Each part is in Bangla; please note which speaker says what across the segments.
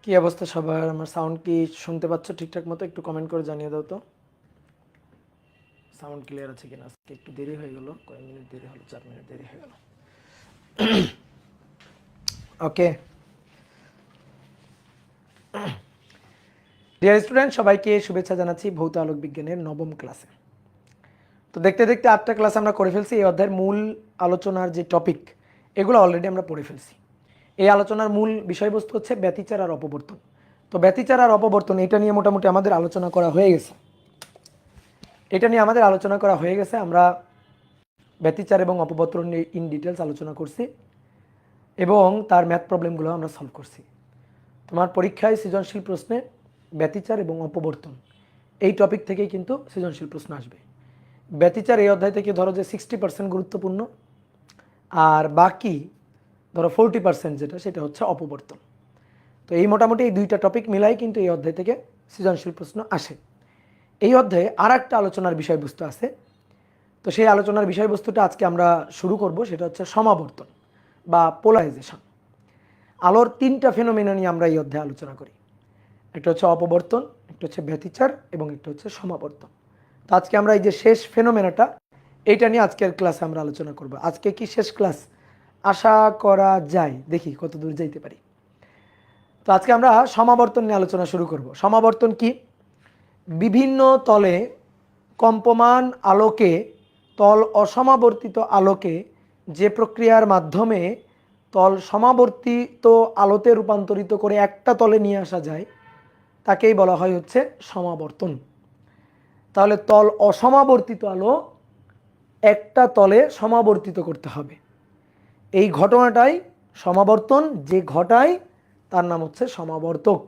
Speaker 1: কি অবস্থা সবার? আমার সাউন্ড কি শুনতে পাচ্ছ ঠিকঠাক মতো? একটু কমেন্ট করে জানিয়ে দাও তো সাউন্ড ক্লিয়ার আছে কিনা। আজকে একটু দেরি হয়ে গেল, কয়েক মিনিট দেরি হলো, 4 মিনিট দেরি হয়ে গেল। ওকে ডিয়ার স্টুডেন্ট, সবাইকে শুভেচ্ছা জানাচ্ছি ভৌত আলোক বিজ্ঞানের নবম ক্লাসে। তো দেখতে দেখতে 8টা ক্লাস আমরা করে ফেলছি। এই অধ্যায়ের মূল আলোচনার যে টপিক, এগুলো অলরেডি আমরা পড়ে ফেলছি। এই আলোচনার মূল বিষয়বস্তু হচ্ছে ব্যতিচার আর অপবর্তন। তো ব্যতিচার আর অপবর্তন এটা নিয়ে মোটামুটি আমাদের আলোচনা করা হয়ে গেছে। আমরা ব্যতিচার এবং অপবর্তন নিয়ে ইন ডিটেলস আলোচনা করছি এবং তার ম্যাথ প্রবলেমগুলো আমরা সলভ করছি। তোমার পরীক্ষায় সৃজনশীল প্রশ্নে ব্যতিচার এবং অপবর্তন এই টপিক থেকেই কিন্তু সৃজনশীল প্রশ্ন আসবে। ব্যতিচার এই অধ্যায় থেকে ধরো যে 60% গুরুত্বপূর্ণ, আর বাকি ধরো 40% যেটা, সেটা হচ্ছে অপবর্তন। তো এই মোটামুটি এই দুইটা টপিক মিলাই কিন্তু এই অধ্যায় থেকে সৃজনশীল প্রশ্ন আসে। এই অধ্যায়ে আর একটা আলোচনার বিষয়বস্তু আছে। তো সেই আলোচনার বিষয়বস্তুটা আজকে আমরা শুরু করব, সেটা হচ্ছে সমাবর্তন বা পোলারাইজেশন। আলোর 3টা ফেনোমেনা নিয়ে আমরা এই অধ্যায়ে আলোচনা করি। একটা হচ্ছে অপবর্তন, একটা হচ্ছে ব্যতিচার এবং একটা হচ্ছে সমাবর্তন। তো আজকে আমরা এই যে শেষ ফেনোমেনাটা, এইটা নিয়ে আজকের ক্লাসে আমরা আলোচনা করব। আজকে কি শেষ ক্লাস? আশা করা যায়, দেখি কত দূর যাইতে পারি। তো আজকে আমরা সমাবর্তন নিয়ে আলোচনা শুরু করব। সমাবর্তন কি? বিভিন্ন তলে কম্পমান আলোকে তল অসমাবর্তিত আলোকে যে প্রক্রিয়ার মাধ্যমে তল সমাবর্তিত আলোতে রূপান্তরিত করে একটা তলে নিয়ে আসা যায় তাকেই বলা হয় হচ্ছে সমাবর্তন। তাহলে তল অসমাবর্তিত আলো একটা তলে সমাবর্তিত করতে হবে, এই ঘটনাটাই সমাবর্তন। যে ঘটায় তার নাম হচ্ছে সমাবর্তক।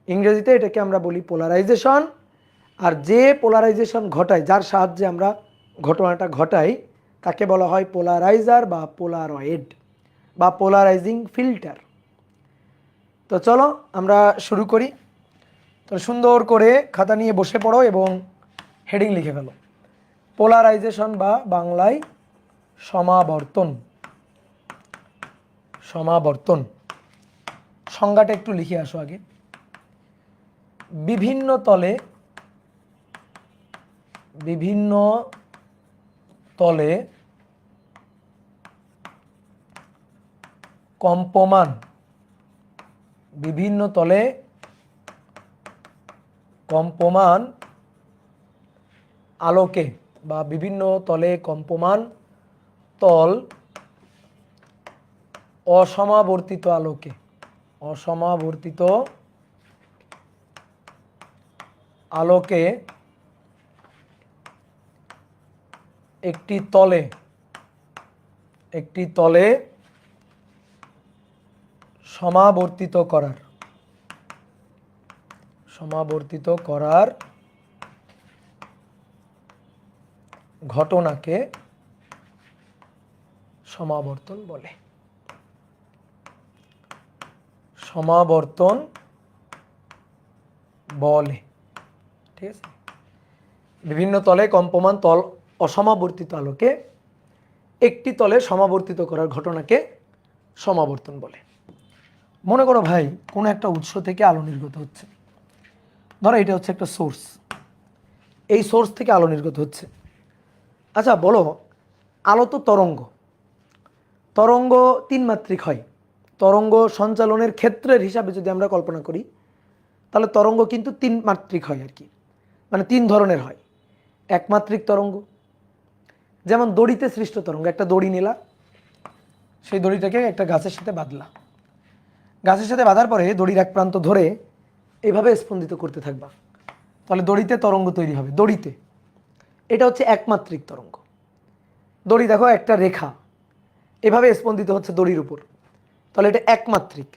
Speaker 1: ইংরেজিতে এটাকে আমরা বলি পোলারাইজেশন। আর যে পোলারাইজেশন ঘটায়, যার সাহায্যে আমরা ঘটনাটা ঘটাই, তাকে বলা হয় পোলারাইজার বা পোলারয়েড বা পোলারাইজিং ফিল্টার। তো চলো আমরা শুরু করি। তো সুন্দর করে খাতা নিয়ে বসে পড়ো এবং হেডিং লিখে ফেলো, পোলারাইজেশন বা বাংলায় সমাবর্তন। সমাবর্তন সংজ্ঞাটা একটু লিখে আসো আগে। বিভিন্ন তলে কম্পমান, বিভিন্ন তলে কম্পমান আলোকে বা বিভিন্ন তলে কম্পমান তল অসমাবর্তিত আলোকে একটি তলে সমাবর্তিত করার ঘটনাকে সমাবর্তন বলে। ঠিক আছে? বিভিন্ন তলে কম্পমান তল অসমাবর্তিত আলোকে একটি তলে সমাবর্তিত করার ঘটনাকে সমাবর্তন বলে। মনে করো ভাই, কোনো একটা উৎস থেকে আলো নির্গত হচ্ছে। ধরো এটা হচ্ছে একটা সোর্স, এই সোর্স থেকে আলো নির্গত হচ্ছে। আচ্ছা বলো, আলো তো তরঙ্গ 3 মাত্রিক হয়। তরঙ্গ সঞ্চালনের ক্ষেত্রের হিসাবে যদি আমরা কল্পনা করি, তাহলে তরঙ্গ কিন্তু 3 মাত্রিক হয় আর কি, মানে 3 ধরনের হয়। একমাত্রিক তরঙ্গ, যেমন দড়িতে সৃষ্ট তরঙ্গ। একটা দড়ি নিলা, সেই দড়িটাকে একটা গাছের সাথে বাঁধলা, গাছের সাথে বাঁধার পরে দড়ির এক প্রান্ত ধরে এইভাবে স্পন্দিত করতে থাকবা, তাহলে দড়িতে তরঙ্গ তৈরি হবে। দড়িতে এটা হচ্ছে একমাত্রিক তরঙ্গ। দড়ি দেখো একটা রেখা এভাবে স্পন্দিত হচ্ছে দড়ির উপর, তাহলে এটা একমাত্রিক।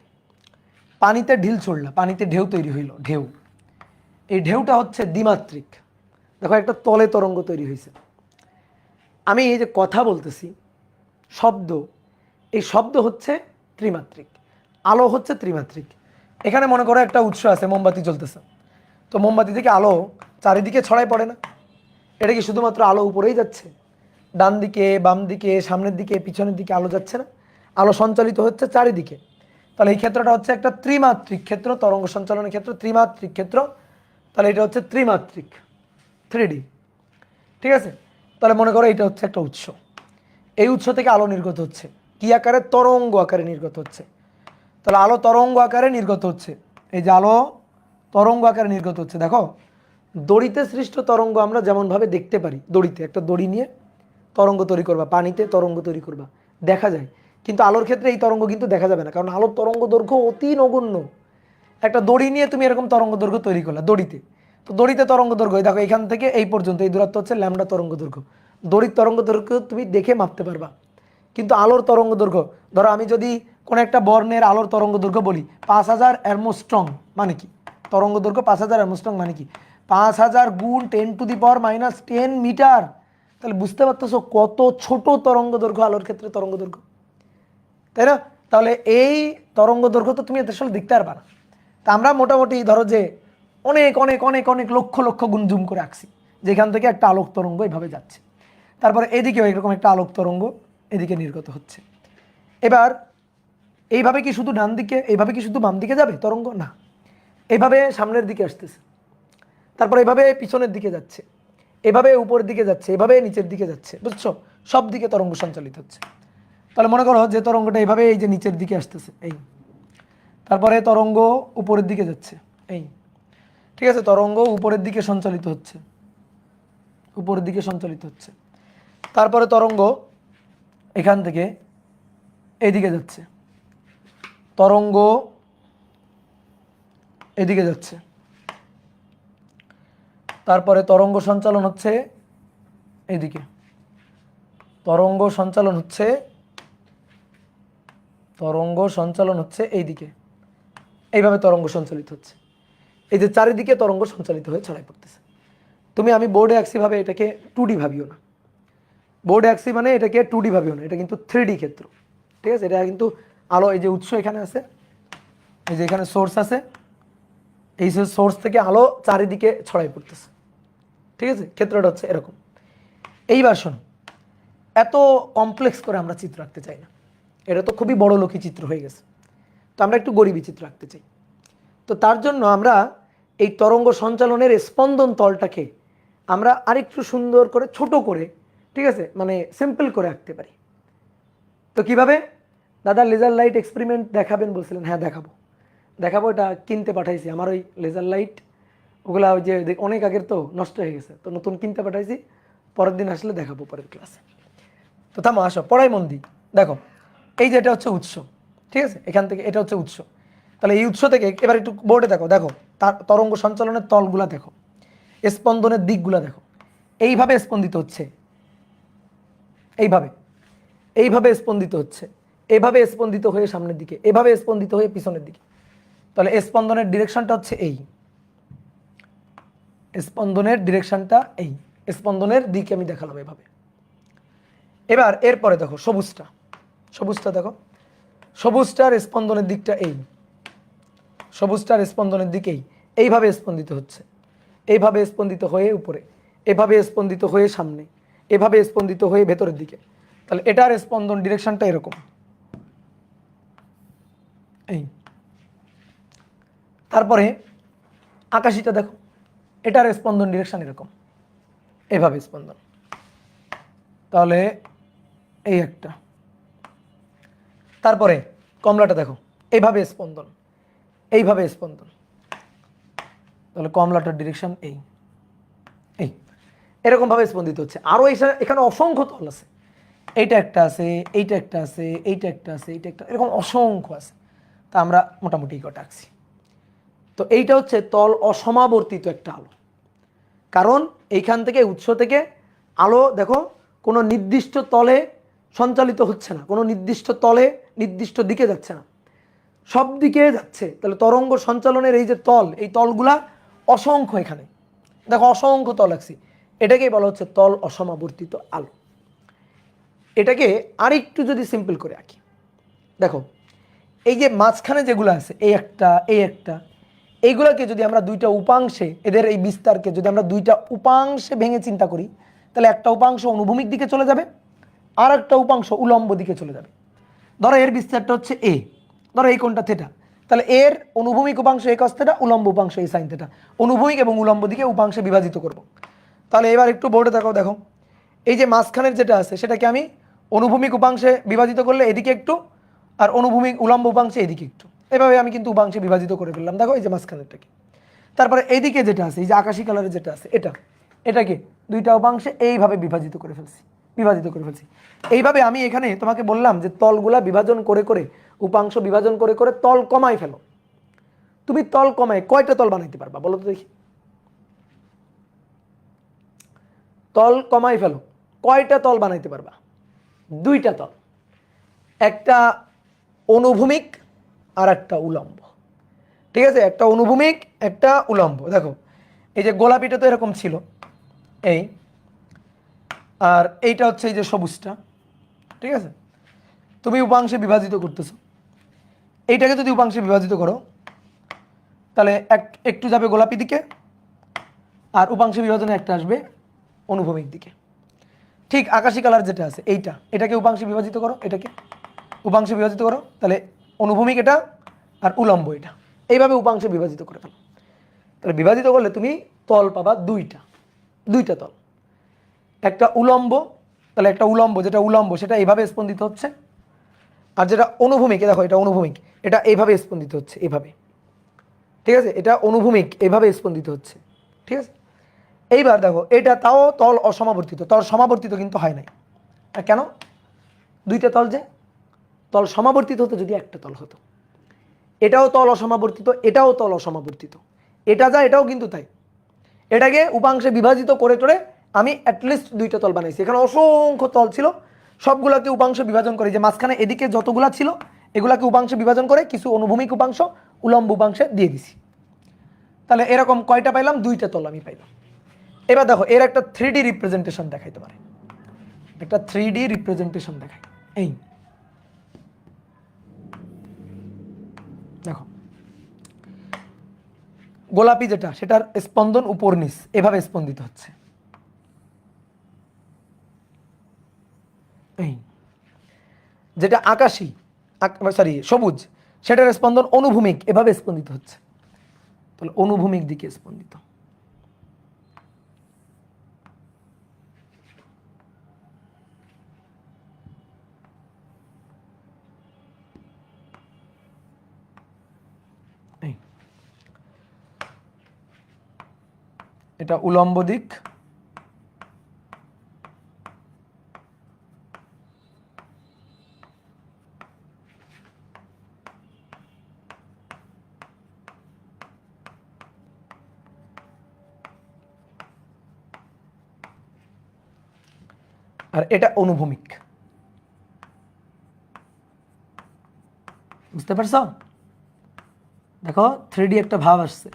Speaker 1: পানিতে ঢিল ছুড়লা, পানিতে ঢেউ তৈরি হইল, ঢেউ, এই ঢেউটা হচ্ছে দ্বিমাত্রিক। দেখো একটা তলে তরঙ্গ তৈরি হয়েছে। আমি এই যে কথা বলতেছি, শব্দ, এই শব্দ হচ্ছে ত্রিমাত্রিক, আলো হচ্ছে ত্রিমাত্রিক। এখানে মনে করো একটা উৎস আছে, মোমবাতি জ্বলতেছে, তো মোমবাতি থেকে আলো চারিদিকে ছড়াই পড়ে না? এটা কি শুধুমাত্র আলো উপরেই যাচ্ছে? ডান দিকে, বাম দিকে, সামনের দিকে, পিছনের দিকে আলো যাচ্ছে না? আলো সঞ্চালিত হচ্ছে চারিদিকে। তাহলে এই ক্ষেত্রটা হচ্ছে একটা ত্রিমাত্রিক ক্ষেত্র, তরঙ্গ সঞ্চালনের ক্ষেত্র ত্রিমাত্রিক ক্ষেত্র। তাহলে এটা হচ্ছে ত্রিমাত্রিক, 3D। ঠিক আছে, তাহলে মনে করো এটা হচ্ছে একটা উৎস, এই উৎস থেকে আলো নির্গত হচ্ছে কি আকারে? তরঙ্গ আকারে নির্গত হচ্ছে। তাহলে আলো তরঙ্গ আকারে নির্গত হচ্ছে, এই যে আলো তরঙ্গ আকারে নির্গত হচ্ছে। দেখো দড়িতে সৃষ্ট তরঙ্গ আমরা যেমনভাবে দেখতে পারি, দড়িতে একটা দড়ি নিয়ে তরঙ্গ তৈরি করবা, পানিতে তরঙ্গ তৈরি করবা, দেখা যায়। কিন্তু আলোর ক্ষেত্রে এই তরঙ্গ কিন্তু দেখা যাবে না, কারণ আলোর তরঙ্গ দৈর্ঘ্য অতি নগণ্য। একটা দড়ি নিয়ে তুমি এরকম তরঙ্গ দৈর্ঘ্য তৈরি করলা দড়িতে, তো দড়িতে তরঙ্গ দৈর্ঘ্য দেখো এখান থেকে এই পর্যন্ত এই দূরত্ব হচ্ছে ল্যামডা তরঙ্গ দৈর্ঘ্য। দড়ির তরঙ্গ দৈর্ঘ্য তুমি দেখে মাপতে পারবা। কিন্তু আলোর তরঙ্গ দৈর্ঘ্য, ধরো আমি যদি কোনো একটা বর্ণের আলোর তরঙ্গ দৈর্ঘ্য বলি 5000 অ্যারমস্ট্রং, মানে কি? তরঙ্গ দৈর্ঘ্য 5000 অ্যারমস্ট্রং মানে কি? 5000 গুণ 10⁻⁻10 মিটার। তাহলে বুঝতে পারতেছো কত ছোট তরঙ্গ দৈর্ঘ্য আলোর ক্ষেত্রে তরঙ্গ দৈর্ঘ্য, তাই না? তাহলে এই তরঙ্গ দৈর্ঘ্য তো তুমি আসলে দেখতে পারবা না। তা আমরা মোটামুটি ধরো যে অনেক অনেক অনেক অনেক লক্ষ লক্ষ গুণ জুম করে আঁকছি, যেখান থেকে একটা আলোক তরঙ্গ এইভাবে যাচ্ছে। তারপরে এদিকেও এরকম একটা আলোক তরঙ্গ এদিকে নির্গত হচ্ছে। এবার এইভাবে কি শুধু ডান দিকে, এইভাবে কি শুধু বাম দিকে যাবে তরঙ্গ? না, এইভাবে সামনের দিকে আসতেছে, তারপর এভাবে পিছনের দিকে যাচ্ছে, এভাবে উপরের দিকে যাচ্ছে, এভাবে নিচের দিকে যাচ্ছে, বুঝছো? সব দিকে তরঙ্গ সঞ্চালিত হচ্ছে। তাহলে মনে করো যে তরঙ্গটা এইভাবে এই যে নিচের দিকে আসতেছে, এই, তারপরে তরঙ্গ উপরের দিকে যাচ্ছে, এই, ঠিক আছে? তরঙ্গ উপরের দিকে সঞ্চালিত হচ্ছে, উপরের দিকে সঞ্চালিত হচ্ছে। তারপরে তরঙ্গ এখান থেকে এদিকে যাচ্ছে, তরঙ্গ এদিকে যাচ্ছে, তারপরে তরঙ্গ সঞ্চালন হচ্ছে এইদিকে, তরঙ্গ সঞ্চালন হচ্ছে, তরঙ্গ সঞ্চালন হচ্ছে এইদিকে, এইভাবে তরঙ্গ সঞ্চালিত হচ্ছে। এই যে চারিদিকে তরঙ্গ সঞ্চালিত হয়ে ছড়াই পড়তেছে। আমি বোর্ডে আঁকছি ভাবে এটাকে 2D ভাবিও না, বোর্ডে আঁকছি মানে এটাকে 2D ভাবিও না, এটা কিন্তু 3D ক্ষেত্র। ঠিক আছে, এটা কিন্তু আলো, এই যে উৎস এখানে আছে, এই যে এখানে সোর্স আছে, এই সোর্স থেকে আলো চারিদিকে ছড়াই পড়তেছে। ঠিক আছে, ক্ষেত্রটা হচ্ছে এরকম। এইবার শোনো, এত কমপ্লেক্স করে আমরা চিত্র আঁকতে চাই না, এটা তো খুবই বড় লোকী চিত্র হয়ে গেছে। তো আমরা একটু গরিবী চিত্র আঁকতে চাই। তো তার জন্য আমরা এই তরঙ্গ সঞ্চালনের স্পন্দন তলটাকে আমরা আরেকটু সুন্দর করে ছোট করে, ঠিক আছে, মানে সিম্পল করে আঁকতে পারি। তো কিভাবে? দাদা লেজার লাইট এক্সপেরিমেন্ট দেখাবেন বলছিলেন, হ্যাঁ দেখাবো দেখাবো, এটা কিনতে পাঠাইছি। আমার ওই লেজার লাইট ওগুলা ওই যে অনেক আগের তো নষ্ট হয়ে গেছে, তো নতুন কিনতে পাঠাইছি, পরের দিন আসলে দেখাবো পরের ক্লাসে। তো থামো, আসো পড়াই মন দিই। দেখো এই যে এটা হচ্ছে উৎস, ঠিক আছে, এখান থেকে এটা হচ্ছে উৎস। তাহলে এই উৎস থেকে এবার একটু বোর্ডে দেখো, দেখো তার তরঙ্গ সঞ্চালনের তলগুলা দেখো, স্পন্দনের দিকগুলা দেখো, এইভাবে স্পন্দিত হচ্ছে, এইভাবে, এইভাবে স্পন্দিত হচ্ছে, এভাবে স্পন্দিত হয়ে সামনের দিকে, এভাবে স্পন্দিত হয়ে পিছনের দিকে। তাহলে স্পন্দনের ডিরেকশনটা হচ্ছে এই, স্পন্দনের ডিরেকশনটা এই, স্পন্দনের দিকে আমি দেখালাম এভাবে। এবার এরপরে দেখো সবুজটা, সবুজটা দেখো, সবুজটার স্পন্দনের দিকটা এই, সবুজটার স্পন্দনের দিকেই এইভাবে স্পন্দিত হচ্ছে, এইভাবে স্পন্দিত হয়ে উপরে, এভাবে স্পন্দিত হয়ে সামনে, এভাবে স্পন্দিত হয়ে ভেতরের দিকে। তাহলে এটার স্পন্দন ডিরেকশনটা এরকম, এই। তারপরে আকাশিটা দেখো, এটার স্পন্দন ডিরেকশন এরকম, এভাবে স্পন্দন। তাহলে এই একটা। তারপরে কমলাটা দেখো, এইভাবে স্পন্দন, এইভাবে স্পন্দন। তাহলে কমলাটার ডিরেকশন এই, এই এরকম ভাবে স্পন্দিত হচ্ছে। আরো এখানে অসংখ্য তল আছে, এইটা একটা আছে, এইটা একটা আছে, এইটা একটা আছে, এইটা একটা, এরকম অসংখ্য আছে। তা আমরা মোটামুটি কটা আঁকছি। তো এইটা হচ্ছে তল অসমাবর্তিত একটা আলো, কারণ এইখান থেকে উৎস থেকে আলো দেখো কোনো নির্দিষ্ট তলে সঞ্চালিত হচ্ছে না, কোনো নির্দিষ্ট তলে নির্দিষ্ট দিকে যাচ্ছে না, সব দিকে যাচ্ছে। তাহলে তরঙ্গ সঞ্চালনের এই যে তল, এই তলগুলা অসংখ্য, এখানে দেখো অসংখ্য তল আঁকছি, এটাকেই বলা হচ্ছে তল অসমাবর্তিত আলো। এটাকে আরেকটু যদি সিম্পল করে আঁকি, দেখো এই যে মাঝখানে যেগুলো আছে, এই একটা, এই একটা, এইগুলোকে যদি আমরা দুইটা উপাংশে, এদের এই বিস্তারকে যদি আমরা দুইটা উপাংশে ভেঙে চিন্তা করি, তাহলে একটা উপাংশ অনুভূমিক দিকে চলে যাবে, আর একটা উপাংশ উলম্ব দিকে চলে যাবে। ধরো এর বিস্তারটা হচ্ছে এ, ধরো এই কোণটা থিটা, তাহলে এর অনুভূমিক উপাংশ এই cos থিটা, উলম্ব উপাংশ এই sin থিটা, অনুভূমিক এবং উলম্ব দিকে উপাংশে বিভাজিত করব। তাহলে এবার একটু বোর্ডে দেখো, এই যে মাঝখানের যেটা আছে সেটাকে আমি অনুভূমিক উপাংশে বিভাজিত করলে এদিকে একটু, আর অনুভূমিক উলম্ব উপাংশে এদিকে একটু, এভাবে আমি কিন্তু উপাংশে বিভাজিত করে ফেললাম। দেখো এই যে মাঝখানেরটাকে, তারপরে এইদিকে যেটা আছে এই যে আকাশী কালারের যেটা আছে এটাকে দুইটা উপাংশে এইভাবে বিভাজিত করে ফেলছি। এইভাবে আমি এখানে তোমাকে বললাম যে তলগুলা বিভাজন করে করে, উপাংশ বিভাজন করে করে তল কমাই ফেলো। তুমি তল কমায় কয়টা তল বানাইতে পারবা বলো তো দেখি? তল কমাই ফেলো, কয়টা তল বানাইতে পারবা? দুইটা তল, একটা অনুভূমিক আর একটা উলম্ব। ঠিক আছে, একটা অনুভূমিক একটা উলম্ব। দেখো এই যে গোলাপিটা তো এরকম ছিল এই, আর এইটা হচ্ছে এই যে সবুজটা। ঠিক আছে, তুমি উপাংশে বিভাজিত করতেছো, এইটাকে যদি উপাংশে বিভাজিত করো তাহলে একটু যাবে গোলাপি দিকে, আর উপাংশ বিভাজনে একটা আসবে অনুভূমিক দিকে। ঠিক আকাশী কালার যেটা আছে এটাকে উপাংশে বিভাজিত করো, এটাকে উপাংশে বিভাজিত করো, তাহলে অনুভূমিক এটা আর উলম্ব এটা, এইভাবে উপাংশে বিভাজিত করে ফেলো। তাহলে বিভাজিত করলে তুমি তল পাবা দুইটা তল, একটা উলম্ব, তাহলে একটা উলম্ব, যেটা উলম্ব সেটা এইভাবে স্পন্দিত হচ্ছে, আর যেটা অনুভূমিক দেখো এটা অনুভূমিক, এটা এইভাবে স্পন্দিত হচ্ছে এইভাবে। ঠিক আছে, এটা অনুভূমিক এইভাবে স্পন্দিত হচ্ছে। ঠিক আছে, এইবার দেখো এটা তাও তল অসমাবর্তিত, তল সমাবর্তিত কিন্তু হয় নাই। কেন? দুইটা তল, যে তল সমাবর্তিত হতো যদি একটা তল হতো। এটাও তল অসমাবর্তিত, এটাও তল অসমাবর্তিত, এটা যা এটাও কিন্তু তাই। এটাকে উপাংশে বিভাজিত করে করে আমি অ্যাটলিস্ট দুইটা তল বানাইছি। এখানে অসংখ্য তল ছিল, সবগুলোকে উপাংশ বিভাজন করে, যে মাঝখানে এদিকে যতগুলা ছিল এগুলাকে উপাংশে বিভাজন করে কিছু অনুভূমিক উপাংশ উলম্ব উপাংশে দিয়ে দিছি। তাহলে এরকম কয়টা পাইলাম? দুইটা তল আমি পাইলাম। এবার দেখো এর একটা 3D রিপ্রেজেন্টেশন দেখাইতে পারে, একটা 3D রিপ্রেজেন্টেশন দেখাই। এই দেখো গোলাপি যেটা সেটার স্পন্দন উপর নিচ এভাবে স্পন্দিত হচ্ছে। এই যেটা আকাশী সবুজ, সেটার স্পন্দন অনুভূমিক এভাবে স্পন্দিত হচ্ছে, তাহলে অনুভূমিক দিকে স্পন্দিত। এটা উলম্ব দিক, আর এটা অনুভূমিক। বুঝতে পারছো? দেখো 3D একটা ভাব আসছে।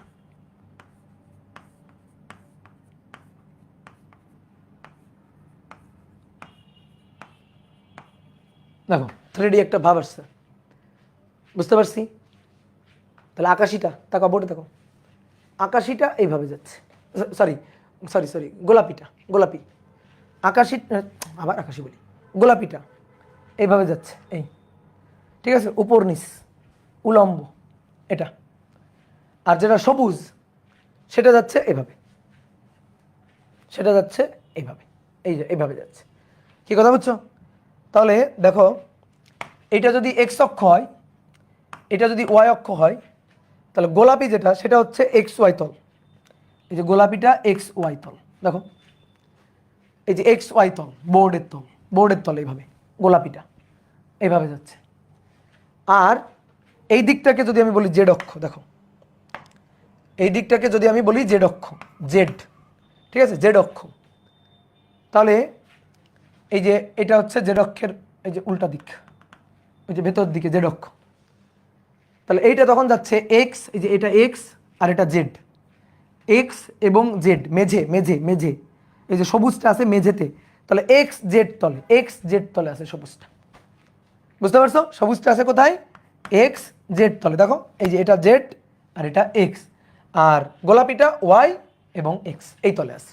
Speaker 1: দেখো 3D একটা ভাব আসছে, বুঝতে পারছি? তাহলে আকাশিটা তাকে বোর্ডে দেখো, আকাশিটা এইভাবে যাচ্ছে, সরি সরি সরি গোলাপি আকাশি, আবার আকাশি বলি, গোলাপিটা এইভাবে যাচ্ছে এই। ঠিক আছে, উপর নিচ উলম্ব এটা, আর যেটা সবুজ সেটা যাচ্ছে এইভাবে, এই যে এইভাবে যাচ্ছে। কি কথা বুঝছো? তাহলে দেখো এটা যদি এক্স অক্ষ হয়, এটা যদি ওয়াই অক্ষ হয়, তাহলে গোলাপি যেটা সেটা হচ্ছে এক্স ওয়াই তল। এই যে গোলাপিটা এক্স ওয়াই তল, দেখো এই যে এক্স ওয়াই তল, বোর্ডের তল এইভাবে গোলাপিটা এইভাবে যাচ্ছে। আর এই দিকটাকে যদি আমি বলি জেড অক্ষ, দেখো এই দিকটাকে যদি আমি বলি জেড অক্ষ, জেড, ঠিক আছে, জেড অক্ষ, তাহলে এই যে এটা হচ্ছে জেড অক্ষের এই যে উল্টা দিক, ওই যে ভেতর দিকে জেড অক্ষ। তাহলে এইটা তখন যাচ্ছে এক্স, এই যে এটা এক্স আর এটা জেড, এক্স এবং জেড মেঝে, এই যে সবুজটা আছে মেঝেতে, তাহলে এক্স জেড তলে আছে সবুজটা। বুঝতে পারছো? সবুজটা আছে কোথায়? এক্স জেড তলে। দেখো এই যে এটা জেড আর এটা এক্স, আর গোলাপিটা ওয়াই এবং এক্স এই তলে আছে।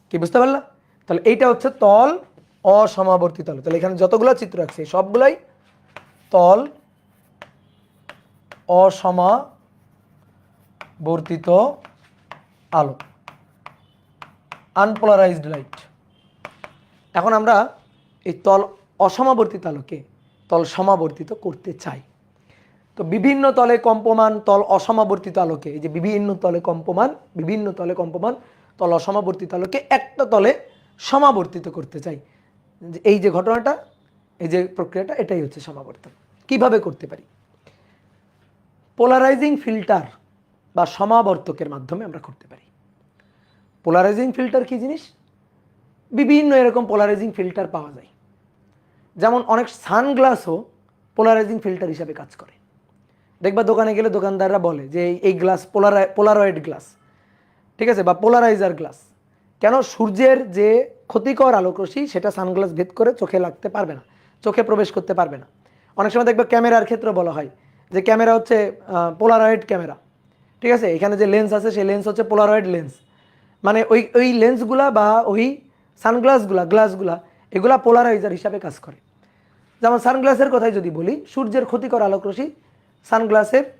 Speaker 1: কি বুঝতে পারলা? তাহলে এইটা হচ্ছে তল অসমাবর্তী তল। তাহলে এখানে যতগুলো চিত্র আছে সবগুলাই তল অসমাবর্তিত আলো, আনপোলারাইজড লাইট। এখন আমরা এই তল অসমাবর্তিত আলোকে তল সমাবর্তিত করতে চাই। তো বিভিন্ন তলে কম্পমান তল অসমাবর্তিত আলোকে, এই যে বিভিন্ন তলে কম্পমান তল অসমাবর্তিত আলোকে একটা তলে সমাবর্তিত করতে চাই। এই যে ঘটনাটা, এই যে প্রক্রিয়াটা, এটাই হচ্ছে সমাবর্তন। কিভাবে করতে পারি? পোলারাইজিং ফিল্টার বা সমাবর্তকের মাধ্যমে আমরা করতে পারি। পোলারাইজিং ফিল্টার কি জিনিস? বিভিন্ন এরকম পোলারাইজিং ফিল্টার পাওয়া যায়। যেমন অনেক সানগ্লাসও পোলারাইজিং ফিল্টার হিসাবে কাজ করে। দেখবা দোকানে গেলে দোকানদাররা বলে যে এই গ্লাস পোলারয়েড গ্লাস, ঠিক আছে, বা পোলারাইজার গ্লাস। কেন? সূর্যের যে ক্ষতিকর আলোকরশ্মি সেটা সানগ্লাস ভেদ করে চোখে লাগতে পারবে না, চোখে প্রবেশ করতে পারবে না। অনেক সময় দেখবে ক্যামেরার ক্ষেত্রে বলা হয় যে ক্যামেরা হচ্ছে পোলারয়েড ক্যামেরা, ঠিক আছে, এখানে যে লেন্স আছে সেই লেন্স হচ্ছে পোলারয়েড লেন্স। মানে ওই লেন্সগুলা বা ওই গ্লাসগুলা এগুলা পোলারাইজার হিসাবে কাজ করে। যেমন সানগ্লাসের কথাই যদি বলি, সূর্যের ক্ষতিকর আলোকরশ্মি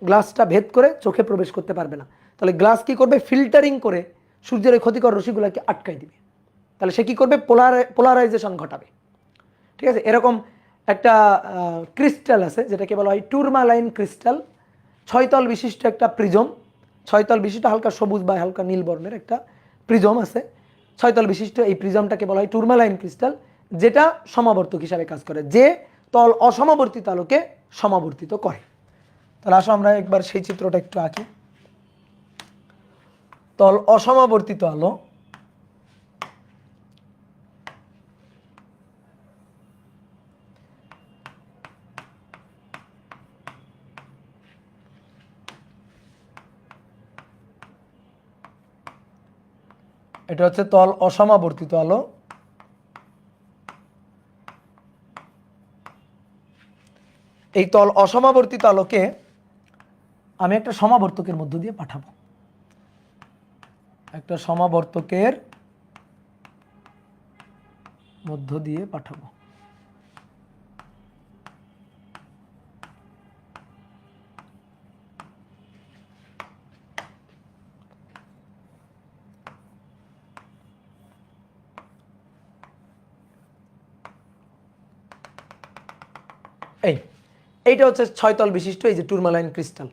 Speaker 1: গ্লাসটা ভেদ করে চোখে প্রবেশ করতে পারবে না। তাহলে গ্লাস কি করবে? ফিল্টারিং করে সূর্যের এই ক্ষতিকর রশ্মিগুলোকে আটকাই দিবে। তাহলে সে কি করবে? পোলারাইজেশন ঘটাবে, ঠিক আছে। এরকম একটা ক্রিস্টাল আছে যেটাকে বলা হয় টুরমালাইন ক্রিস্টাল, 6 তল বিশিষ্ট একটা প্রিজম, 6 তল বিশিষ্ট হালকা সবুজ বা হালকা নীল বর্ণের একটা প্রিজম আছে, 6 তল বিশিষ্ট এই প্রিজমটাকে বলা হয় টুরমালাইন ক্রিস্টাল, যেটা সমাবর্তক হিসাবে কাজ করে, যে তল অসমাবর্তিত আলোকে সমাবর্তিত করে। তাহলে আসো আমরা একবার সেই চিত্রটা একটু আঁকি। তল অসমাবর্তিত আলো, এটা হচ্ছে তল অসমাবর্তিত আলো। এই তল অসমাবর্তিত আলোকে আমি একটা সমাবর্তকের মধ্য দিয়ে পাঠাবো, একটা সমাবর্তকের মধ্য দিয়ে পাঠাবো। এইটা হচ্ছে 6 তল বিশিষ্ট এই যে টুরমালাইন ক্রিস্টাল।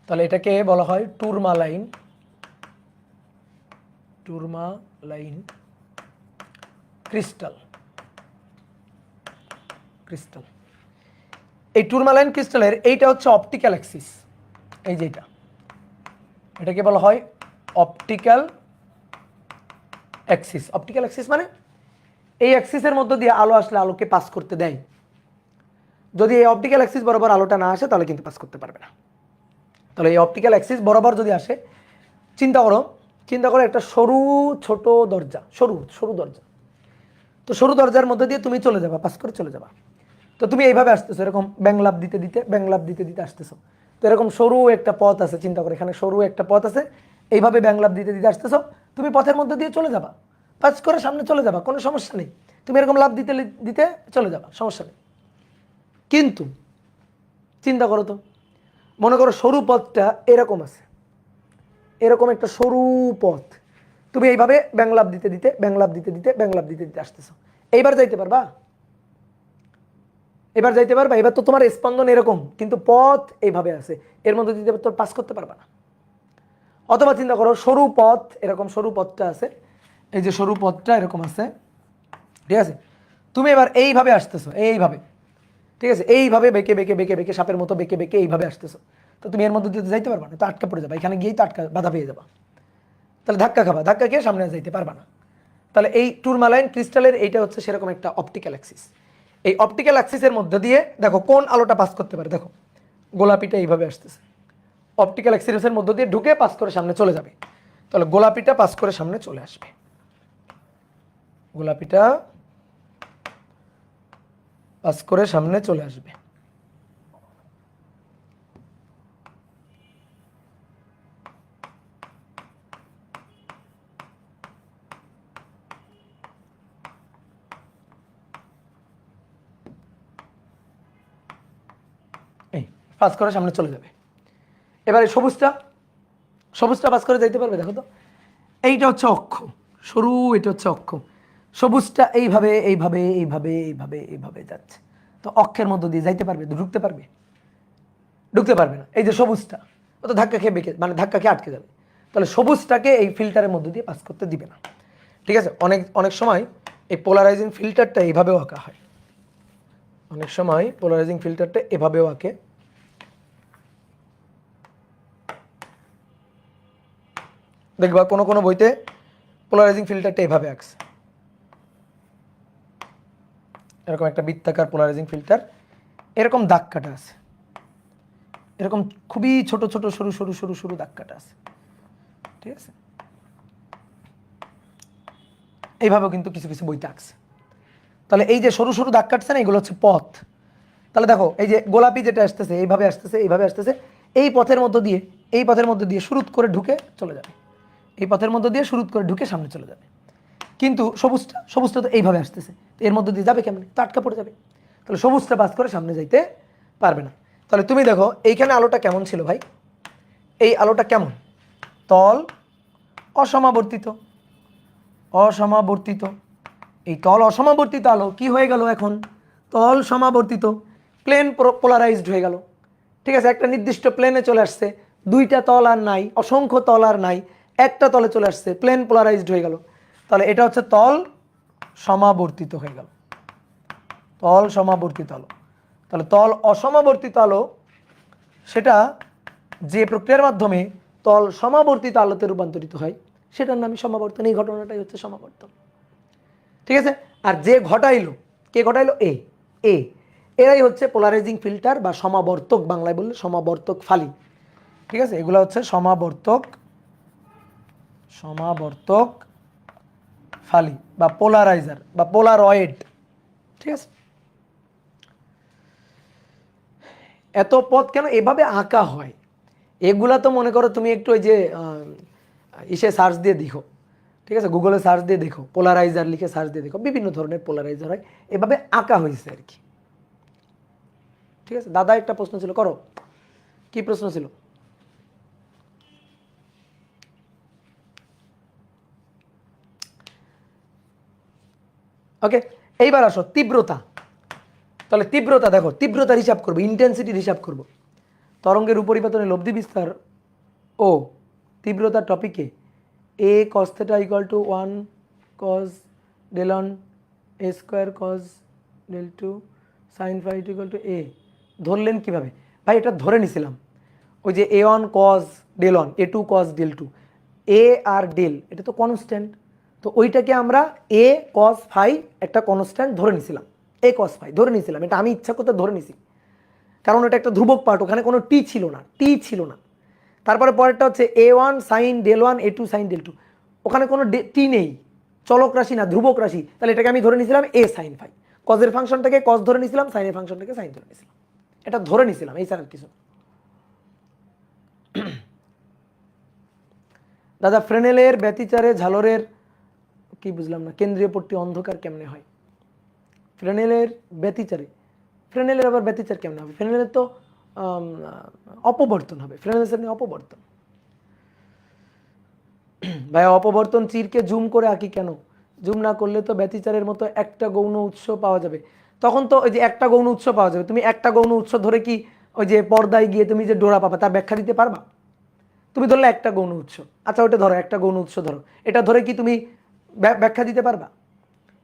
Speaker 1: তাহলে এটাকে বলা হয় টুরমালাইন ক্রিস্টাল। এই টুরমালাইন ক্রিস্টালের এইটা হচ্ছে অপটিক্যাল অ্যাক্সিস, এই যে এটাকে বলা হয় অপটিক্যাল অ্যাক্সিস। অপটিক্যাল অ্যাক্সিস মানে এই অ্যাক্সিসের মধ্য দিয়ে আলো আসলে আলোকে পাস করতে দেয়। যদি এই অপটিক্যাল অ্যাক্সিস বরাবর আলোটা না আসে তাহলে কিন্তু পাস করতে পারবে না। তাহলে এই অপটিক্যাল অ্যাক্সিস বরাবর যদি আসে, চিন্তা করো একটা ছোট দরজা, সরু দরজা। তো সরু দরজার মধ্যে দিয়ে তুমি চলে যাবা, পাস করে চলে যাবা। তো তুমি এইভাবে আসতেছো, এরকম ব্যাংলাপ দিতে দিতে আসতেছো। তো এরকম সরু একটা পথ আছে, চিন্তা করে এখানে সরু একটা পথ আছে, এইভাবে ব্যাংলাপ দিতে দিতে আসতেছো। তুমি পথের মধ্যে দিয়ে চলে যাবা, পাস করে সামনে চলে যাবা, কোনো সমস্যা নেই। তুমি এরকম লাভ দিতে দিতে চলে যাবা, সমস্যা নেই। কিন্তু চিন্তা করো তো, মনে করো সরু পথটা এরকম আছে, এরকম একটা সরু পথ, তুমি এইভাবে ব্যাংলাপ দিতে দিতে আসতেছো। এইবার যাইতে পারবা? এবার তো তোমার স্পন্দন এরকম, কিন্তু পথ এইভাবে আছে, এর মধ্যে দিতে তোর পাস করতে পারবা না। অথবা চিন্তা করো সরু পথ, এরকম সরু পথটা আছে, এই যে সরু পথটা এরকম আছে, ঠিক আছে। তুমি এবার এইভাবে আসতেছো, এইভাবে, ঠিক আছে, এইভাবে বেঁকে সাপের মতো বেঁকে এইভাবে আসতেছো। তো তুমি এর মধ্যে দিয়ে যাইতে পারবা না, তো আটকা পড়ে যাবা, এখানে গিয়েই তো বাধা পেয়ে যাবা। তাহলে ধাক্কা খাবা, ধাক্কা খেয়ে সামনে যাইতে পারবা না। তাহলে এই টুরমালাইন ক্রিস্টালের এইটা হচ্ছে সেরকম একটা অপটিক্যাল অ্যাক্সিস। এই অপটিক্যাল অ্যাক্সিসের মধ্যে দিয়ে দেখো কোন আলোটা পাস করতে পারে। দেখো গোলাপিটা এইভাবে আসতেছে, অপটিক্যাল অ্যাক্সিসের মধ্যে দিয়ে ঢুকে পাস করে সামনে চলে যাবে। তাহলে গোলাপিটা পাস করে সামনে চলে আসবে, গোলাপিটা পাস করে সামনে চলে আসবে। পাস করে সামনে চলে যাবে। এবারে সবুজটা পাস করে যাইতে পারবে? দেখো তো, এইটা হচ্ছে অক্ষ সরু, এটা হচ্ছে অক্ষ। সবুজটা এইভাবে এইভাবে এইভাবে এইভাবে এইভাবে যাচ্ছে, তো অক্ষের মধ্য দিয়ে যাইতে পারবে? ঢুকতে পারবে? ঢুকতে পারবে না। এই যে সবুজটা, ও তো ধাক্কা খেয়ে বেঁকে, মানে ধাক্কা খেয়ে আটকে যাবে। তাহলে সবুজটাকে এই ফিল্টারের মধ্য দিয়ে পাস করতে দিবে না। ঠিক আছে? অনেক সময় এই পোলারাইজিং ফিল্টারটা এইভাবেও আঁকা হয়, অনেক সময় পোলারাইজিং ফিল্টারটা এভাবেও আঁকে। দেখবা কোনো বইতে পোলারাইজিং ফিল্টারটা এভাবে আঁকছে, এরকম একটা বৃত্তাকার পোলারাইজিং ফিল্টার, এরকম দাগ কাটা আছে, এরকম খুবই ছোট ছোট সরু সরু সরু সরু দাগ কাটা আছে। ঠিক আছে? এইভাবেও কিন্তু কিছু কিছু বইতে আঁকছে। তাহলে এই যে সরু সরু দাগ কাটছে না, এগুলো হচ্ছে পথ। তাহলে দেখো এই যে গোলাপি যেটা আসতেছে এইভাবে আসতেছে, এইভাবে আসতেছে, এই পথের মধ্য দিয়ে শুরু করে ঢুকে চলে যাবে, এই পথের মধ্য দিয়ে শুরু করে ঢুকে সামনে চলে যাবে। কিন্তু সবুজটা তো এইভাবে আসতেছে, তো এর মধ্য দিয়ে যাবে কেমনে? তো আটকা পড়ে যাবে। তাহলে সবুজটা পাস করে সামনে যাইতে পারবে না। তাহলে তুমি দেখো এইখানে আলোটা কেমন ছিল ভাই? এই আলোটা কেমন? তল অসমাবর্তিত, এই তল অসমাবর্তিত আলো কি হয়ে গেল এখন? তল সমাবর্তিত, প্লেন পোলারাইজড হয়ে গেল। ঠিক আছে? একটা নির্দিষ্ট প্লেনে চলে আসছে, দুইটা তল আর নাই, অসংখ্য তল আর নাই, একটা তলে চলে আসছে, প্লেন পোলারাইজড হয়ে গেল। তাহলে এটা হচ্ছে তল সমাবর্তিত হয়ে গেল, তল সমাবর্তিত আলো। তাহলে তল অসমাবর্তিত আলো সেটা যে প্রক্রিয়ার মাধ্যমে তল সমাবর্তিত আলোতে রূপান্তরিত হয় সেটার নামই সমাবর্তন। এই ঘটনাটাই হচ্ছে সমাবর্তন। ঠিক আছে? আর যে ঘটাইলো, কে ঘটাইলো? এরাই হচ্ছে পোলারাইজিং ফিল্টার বা সমাবর্তক, বাংলায় বললে সমাবর্তক ফালি। ঠিক আছে? এগুলো হচ্ছে সমাবর্তক ফালি বা পোলারাইজার বা পোলারয়েড। ঠিক আছে? এত পথ কেন এভাবে আঁকা হয়? এগুলা তো মনে করো তুমি একটু ওই যে ইসে সার্চ দিয়ে দেখো, ঠিক আছে, গুগলে সার্চ দিয়ে দেখো, পোলারাইজার লিখে সার্চ দিয়ে দেখো, বিভিন্ন ধরনের পোলারাইজার হয়, এভাবে আঁকা হয়েছে আর কি। ঠিক আছে? দাদা একটা প্রশ্ন ছিল, করো। কি প্রশ্ন ছিল? ওকে, এইবার আসো তীব্রতা। তাহলে তীব্রতা দেখো, তীব্রতার হিসাব করবো, ইন্টেন্সিটির হিসাব করব। তরঙ্গের উপরিপাতনে লব্ধি বিস্তার ও তীব্রতার টপিকে a cos theta equal to 1 cos del 1 a square cos del 2 sin phi equal to a ধরলেন কিভাবে ভাই? এটা ধরে নিছিলাম, ওই যে a1 cos del 1 a2 cos del 2, a R del এটা তো কনস্ট্যান্ট, তো ওইটাকে আমরা a cos phi একটা কনস্ট্যান্ট ধরে নিছিলাম, a cos phi ধরে নিছিলাম। এটা আমি ইচ্ছা করতে ধরে নিছি, কারণ এটা একটা ধ্রুবক পার্ট, ওখানে কোনো টি ছিল না। তারপরে পরেরটা হচ্ছে a1 sin del 1 a2 sin del 2, ওখানে কোনো টি নেই, চলক রাশি না, ধ্রুবক রাশি। তাহলে এটাকে আমি ধরে নিয়েছিলাম a sin phi, কজের ফাংশনটাকে কজ ধরে নিয়েছিলাম, সাইনের ফাংশনটাকে সাইন ধরে নিয়েছিলাম, এটা ধরে নিয়েছিলাম, এই স্যার কিছু। দাদা ফ্রেনেলের ব্যতিচারে ঝালরের কি বুঝলাম না, কেন্দ্রীয় পট্টি অন্ধকার কেমনে হয়? ফ্রেনেলের ব্যতিচারে, ফ্রেনেলের আবার ব্যতিচার কেমনে হবে? ফ্রেনেলের তো অপবর্তন হবে, ফ্রেনেলের নিয়ে অপবর্তন। ভাই অপবর্তন চিরকে জুম করে আঁকি কেন? জুম না করলে তো ব্যতিচারের মতো একটা গৌণ উৎস পাওয়া যাবে, তখন তো ওই যে একটা গৌণ উৎস পাওয়া যাবে, তুমি একটা গৌণ উৎস ধরে কি ওই যে পর্দায় গিয়ে তুমি যে ডোরা পাবা তার ব্যাখ্যা দিতে পারবা? তুমি ধরলে একটা গৌণ উৎস, আচ্ছা ওটা ধরো, একটা গৌণ উৎস ধরো, এটা ধরে কি তুমি ব্যাখ্যা দিতে পারবা?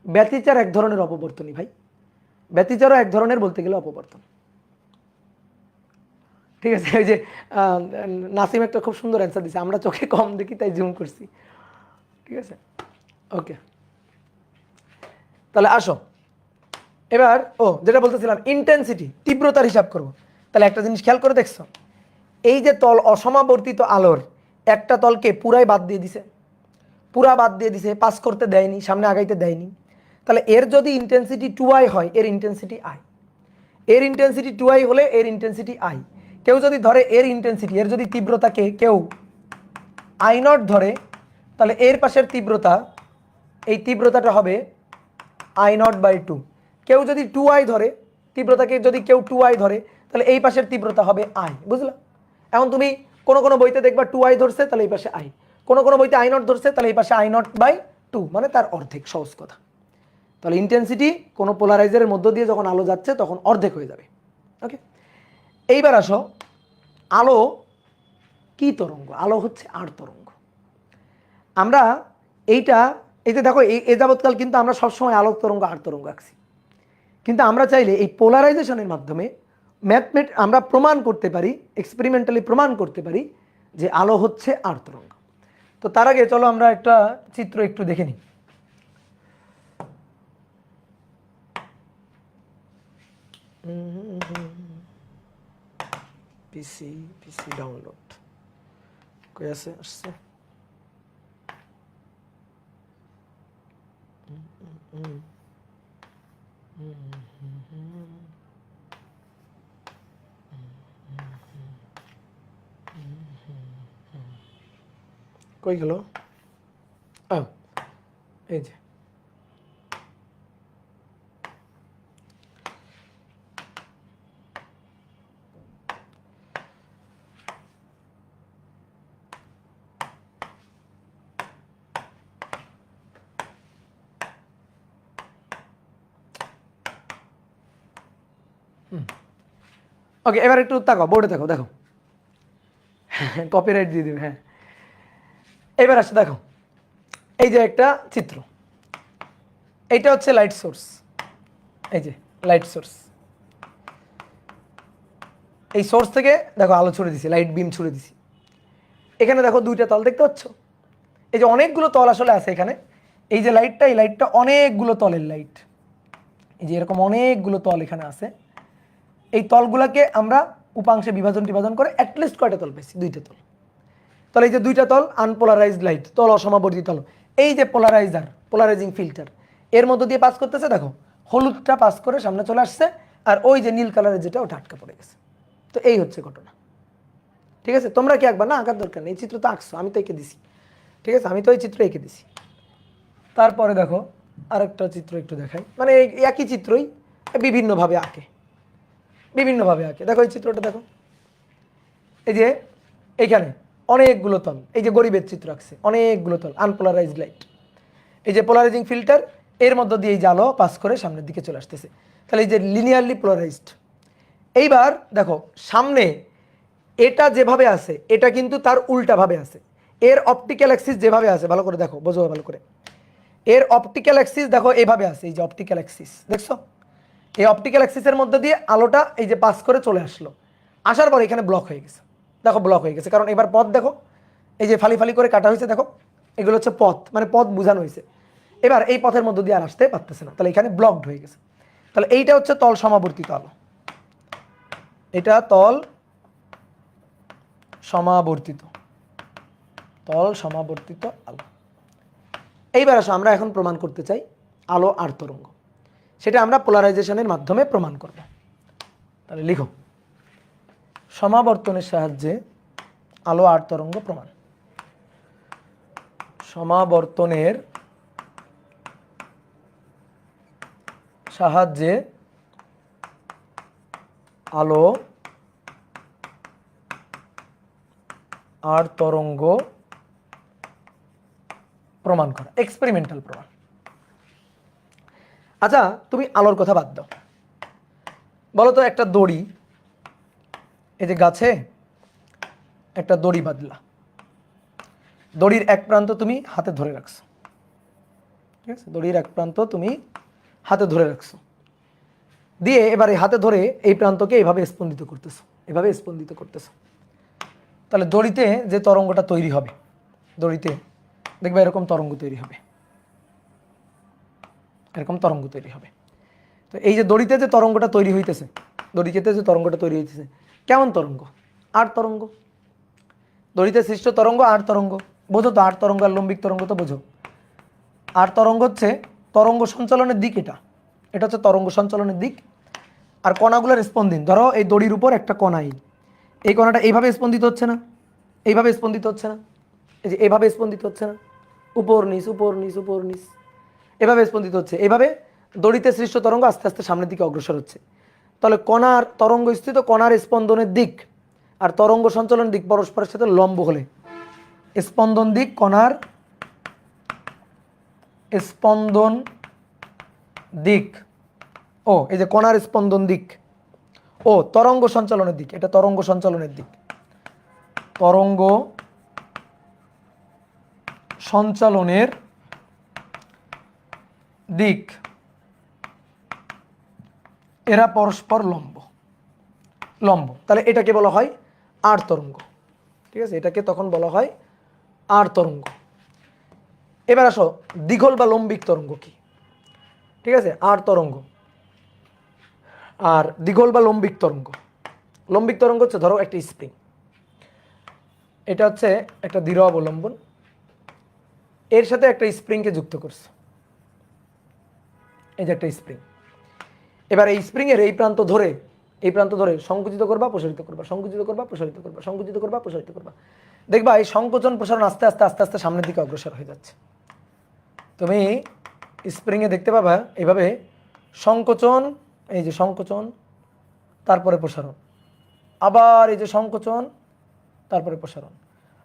Speaker 1: ব্যতিচার এক ধরনের অপবর্তনই ভাই, ব্যতিচারও এক ধরনের বলতে গেলে অপবর্তন। ঠিক আছে? ওই যে নাসিম একটা খুব সুন্দর অ্যান্সার দিচ্ছে, আমরা চোখে কম দেখি তাই জুম করছি। ঠিক আছে? ওকে, তাহলে আসো এবার যেটা বলতেছিলাম ইন্টেন্সিটি, তীব্রতার হিসাব করব। তাহলে একটা জিনিস খেয়াল করে দেখছো, এই যে তল অসমাবর্তিত আলোর একটা তলকে পুরাই বাদ দিয়ে দিছে, পাস করতে দেয়নি, সামনে আগাইতে দেয়নি। তাহলে এর যদি ইন্টেন্সিটি 2i হয়, এর ইন্টেন্সিটি i, এর ইন্টেন্সিটি 2i হলে এর ইন্টেন্সিটি i। কেউ যদি ধরে এর ইন্টেন্সিটি, এর যদি তীব্রতাকে কেউ i0 ধরে, তাহলে এর পাশের তীব্রতা, এই তীব্রতাটা হবে i0/2। কেউ যদি 2i ধরে, তীব্রতাকে যদি কেউ 2i ধরে, তাহলে এই পাশের তীব্রতা হবে আই, বুঝলা? এখন তুমি কোনো কোনো বইতে দেখবা 2i ধরছে, তাহলে এই পাশে আই, কোনো কোনো বইতে i0 ধরছে, তাহলে এই পাশে i0/2, মানে তার অর্ধেক, সহজ কথা। তাহলে ইন্টেন্সিটি কোনো পোলারাইজারের মধ্য দিয়ে যখন আলো যাচ্ছে তখন অর্ধেক হয়ে যাবে। ওকে, এইবার আসো, আলো কি তরঙ্গ? আলো হচ্ছে আর তরঙ্গ। আমরা এই যে দেখো, এই যাবৎকাল কিন্তু আমরা সবসময় আলোক তরঙ্গ আর তরঙ্গ আঁকছি, কিন্তু আমরা চাইলে এই পোলারাইজেশনের মাধ্যমে আমরা প্রমাণ করতে পারি, এক্সপেরিমেন্টালি প্রমাণ করতে পারি যে আলো হচ্ছে আর তরঙ্গ। তো তার আগে চলো আমরা একটা চিত্র একটু দেখে নিই। পিসি ডাউনলোড কই আছে? আসছে। কই গেল? এই যে, ওকে, এবার একটু তাকাও, বোর্ডে দেখো, দেখো কপিরাইট দিয়ে দেবে। হ্যাঁ, এবার আসে, দেখো এই যে একটা চিত্র, এইটা হচ্ছে লাইট সোর্স। এই যে লাইট সোর্স, এই সোর্স থেকে দেখো আলো ছুড়ে দিছি, লাইট বিম ছুড়ে দিছি। এখানে দেখো দুইটা তল দেখতে পাচ্ছ, এই যে অনেকগুলো তল আসলে আছে এখানে। এই যে লাইটটা, এই লাইটটা অনেকগুলো তলের লাইট, এই যে এরকম অনেকগুলো তল এখানে আছে। এই তলগুলোকে আমরা উপাংশে বিভাজন করে অ্যাটলিস্ট কয়টা তল পেয়েছি? দুইটা তল। তাহলে এই যে দুইটা তল আনপোলারাইজড লাইট, তল অসমাবর্তিত তল। এই যে পোলারাইজিং ফিল্টার এর মধ্য দিয়ে পাস করতেছে, দেখো হলুদটা পাস করে সামনে চলে আসছে, আর ওই যে নীল কালারের যেটা, ওটা আটকা পড়ে গেছে। তো এই হচ্ছে ঘটনা। ঠিক আছে, তোমরা কি আঁকবা? না, আঁকার দরকার নেই, এই চিত্র তো আঁকছো, আমি তো এঁকে দিছি। ঠিক আছে, আমি তো এই চিত্র এঁকে দিছি। তারপরে দেখো আরেকটা চিত্র একটু দেখাই, মানে এই একই চিত্রই বিভিন্নভাবে আঁকে, বিভিন্নভাবে আঁকে। দেখো এই চিত্রটা দেখো, এই যে এইখানে অনেকগুলো তল, এই যে গরিবের চিত্র আঁকছে, অনেকগুলো তল, আনপোলারাইজড লাইট। এই যে পোলারাইজিং ফিল্টার, এর মধ্য দিয়ে এই যে আলো পাস করে সামনের দিকে চলে আসতেছে। তাহলে এই যে লিনিয়ারলি পোলারাইজড। এইবার দেখো সামনে এটা যেভাবে আছে, এটা কিন্তু তার উল্টাভাবে আছে। এর অপটিক্যাল অ্যাক্সিস যেভাবে আছে, ভালো করে দেখো, বোঝো ভালো করে, এর অপটিক্যাল অ্যাক্সিস দেখো এইভাবে আছে, এই যে অপটিক্যাল অ্যাক্সিস দেখছো, এই অপটিক্যাল অ্যাক্সিসের মধ্যে দিয়ে আলোটা এই যে পাস করে চলে আসলো, আসার পর এখানে ব্লক হয়ে গেছে। দেখো ব্লক হয়ে গেছে, কারণ এবার পথ দেখো, এই যে ফালি ফালি করে কাটা হয়েছে, দেখো এগুলো হচ্ছে পথ, মানে পথ বোঝানো হয়েছে। এবার এই পথের মধ্য দিয়ে আর আসতে পারতেছে না, তাহলে এখানে ব্লকড হয়ে গেছে। তাহলে এইটা হচ্ছে তল সমাবর্তিত আলো, এটা তল সমাবর্তিত, তল সমাবর্তিত আলো। এইবার আসো, আমরা এখন প্রমাণ করতে চাই আলো আর তরঙ্গ, সেটা আমরা পোলারাইজেশনের মাধ্যমে প্রমাণ করব। তাহলে লিখো, সমাবর্তনের সাহায্যে আলো আর তরঙ্গ প্রমাণ। সমাবর্তনের সাহায্যে আলো আর তরঙ্গ প্রমাণ করা, এক্সপেরিমেন্টাল প্রমাণ। আচ্ছা, তুমি আলোর কথা বাদ দাও, বলো তো একটা দড়ি, এই যে গাছে একটা দড়ি বাঁধলা, দড়ির এক প্রান্ত তুমি হাতে ধরে রাখছো, ঠিক আছে, দড়ির এক প্রান্ত তুমি হাতে ধরে রাখছো, দিয়ে এবারে হাতে ধরে এই প্রান্তকে এইভাবে স্পন্দিত করতেছো, এভাবে স্পন্দিত করতেছো। তাহলে দড়িতে যে তরঙ্গটা তৈরি হবে, দড়িতে দেখবে এরকম তরঙ্গ তৈরি হবে, এরকম তরঙ্গ তৈরি হবে। তো এই যে দড়িতে যে তরঙ্গটা তৈরি হইতেছে, দড়িতে যে তরঙ্গটা তৈরি হইতেছে, কেমন তরঙ্গ? আর তরঙ্গ, দড়িতে সৃষ্ট তরঙ্গ আর তরঙ্গ। বোঝো তো আর তরঙ্গ আর লম্বিক তরঙ্গ তো বোঝো। আর তরঙ্গ হচ্ছে তরঙ্গ সঞ্চালনের দিক, এটা এটা হচ্ছে তরঙ্গ সঞ্চালনের দিক। আর কণাগুলোর স্পন্দিন, ধরো এই দড়ির উপর একটা কণাই, এই কণাটা এইভাবে স্পন্দিত হচ্ছে না, এইভাবে স্পন্দিত হচ্ছে না, এই যে এইভাবে স্পন্দিত হচ্ছে না, উপর নিচ উপর নিচ উপর নিচ, এভাবে স্পন্দিত হচ্ছে। এইভাবে দড়িতে সৃষ্ট তরঙ্গ আস্তে আস্তে সামনের দিকে অগ্রসর হচ্ছে। তাহলে কণার তরঙ্গস্থিত কণার স্পন্দনের দিক আর তরঙ্গ সঞ্চালন দিক পরস্পরের সাথে লম্ব হলে স্পন্দন দিক কণার স্পন্দন দিক ও এই যে কণার স্পন্দন দিক ও তরঙ্গ সঞ্চালনের দিক, এটা তরঙ্গ সঞ্চালনের দিক, তরঙ্গ সঞ্চালনের দিক এরা পরস্পর লম্ব। তাহলে এটাকে বলা হয় আর তরঙ্গ। ঠিক আছে, এটাকে তখন বলা হয় আর তরঙ্গ। এবার আসো দীঘল বা লম্বিক তরঙ্গ কি। ঠিক আছে, আর তরঙ্গ আর দীঘল বা লম্বিক তরঙ্গ। লম্বিক তরঙ্গ হচ্ছে ধরো একটা স্প্রিং, এটা হচ্ছে একটা দৃঢ় অবলম্বন, এর সাথে একটা স্প্রিংকে যুক্ত করছে, এই যে একটা স্প্রিং। এবার এই স্প্রিংয়ের এই প্রান্ত ধরে সংকুচিত করবা প্রসারিত করবা, সংকুচিত করবা প্রসারিত করবা, সংকুচিত করবা প্রসারিত করবা। দেখবা এই সংকোচন প্রসারণ আস্তে আস্তে আস্তে আস্তে সামনের দিকে অগ্রসর হয়ে যাচ্ছে। তুমি স্প্রিংয়ে দেখতে পাবা এইভাবে সংকোচন, এই যে সংকোচন তারপরে প্রসারণ, আবার এই যে সংকোচন তারপরে প্রসারণ,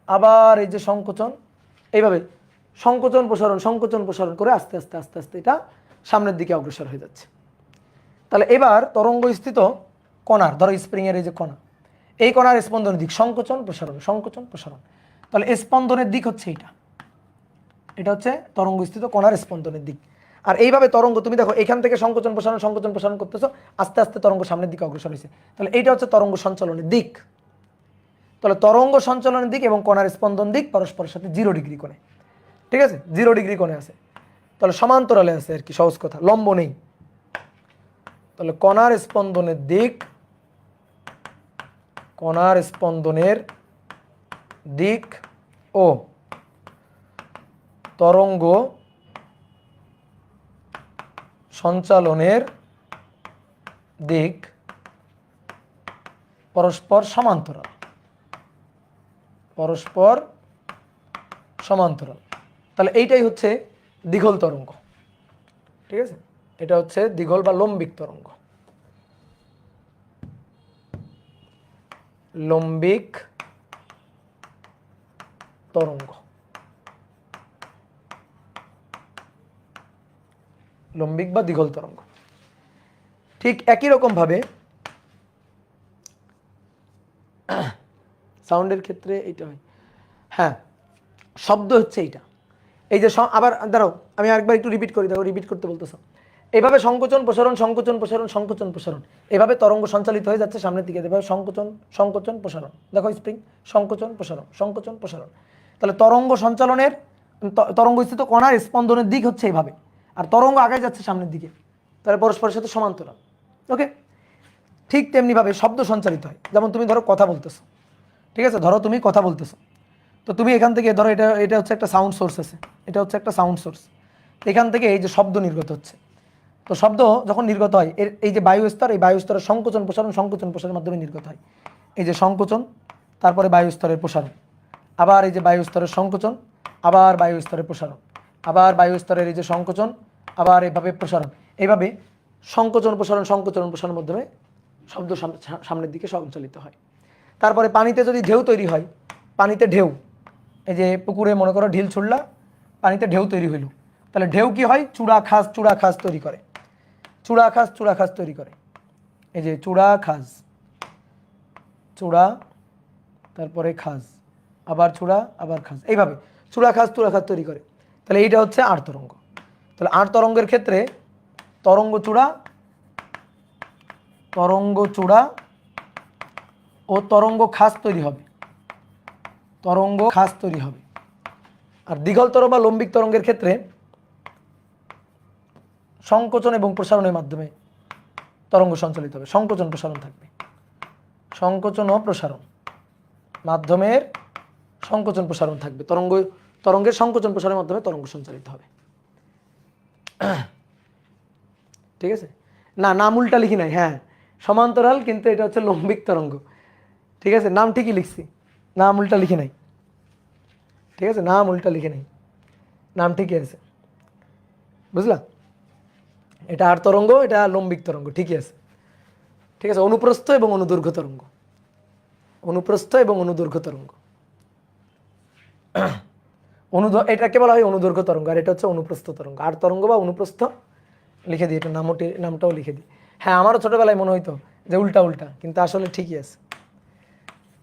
Speaker 1: আবার এই যে সংকোচন, এইভাবে সংকোচন প্রসারণ করে আস্তে আস্তে আস্তে আস্তে এটা সামনের দিকে অগ্রসর হয়ে যাচ্ছে। তাহলে এবার তরঙ্গস্থিত কণার, ধরো স্প্রিংয়ের এই যে কণা, এই কণার স্পন্দনের দিক সংকোচন প্রসারণ। তাহলে স্পন্দনের দিক হচ্ছে এটা হচ্ছে তরঙ্গস্থিত কণার স্পন্দনের দিক। আর এইভাবে তরঙ্গ তুমি দেখো এখান থেকে সংকোচন প্রসারণ করতেছো, আস্তে আস্তে তরঙ্গ সামনের দিকে অগ্রসর হয়েছে। তাহলে এইটা হচ্ছে তরঙ্গ সঞ্চালনের দিক। তাহলে তরঙ্গ সঞ্চালনের দিক এবং কণার স্পন্দন দিক পরস্পরের সাথে 0 ডিগ্রি কোণে। ঠিক আছে, 0 ডিগ্রি কোণে আছে, তাহলে সমান্তরালে আছে আর কি, সহজ কথা, লম্ব নেই। তাহলে কণার স্পন্দনের দিক ও তরঙ্গ সঞ্চালনের দিক পরস্পর সমান্তরাল। তাহলে এইটাই হচ্ছে দীঘল তরঙ্গ। ঠিক আছে, এটা হচ্ছে দীঘল বা লম্বিক তরঙ্গ। লম্বিক তরঙ্গ, লম্বিক বা দীঘল তরঙ্গ। ঠিক একই রকম ভাবে সাউন্ডের ক্ষেত্রে এইটা হয়। হ্যাঁ, শব্দ হচ্ছে এইটা, এই যে আবার দাঁড়াও আমি আরেকবার একটু রিপিট করি, দেখো রিপিট করতে বলতেছো। এইভাবে সংকোচন প্রসারণ, এভাবে তরঙ্গ সঞ্চালিত হয়ে যাচ্ছে সামনের দিকে, এভাবে সংকোচন প্রসারণ। দেখো স্প্রিং সংকোচন প্রসারণ। তাহলে তরঙ্গ সঞ্চালনের তরঙ্গস্থিত কণার স্পন্দনের দিক হচ্ছে এইভাবে, আর তরঙ্গ আগে যাচ্ছে সামনের দিকে, তাহলে পরস্পরের সাথে সমান্তরাল। ওকে, ঠিক তেমনিভাবে শব্দ সঞ্চালিত হয়। যেমন তুমি ধরো কথা বলতেছো, ঠিক আছে, ধরো তুমি কথা বলতেছো, তো তুমি এখান থেকে ধরো এটা হচ্ছে একটা সাউন্ড সোর্স আছে, এটা হচ্ছে একটা সাউন্ড সোর্স, এখান থেকে এই যে শব্দ নির্গত হচ্ছে। তো শব্দ যখন নির্গত হয় এই যে বায়ুস্তর, এই বায়ুস্তরের সংকোচন প্রসারণের মাধ্যমে নির্গত হয়। এই যে সংকোচন, তারপরে বায়ুস্তরের প্রসারণ, আবার এই যে বায়ুস্তরের সংকোচন, আবার বায়ুস্তরের প্রসারণ, আবার বায়ুস্তরের এই যে সংকোচন, আবার এভাবে প্রসারণ। এইভাবে সংকোচন প্রসারণের মাধ্যমে শব্দ সামনের দিকে সঞ্চালিত হয়। তারপরে পানিতে যদি ঢেউ তৈরি হয়, পানিতে ঢেউ, এই যে পুকুরে মনে করো ঢিল ছুড়লা, পানিতে ঢেউ তৈরি হইল, তাহলে ঢেউ কি হয়, চূড়া খাস তৈরি করে, এই যে চূড়া তারপরে খাস, আবার চূড়া আবার খাস, এইভাবে চূড়া খাস তৈরি করে। তাহলে এইটা হচ্ছে আর তরঙ্গ। তাহলে আর তরঙ্গের ক্ষেত্রে তরঙ্গ চূড়া ও তরঙ্গ খাস তৈরি হবে, আর দীঘলতর বা লম্বিক তরঙ্গের ক্ষেত্রে সংকোচন এবং প্রসারণের মাধ্যমে তরঙ্গ সঞ্চালিত হবে, সংকোচন প্রসারণ থাকবে, সংকোচন ও প্রসারণ মাধ্যমের সংকোচন প্রসারণ থাকবে, তরঙ্গের সংকোচন প্রসারণের মাধ্যমে তরঙ্গ সঞ্চালিত হবে। ঠিক আছে, নাম উল্টা লিখি নাই, হ্যাঁ সমান্তরাল, কিন্তু এটা হচ্ছে লম্বিক তরঙ্গ। ঠিক আছে, নাম ঠিকই লিখছি, নাম উল্টা লিখি নাই। ঠিক আছে, নাম উল্টা লিখে নাই, নাম ঠিকই আছে, বুঝলা? এটা আর তরঙ্গ, এটা লম্বিক তরঙ্গ, ঠিকই আছে। ঠিক আছে, অনুপ্রস্থ এবং অনুদৈর্ঘ্য তরঙ্গ, অনুপ্রস্থ এবং অনুদৈর্ঘ্য তরঙ্গ। এটাকে বলা হয় অনুদৈর্ঘ্য তরঙ্গ, আর এটা হচ্ছে অনুপ্রস্থ তরঙ্গ। আর তরঙ্গ বা অনুপ্রস্থ লিখে দিই, এটা নামটাও লিখে দিই। হ্যাঁ, আমারও ছোটবেলায় মনে হইতো যে উল্টা উল্টা, কিন্তু আসলে ঠিকই আছে।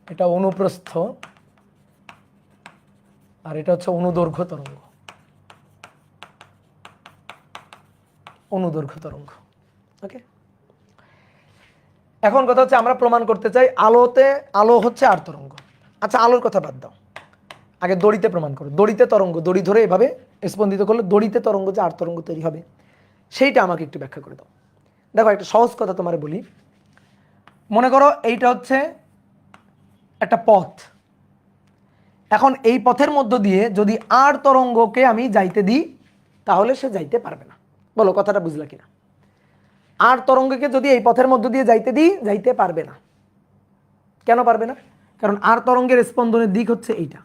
Speaker 1: এটা অনুপ্রস্থ আর এটা হচ্ছে অনুদৈর্ঘ্য তরঙ্গ, অনুদৈর্ঘ্য তরঙ্গ। ওকে, এখন কথা হচ্ছে আমরা প্রমাণ করতে চাই আলো হচ্ছে আর তরঙ্গ। আচ্ছা, আলোর কথা বাদ দাও, আগে দড়িতে প্রমাণ করো। দড়িতে তরঙ্গ, দড়ি ধরে এভাবে স্পন্দিত করলে দড়িতে তরঙ্গ যে আর তরঙ্গ তৈরি হবে, সেইটা আমাকে একটু ব্যাখ্যা করে দাও। দেখো, একটা সহজ কথা তোমারে বলি। মনে করো এইটা হচ্ছে একটা পথ। এখন এই পথের মধ্য দিয়ে যদি আর তরঙ্গকে আমি যাইতে দিই, তাহলে সে যাইতে পারবে না। বলো কথাটা বুঝলা কিনা? আর তরঙ্গকে যদি এই পথের মধ্য দিয়ে যাইতে দিই, যাইতে পারবে না। কেন পারবে না? কারণ আর তরঙ্গের স্পন্দনের দিক হচ্ছে এইটা,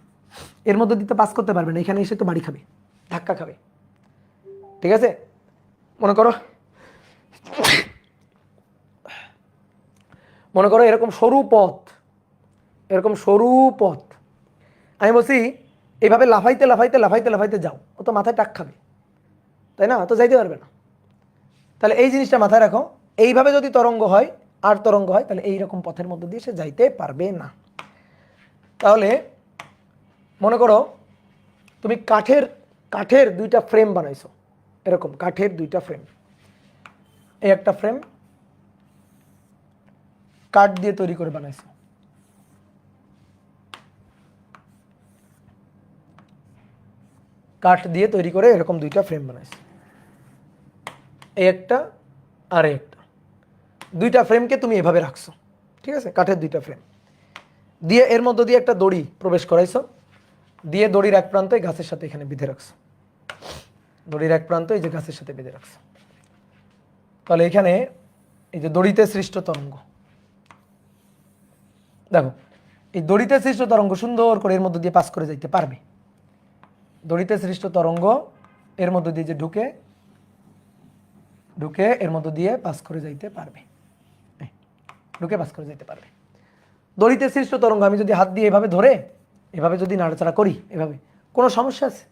Speaker 1: এর মধ্যে দিয়ে তো পাস করতে পারবে না, এখানে এসে তো বাড়ি খাবে, ধাক্কা খাবে। ঠিক আছে, মনে করো এরকম সরু পথ, এরকম সরু পথ, আমি বলছি এইভাবে লাফাইতে লাফাইতে লাফাইতে লাফাইতে যাও, ও তো মাথায় টাক খাবে, তাই না? তো যাইতে পারবে না। তাহলে এই জিনিসটা মাথায় রাখো, এইভাবে যদি তরঙ্গ হয়, আর তরঙ্গ হয়, তাহলে এইরকম পথের মধ্যে দিয়ে সে যাইতে পারবে না। তাহলে মনে করো তুমি কাঠের দুইটা ফ্রেম বানাইছো, এরকম কাঠের দুইটা ফ্রেম, এই একটা ফ্রেম কাঠ দিয়ে তৈরি করে বানাইছো, কাঠ দিয়ে তৈরি করে এরকম দুইটা ফ্রেম বানাইছো, এই একটা আর একটা, দুইটা ফ্রেমকে তুমি এভাবে রাখছো। ঠিক আছে, কাঠের দুইটা ফ্রেম দিয়ে এর মধ্য দিয়ে একটা দড়ি প্রবেশ করাইছো, দিয়ে দড়ির এক প্রান্ত এই গাছের সাথে এখানে বেঁধে রাখছো, দড়ির এক প্রান্ত এই যে গাছের সাথে বেঁধে রাখছো। তাহলে এখানে এই যে দড়িতে সৃষ্ট তরঙ্গ, দেখো এই দড়িতে সৃষ্ট তরঙ্গ সুন্দর করে এর মধ্য দিয়ে পাস করে যাইতে পারবে। দড়িতে সৃষ্ট তরঙ্গ এর মধ্য দিয়ে যে ঢুকে এর মধ্য দিয়ে পাস করে যাইতে পারবে, ঢুকে পাস করে যাইতে পারবে। দড়িতে সৃষ্ট তরঙ্গ আমি যদি হাত দিয়ে এভাবে ধরে এভাবে যদি নাড়াচাড়া করি, এভাবে কোনো সমস্যা আছে?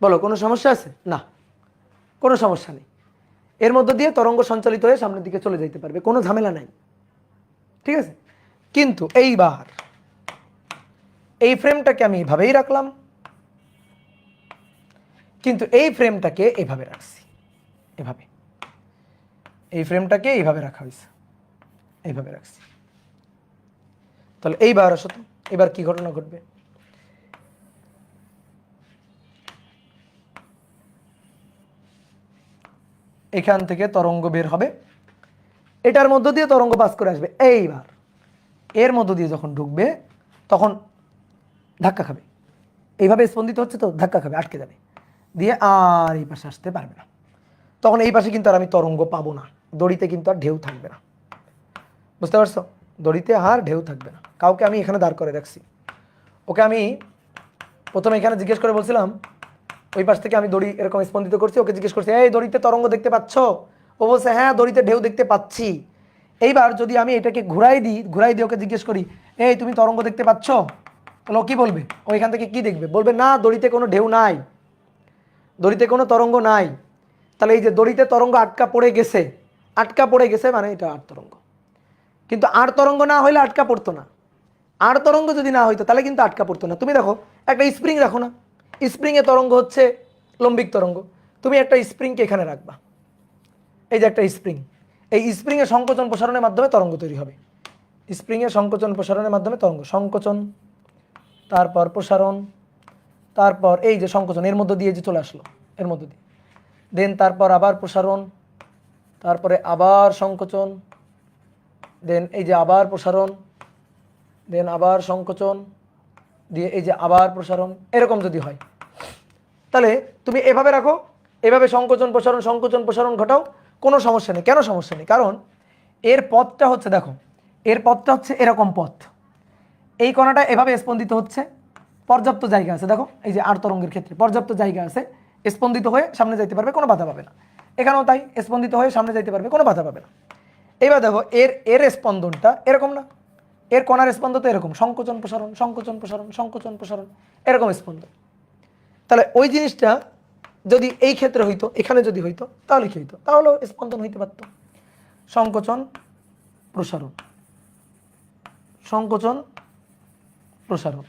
Speaker 1: বলো, কোনো সমস্যা আছে? না, কোনো সমস্যা নেই। এর মধ্য দিয়ে তরঙ্গ সঞ্চালিত হয়ে সামনের দিকে চলে যাইতে পারবে, কোনো ঝামেলা নাই। ঠিক আছে, কিন্তু এইবার এই ফ্রেমটাকে আমি এভাবেই রাখলাম, কিন্তু এই ফ্রেমটাকে এভাবে রাখছি, এভাবে এই ফ্রেমটাকে এইভাবে রাখা হয়েছে, এইভাবে রাখছি। তাহলে এইবার আসো তো, এবার কি ঘটনা ঘটবে? এখান থেকে তরঙ্গ বের হবে, এটার মধ্য দিয়ে তরঙ্গ পাস করে আসবে। এইবার এর মধ্য দিয়ে যখন ঢুকবে তখন ধাক্কা খাবে, এইভাবে স্পন্দিত হচ্ছে তো ধাক্কা খাবে, আটকে যাবে, দিয়ে আর এই পাশে আসতে পারবে না। তখন এই পাশে কিন্তু আর আমি তরঙ্গ পাবো না, দড়িতে কিন্তু আর ঢেউ থাকবে না। বুঝতে পারছো? দড়িতে আর ঢেউ থাকবে না। কাউকে আমি এখানে দাঁড় করে রাখছি, ওকে আমি প্রথমে এখানে জিজ্ঞেস করে বলছিলাম, ওই পাশ থেকে আমি দড়ি এরকম স্পন্দিত করছি, ওকে জিজ্ঞেস করছি এই দড়িতে তরঙ্গ দেখতে পাচ্ছ? ও বলছে হ্যাঁ দড়িতে ঢেউ দেখতে পাচ্ছি। এইবার যদি আমি এটাকে ঘুরাই দিয়ে ওকে জিজ্ঞেস করি এই তুমি তরঙ্গ দেখতে পাচ্ছ, তাহলে ও কি বলবে? ও এখান থেকে কি দেখবে? বলবে না দড়িতে কোনো ঢেউ নাই, দড়িতে কোনো তরঙ্গ নাই। তাহলে এই যে দড়িতে তরঙ্গ আটকা পড়ে গেছে মানে এটা আর তরঙ্গ। কিন্তু আর তরঙ্গ না হইলে আটকা পড়তো না, আর তরঙ্গ যদি না হইতো তাহলে কিন্তু আটকা পড়তো না। তুমি দেখো একটা স্প্রিং রাখো না, স্প্রিংয়ে তরঙ্গ হচ্ছে লম্বিক তরঙ্গ, তুমি একটা স্প্রিংকে এখানে রাখবা, এই যে একটা স্প্রিং, এই স্প্রিংয়ের সংকোচন প্রসারণের মাধ্যমে তরঙ্গ তৈরি হবে। স্প্রিংয়ের সংকোচন প্রসারণের মাধ্যমে তরঙ্গ, সংকোচন তারপর প্রসারণ, তারপর এই যে সংকোচন এর মধ্য দিয়ে যে চলে আসলো এর মধ্য দিয়ে, দেন তারপর আবার প্রসারণ, তারপরে আবার সংকোচন, দেন এই যে আবার প্রসারণ, দেন আবার সংকোচন, দিয়ে এই যে আবার প্রসারণ, এরকম যদি হয় তাহলে তুমি এভাবে রাখো, এভাবে সংকোচন প্রসারণ ঘটাও, কোনো সমস্যা নেই। কেন সমস্যা নেই? কারণ এর পথটা হচ্ছে, দেখো এর পথটা হচ্ছে এরকম পথ, এই কণাটা এভাবে স্পন্দিত হচ্ছে, পর্যাপ্ত জায়গা আছে, দেখো এই যে আর তরঙ্গের ক্ষেত্রে পর্যাপ্ত জায়গা আছে, স্পন্দিত হয়ে সামনে যাইতে পারবে, কোনো বাধা পাবে না। এখানেও তাই, স্পন্দিত হয়ে সামনে যাইতে পারবে, কোনো বাধা পাবে না। এবার দেখো এর এর স্পন্দনটা এরকম না, এর কণার স্পন্দন তো এরকম, সংকোচন প্রসারণ সংকোচন প্রসারণ সংকোচন প্রসারণ, এরকম স্পন্দন। তাহলে ওই জিনিসটা যদি এই ক্ষেত্রে হইতো, এখানে যদি হইতো, তাহলে কি হইতো? তাহলে স্পন্দন হইতে পারতো সংকোচন প্রসারণ সংকোচন প্রসারণ।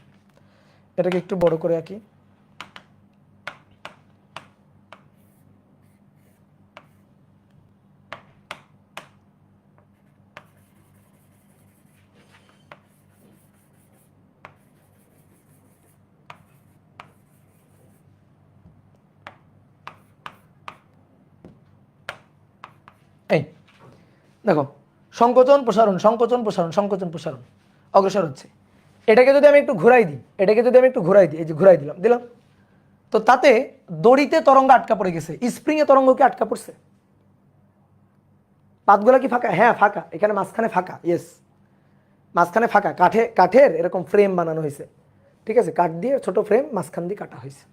Speaker 1: এটাকে একটু বড় করে আঁকি। এই দেখো সংকোচন প্রসারণ সংকোচন প্রসারণ সংকোচন প্রসারণ অগ্রসর হচ্ছে। এটাকে যদি আমি একটু ঘুরাই দিই, এই যে ঘুরাই দিলাম দিলাম, তো তাতে দড়িতে তরঙ্গ আটকা পড়ে গেছে, স্প্রিং এ তরঙ্গ কি আটকা পড়ছে? পাতগুলা কি ফাঁকা? হ্যাঁ ফাঁকা, এখানে মাঝখানে ফাঁকা, ইয়েস মাঝখানে ফাঁকা, কাঠের এরকম ফ্রেম বানানো হয়েছে, ঠিক আছে, কাঠ দিয়ে ছোট ফ্রেম মাঝখান দিয়ে কাটা হয়েছে।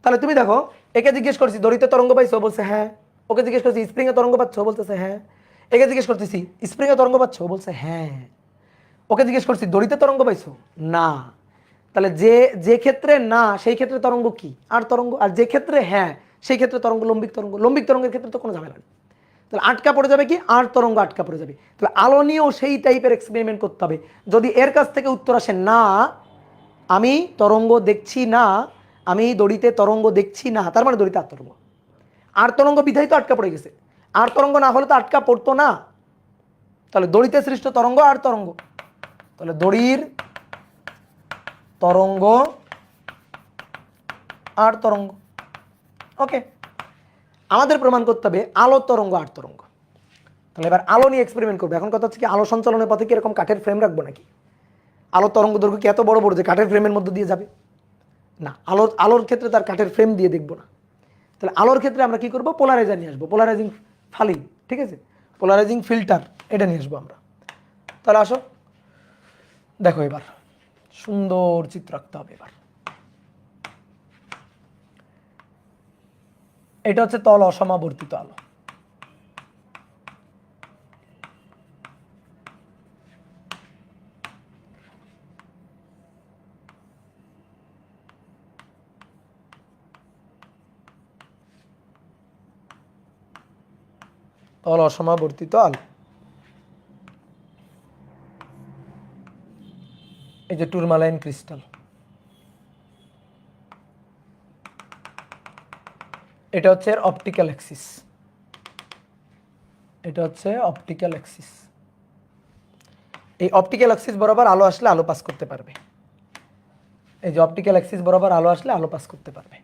Speaker 1: তাহলে তুমি দেখো, একে জিজ্ঞেস করছি দড়িতে তরঙ্গ পাইছো, বলছে হ্যাঁ। ওকে জিজ্ঞেস করছি স্প্রিং এ তরঙ্গ পাচ্ছ, বলতেছে হ্যাঁ। একে জিজ্ঞেস করতেছি স্প্রিং এ তরঙ্গ পাচ্ছ, বলছে হ্যাঁ। ওকে জিজ্ঞেস করছি দড়িতে তরঙ্গ পাইছো, না। তাহলে যে যে ক্ষেত্রে না সেই ক্ষেত্রে তরঙ্গ কি? আর তরঙ্গ। আর যে ক্ষেত্রে হ্যাঁ সেই ক্ষেত্রে তরঙ্গ লম্বিক তরঙ্গ। লম্বিক তরঙ্গের ক্ষেত্রে তো কোনো ঝামেলা নেই। তাহলে আটকা পড়ে যাবে কি? আর তরঙ্গ আটকা পড়ে যাবে। তাহলে আলো নিয়েও সেই টাইপের এক্সপেরিমেন্ট করতে হবে। যদি এর কাছ থেকে উত্তর আসে না, আমি তরঙ্গ দেখছি না, আমি দড়িতে তরঙ্গ দেখছি না, তার মানে দড়িতে আর তরঙ্গ। আর তরঙ্গ বিধাই তো আটকা পড়ে গেছে। আর তরঙ্গ না হলে তো আটকা পড়তো না। তাহলে দড়িতে সৃষ্ট তরঙ্গ আর তরঙ্গ, তাহলে দড়ির তরঙ্গ আর তরঙ্গ। ওকে, আমাদের প্রমাণ করতে হবে আলো তরঙ্গ আর তরঙ্গ। তাহলে এবার আলো নিয়ে এক্সপেরিমেন্ট করবো। এখন কথা হচ্ছে কি, আলো সঞ্চালনের পথে কি এরকম কাঠের ফ্রেম রাখবো নাকি? আলো তরঙ্গ দৈর্ঘ্য কি এত বড় বড় যে কাঠের ফ্রেমের মধ্যে দিয়ে যাবে? না, আলোর ক্ষেত্রে তার কাঠের ফ্রেম দিয়ে দেখবো না। তাহলে আলোর ক্ষেত্রে আমরা কি করবো? পোলারাইজার নিয়ে আসবো, পোলারাইজিং ফালি, ঠিক আছে, পোলারাইজিং ফিল্টার, এটা নিয়ে আসবো আমরা। তাহলে আসো দেখো, এবার সুন্দর চিত্র আঁকতে হবে। এবার এটা হচ্ছে তল অসমাবর্তিত আলো। তল অসমাবর্তিত আলো, এই যে টুরমালাইন ক্রিস্টাল, এটা হচ্ছে এর অপটিক্যাল অ্যাক্সিস, এটা হচ্ছে অপটিক্যাল অ্যাক্সিস। এই অপটিক্যাল অ্যাক্সিস বরাবর আলো আসলে আলো পাস করতে পারবে। এই যে অপটিক্যাল অ্যাক্সিস বরাবর আলো আসলে আলো পাস করতে পারবে।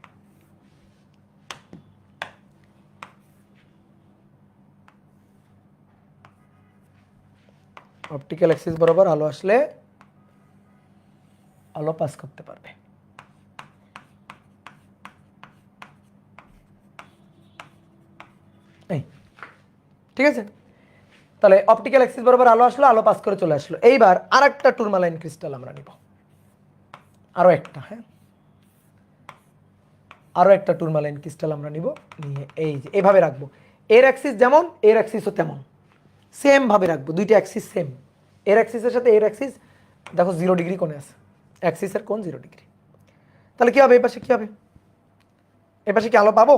Speaker 1: অপটিক্যাল অ্যাক্সিস বরাবর আলো আসলে আলো পাস করতে পারবে। এই ঠিক আছে, তাহলে অপটিক্যাল অ্যাক্সিস বরাবর আলো আসলো, আলো পাস করে চলে আসলো। এইবার আরেকটা টুরমালাইন ক্রিস্টাল আমরা নিব, আরো একটা, হ্যাঁ আরো একটা টুরমালাইন ক্রিস্টাল আমরা নিব, নিয়ে এই যে এভাবে রাখবো। এর অ্যাক্সিস যেমন এর অ্যাক্সিসও তেমন, সেম ভাবে রাখবো, দুইটা অ্যাক্সিস সেম। এর অ্যাক্সিসের সাথে এর অ্যাক্সিস দেখো 0 ডিগ্রি কোণে আছে, অ্যাক্সিসের কোণ 0 ডিগ্রি। তাহলে কি হবে? এই পাশে কি হবে? এই পাশে কি আলো পাবো?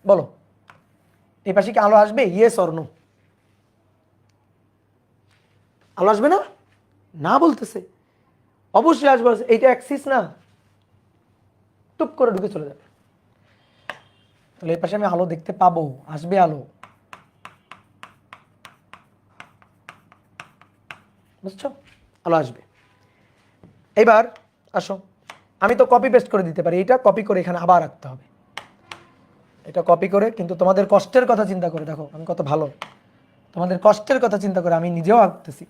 Speaker 1: বলো, এই পাশে কি আলো আসবে? Yes or no? আলো আসবে না? না বলতেছে, অবশ্যই আসবে। এইটা অ্যাক্সিস না, টুপ করে ঢুকে চলে যাবে। তাহলে এই পাশে আমি আলো দেখতে পাবো, আসবে আলো, বুঝছো? আলো আসবে। এবার আসো, আমি তো কপি পেস্ট করে দিতে পারি, এটা কপি করে এখানে আবার রাখতে হবে। এটা কপি করে, কিন্তু তোমাদের কষ্টের কথা চিন্তা করে, দেখো আমি কত ভালো, তোমাদের কষ্টের কথা চিন্তা করে আমি নিজেও আঁকতেছি।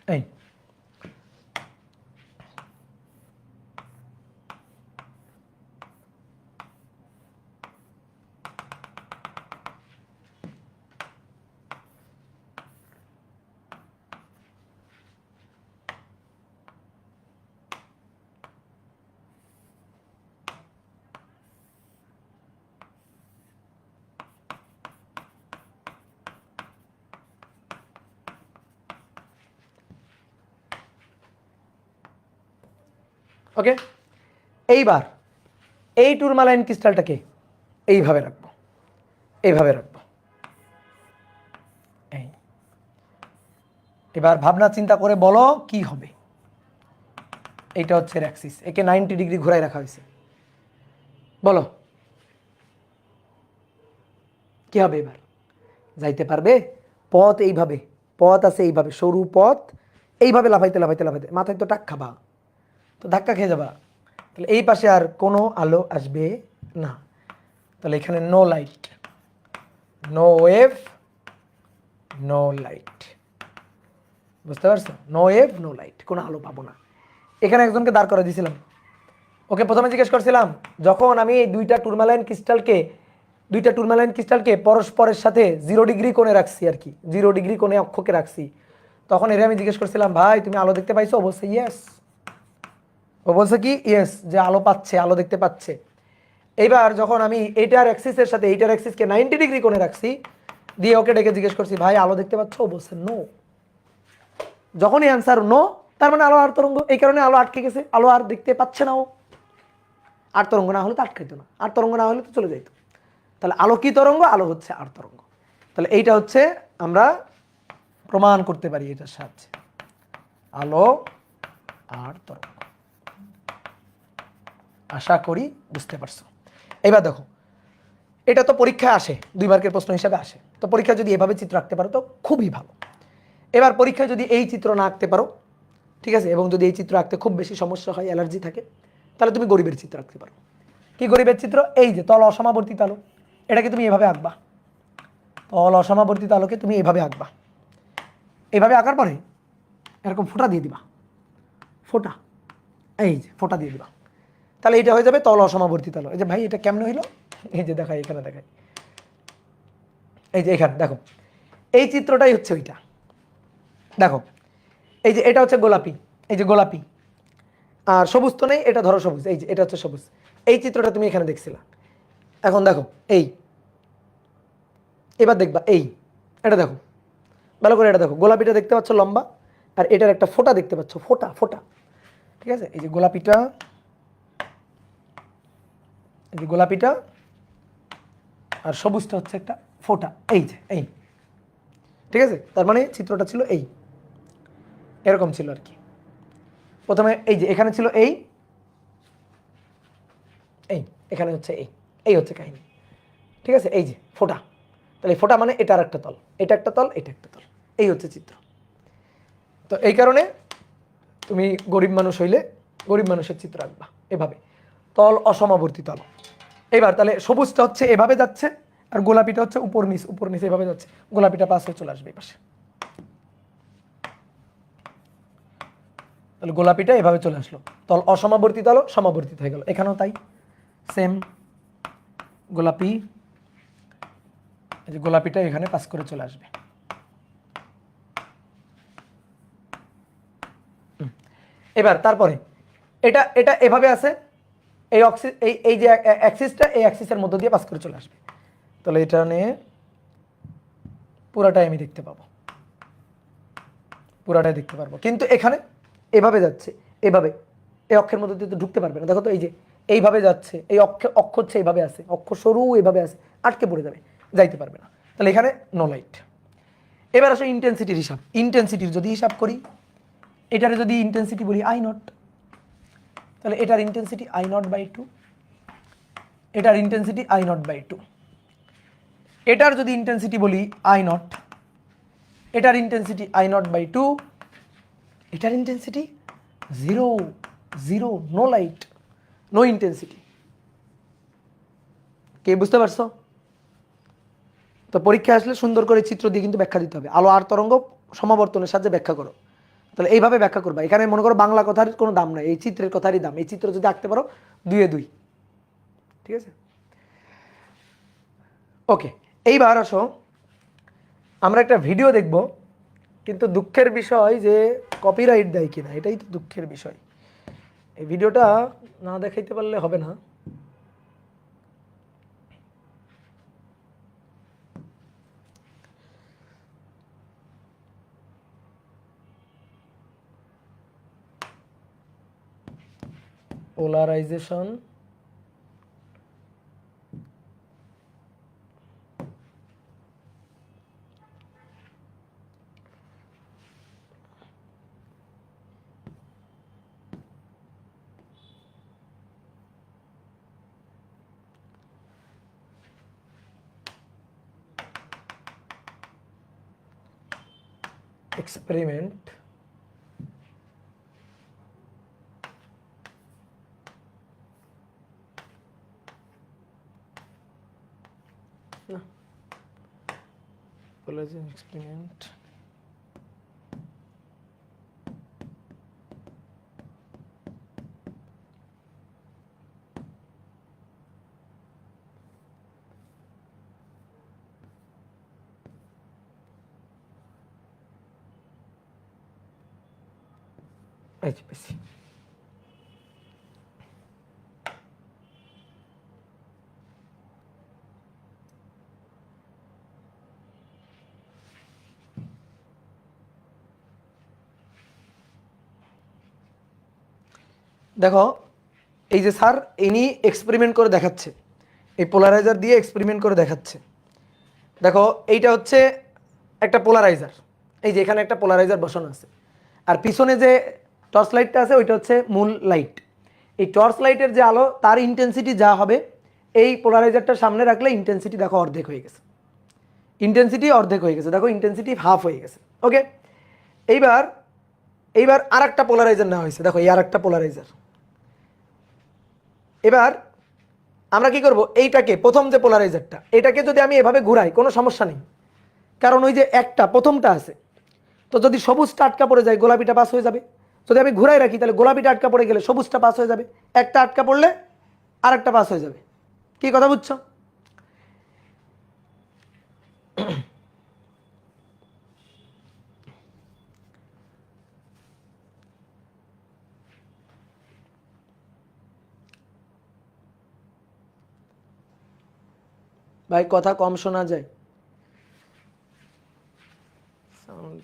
Speaker 1: এই ওকে, এইবার এই টুরমালাইন ক্রিস্টালটাকে এইভাবে রাখবো, এইভাবে রাখবো। এই এবার ভাবনা চিন্তা করে বলো কি হবে। এইটা হচ্ছে অ্যাক্সিস, একে 90 ডিগ্রি ঘুরাই রাখা হয়েছে, বলো কি হবে? এবার যাইতে পারবে? পথ এইভাবে, পথ আছে এইভাবে, সরু পথ, এইভাবে লাফাইতে লাফাইতে লাফাইতে মাথায় তো টাক খাবা, তো ধাক্কা খেয়ে যাবা। তাহলে এই পাশে আর কোনো আলো আসবে না। তাহলে এখানে no light, no wave, no light. বুঝতে পারছো? নো ওয়েভ, নো লাইট, কোনো আলো পাবো না। এখানে একজনকে দাঁড় করে দিয়েছিলাম, ওকে প্রথমে জিজ্ঞেস করছিলাম, যখন আমি এই দুইটা টুরমালাইন ক্রিস্টালকে পরস্পরের সাথে 0 ডিগ্রি কোণে রাখছি, আর কি 0 ডিগ্রি কোণে অক্ষকে রাখছি, তখন এর আমি জিজ্ঞেস করছিলাম, ভাই তুমি আলো দেখতে পাইছো? বলছে ইয়েস। ও বলছে কি ইয়েস, যে আলো পাচ্ছে, আলো দেখতে পাচ্ছে। এইবার যখন আমি এইটার অ্যাক্সিসের সাথে এইটার অ্যাক্সিসকে 90 ডিগ্রি কোণে রাখছি, দিয়ে ওকে ডেকে জিজ্ঞেস করছি, ভাই আলো দেখতে পাচ্ছ? ও বলছে নো। যখনই অ্যান্সার নো, তার মানে আলো আর তরঙ্গ, এই কারণে আলো আটকে গেছে, আলো আর দেখতে পাচ্ছে না ও। আর তরঙ্গ না হলে তো আটকাইতো না, আর তরঙ্গ না হলে তো চলে যাইতো। তাহলে আলো কি তরঙ্গ? আলো হচ্ছে আর তরঙ্গ। তাহলে এইটা হচ্ছে আমরা প্রমাণ করতে পারি এটার সাহায্যে, আলো আর তরঙ্গ। আশা করি বুঝতে পারছো। এবার দেখো, এটা তো পরীক্ষায় আসে, 2 মার্কের প্রশ্ন হিসাবে আসে, তো পরীক্ষায় যদি এভাবে চিত্র আঁকতে পারো তো খুবই ভালো। এবার পরীক্ষায় যদি এই চিত্র না আঁকতে পারো, ঠিক আছে, এবং যদি এই চিত্র আঁকতে খুব বেশি সমস্যা হয়, অ্যালার্জি থাকে, তাহলে তুমি গরিবের চিত্র আঁকতে পারো। কি গরিবের চিত্র? এই যে তল অসমাবর্তিত আলো, এটাকে তুমি এভাবে আঁকবা, তল অসমাবর্তিত আলোকে তুমি এভাবে আঁকবা। এইভাবে আঁকার পরে এরকম ফোঁটা দিয়ে দিবা, ফোঁটা, এই যে ফোঁটা দিয়ে দিবা, তাহলে এটা হয়ে যাবে তল অসমাবর্তিত আলো। এই যে ভাই এটা কেমনে হইলো? এই যে দেখাই, এখানে দেখাই, এই যে এখানে দেখো, এই চিত্রটাই হচ্ছে ওইটা। দেখো এই যে এটা হচ্ছে গোলাপি, এই যে গোলাপি, আর সবুজ তো নেই, এটা ধরো সবুজ, এই যে এটা হচ্ছে সবুজ। এই চিত্রটা তুমি এখানে দেখছিলা, এখন দেখো এই, এবার দেখবা এই, এটা দেখো ভালো করে, এটা দেখো গোলাপিটা দেখতে পাচ্ছ লম্বা, আর এটার একটা ফোঁটা দেখতে পাচ্ছ, ফোঁটা ফোঁটা, ঠিক আছে। এই যে গোলাপিটা, এই যে গোলাপিটা, আর সবুজটা হচ্ছে একটা ফোঁটা, এই যে এই, ঠিক আছে। তার মানে চিত্রটা ছিল এই, এরকম ছিল আর কি। প্রথমে এই যে এখানে ছিল এই, এই এখানে হচ্ছে এই, এই হচ্ছে কাহিনী, ঠিক আছে। এই যে ফোঁটা, তাহলে ফোঁটা মানে এটার একটা তল, এটা একটা তল, এটা একটা তল, এই হচ্ছে চিত্র। তো এই কারণে তুমি গরিব মানুষ হইলে গরিব মানুষের চিত্র আঁকবা এভাবে, তল অসমাবর্তিত আলো। এবার তাহলে সবুজটা হচ্ছে এভাবে যাচ্ছে, আর গোলাপিটা হচ্ছে উপর নিচ এভাবে যাচ্ছে, গোলাপিটা পাশ হয়ে চলে আসবে এই পাশে, তাহলে গোলাপিটা এভাবে চলে আসলো, তল অসমাবর্তিত আলো সমাবর্তিত হয়ে গেল। এখানেও তাই, সেম গোলাপি, এই যে গোলাপিটা এখানে পাস করে চলে আসবে। এবার তারপরে এটা এটা এভাবে আছে, এই এই যে অ্যাক্সিসটা, এই অ্যাক্সিসের মধ্য দিয়ে পাস করে চলে আসবে। তাহলে এটা নিয়ে পুরাটাই আমি দেখতে পাবো, পুরাটাই দেখতে পারবো। কিন্তু এখানে এভাবে যাচ্ছে, এভাবে এই অক্ষের মধ্যে দিয়ে তো ঢুকতে পারবে না। দেখো তো এই যে এইভাবে যাচ্ছে, এই অক্ষ হচ্ছে এইভাবে আছে, অক্ষ সরু এইভাবে আছে, আটকে পড়ে যাবে, যাইতে পারবে না। তাহলে এখানে নো লাইট। এবার আসো ইন্টেন্সিটির হিসাব। ইন্টেন্সিটির যদি হিসাব করি, এটারে যদি ইন্টেন্সিটি বলি I0, তাহলে এটার ইন্টেন্সিটি I0/2, এটার ইন্টেন্সিটি I0/2। এটার যদি ইন্টেন্সিটি বলি I0, এটার ইন্টেন্সিটি I0/2, এটার intensity 0, 0, no light, no intensity. কে বুঝতে পারছো? তো পরীক্ষা আসলে সুন্দর করে চিত্র দিয়ে কিন্তু ব্যাখ্যা দিতে হবে। আলো আর তরঙ্গ সমাবর্তনের সাহায্যে ব্যাখ্যা করো, তাহলে এইভাবে ব্যাখ্যা করবা। এখানে মনে করো বাংলা কথার কোনো দাম নাই, এই চিত্রের কথারই দাম। এই চিত্র যদি আঁকতে পারো 2 এ 2, ঠিক আছে? ওকে, এইবার আসো আমরা একটা ভিডিও দেখব, কিন্তু দুঃখের বিষয় যে কপিরাইট দেয় কিনা, এটাই তো দুঃখের বিষয়। এই ভিডিওটা না দেখাইতে পারলে হবে না। পোলারাইজেশন এক্সপেরিমেন্ট না, পোলারাইজেশন এক্সপেরিমেন্ট বেশি। দেখো এই যে স্যার ইনি এক্সপেরিমেন্ট করে দেখাচ্ছে, এই পোলারাইজার দিয়ে এক্সপেরিমেন্ট করে দেখাচ্ছে। দেখো এইটা হচ্ছে একটা পোলারাইজার, এই যে এখানে একটা পোলারাইজার বসানো আছে, আর পিছনে যে টর্চ লাইটটা আছে ওইটা হচ্ছে মূল লাইট। এই টর্চ লাইটের যে আলো তার ইন্টেন্সিটি যা হবে, এই পোলারাইজারটা সামনে রাখলে ইন্টেন্সিটি দেখো অর্ধেক হয়ে গেছে, ইন্টেন্সিটি অর্ধেক হয়ে গেছে, দেখো ইন্টেন্সিটি হাফ হয়ে গেছে। ওকে, এইবার এইবার আর একটা পোলারাইজার নেওয়া হয়েছে, দেখো এই আর একটা পোলারাইজার। এবার আমরা কি করব, এইটাকে প্রথম যে পোলারাইজারটা এটাকে যদি আমি এভাবে ঘুরাই কোনো সমস্যা নেই, কারণ ওই যে একটা প্রথমটা আছে, তো যদি সবুজটা আটকা পড়ে যায় গোলাপিটা পাস হয়ে যাবে। যদি আমি ঘুরাই রাখি তাহলে গোলাপিটা আটকা পড়ে গেলে সবুজটা পাস হয়ে যাবে, একটা আটকা পড়লে আরেকটা পাস হয়ে যাবে। কি কথা বুঝছো? ভাই কথা কম শোনা যায়। সাউন্ড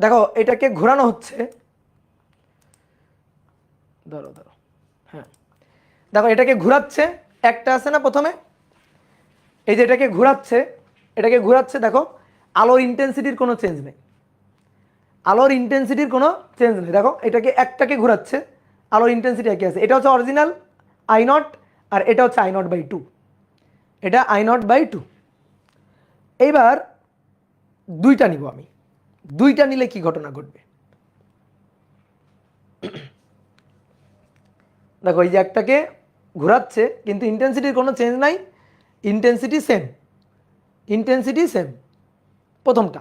Speaker 1: দেখো এটাকে ঘোরানো হচ্ছে, ধরো ধরো, হ্যাঁ দেখো এটাকে ঘোরাচ্ছে, একটা আছে না প্রথমে, এই যে এটাকে ঘোরাচ্ছে, এটাকে ঘোরাচ্ছে, দেখো আলোর ইন্টেন্সিটির কোনো চেঞ্জ নেই, আলোর ইন্টেন্সিটির কোনো চেঞ্জ নেই। দেখো এটাকে একটাকে ঘোরাচ্ছে, আলোর ইন্টেন্সিটি একই আছে। এটা হচ্ছে অরিজিনাল আই নট, আর এটা হচ্ছে I0/2, এটা I0/2। এইবার দুইটা নিব আমি, দুইটা নিলে কি ঘটনা ঘটবে দেখো, এই যে একটাকে ঘোরাচ্ছে কিন্তু ইন্টেন্সিটির কোনো চেঞ্জ নাই, ইন্টেন্সিটি সেম, ইন্টেন্সিটি সেম প্রথমটা।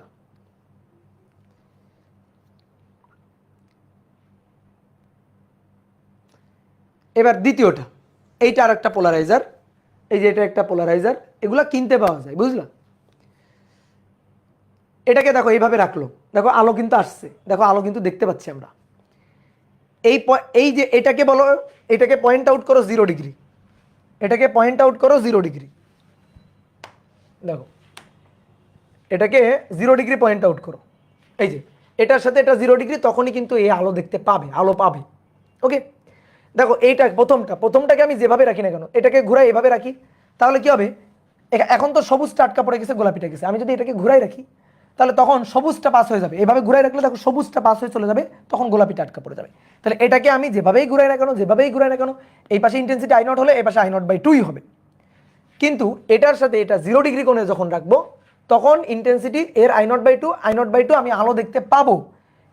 Speaker 1: এবার দ্বিতীয়টা, এইটা আর একটা পোলারাইজার, এই যে এটা একটা পোলারাইজার, এগুলা কিনতে পাওয়া যায়, বুঝলা? এটাকে দেখো এইভাবে রাখলো, দেখো আলো কিন্তু আসছে, দেখো আলো কিন্তু দেখতে পাচ্ছি আমরা। এই যে এটাকে বলো, এটাকে পয়েন্ট আউট করো 0 ডিগ্রি, এটাকে পয়েন্ট আউট করো 0 ডিগ্রি, দেখো এটাকে 0 ডিগ্রি পয়েন্ট আউট করো, এই যে এটার সাথে এটা 0 ডিগ্রি, তখনই কিন্তু এই আলো দেখতে পাবে, আলো পাবে। ওকে, দেখো এইটা প্রথমটাকে আমি যেভাবে রাখি না কেন, এটাকে ঘুরাই এভাবে রাখি, তাহলে কি হবে, এখন তো সবুজটা আটকা পড়ে গেছে, গোলাপিটা গেছে, আমি যদি এটাকে ঘুরাই রাখি তাহলে তখন সবুজটা পাস হয়ে যাবে, এভাবে ঘুরাই রাখলে দেখো সবুজটা পাস হয়ে চলে যাবে, তখন গোলাপিটা আটকা পড়ে যাবে। তাহলে এটাকে আমি যেভাবেই ঘুরাই না কেন, যেভাবেই ঘুরাই না কেন, এই পাশে ইন্টেন্সিটি I0 হলে এই পাশে I0/2 হবে। কিন্তু এটার সাথে এটা 0 ডিগ্রি কোণে যখন রাখবো তখন ইন্টেন্সিটি এর I0/2 আমি আলো দেখতে পাবো,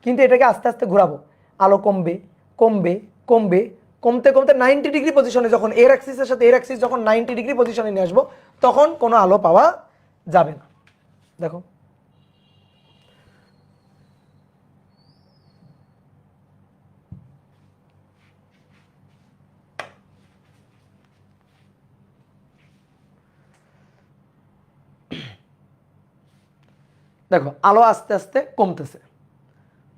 Speaker 1: কিন্তু এটাকে আস্তে আস্তে ঘোরাবো, আলো কমবে কমবে কমবে, কমতে কমতে 90 ডিগ্রি পজিশনে, যখন এর অ্যাক্সিসের সাথে এর অ্যাক্সিস যখন 90 ডিগ্রি পজিশনে নিয়ে আসবো, তখন কোনো আলো পাওয়া যাবে না। দেখো দেখো আলো আস্তে আস্তে কমতেছে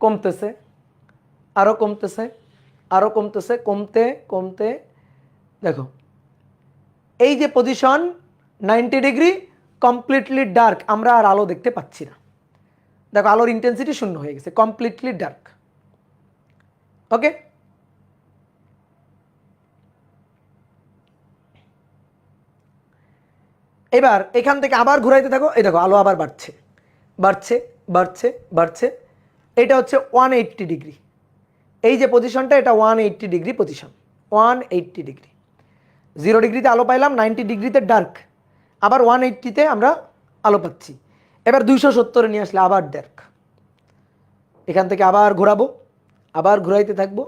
Speaker 1: কমতেছে, আরো কমতেছে, আরো কমতেছে, কমতে কমতে দেখো এই যে পজিশন 90 ডিগ্রি কমপ্লিটলি ডার্ক, আমরা আর আলো দেখতে পাচ্ছি না। দেখো আলোর ইন্টেন্সিটি শূন্য হয়ে গেছে, কমপ্লিটলি ডার্ক। ওকে, এবার এখান থেকে আবার ঘুরাইতে থাকো, এই দেখো আলো আবার বাড়ছে বাড়ছে বাড়ছে বাড়ছে, এটা হচ্ছে 180 ডিগ্রি। এই যে পজিশনটা, এটা 180 ডিগ্রি পজিশন, 180 ডিগ্রি। 0 ডিগ্রিতে আলো পাইলাম, 90 ডিগ্রিতে ডার্ক, আবার 180তে আমরা আলো পাচ্ছি। এবার 270-এ নিয়ে আসলে আবার ডার্ক। এখান থেকে আবার ঘোরাবো, আবার ঘুরাইতে থাকবো,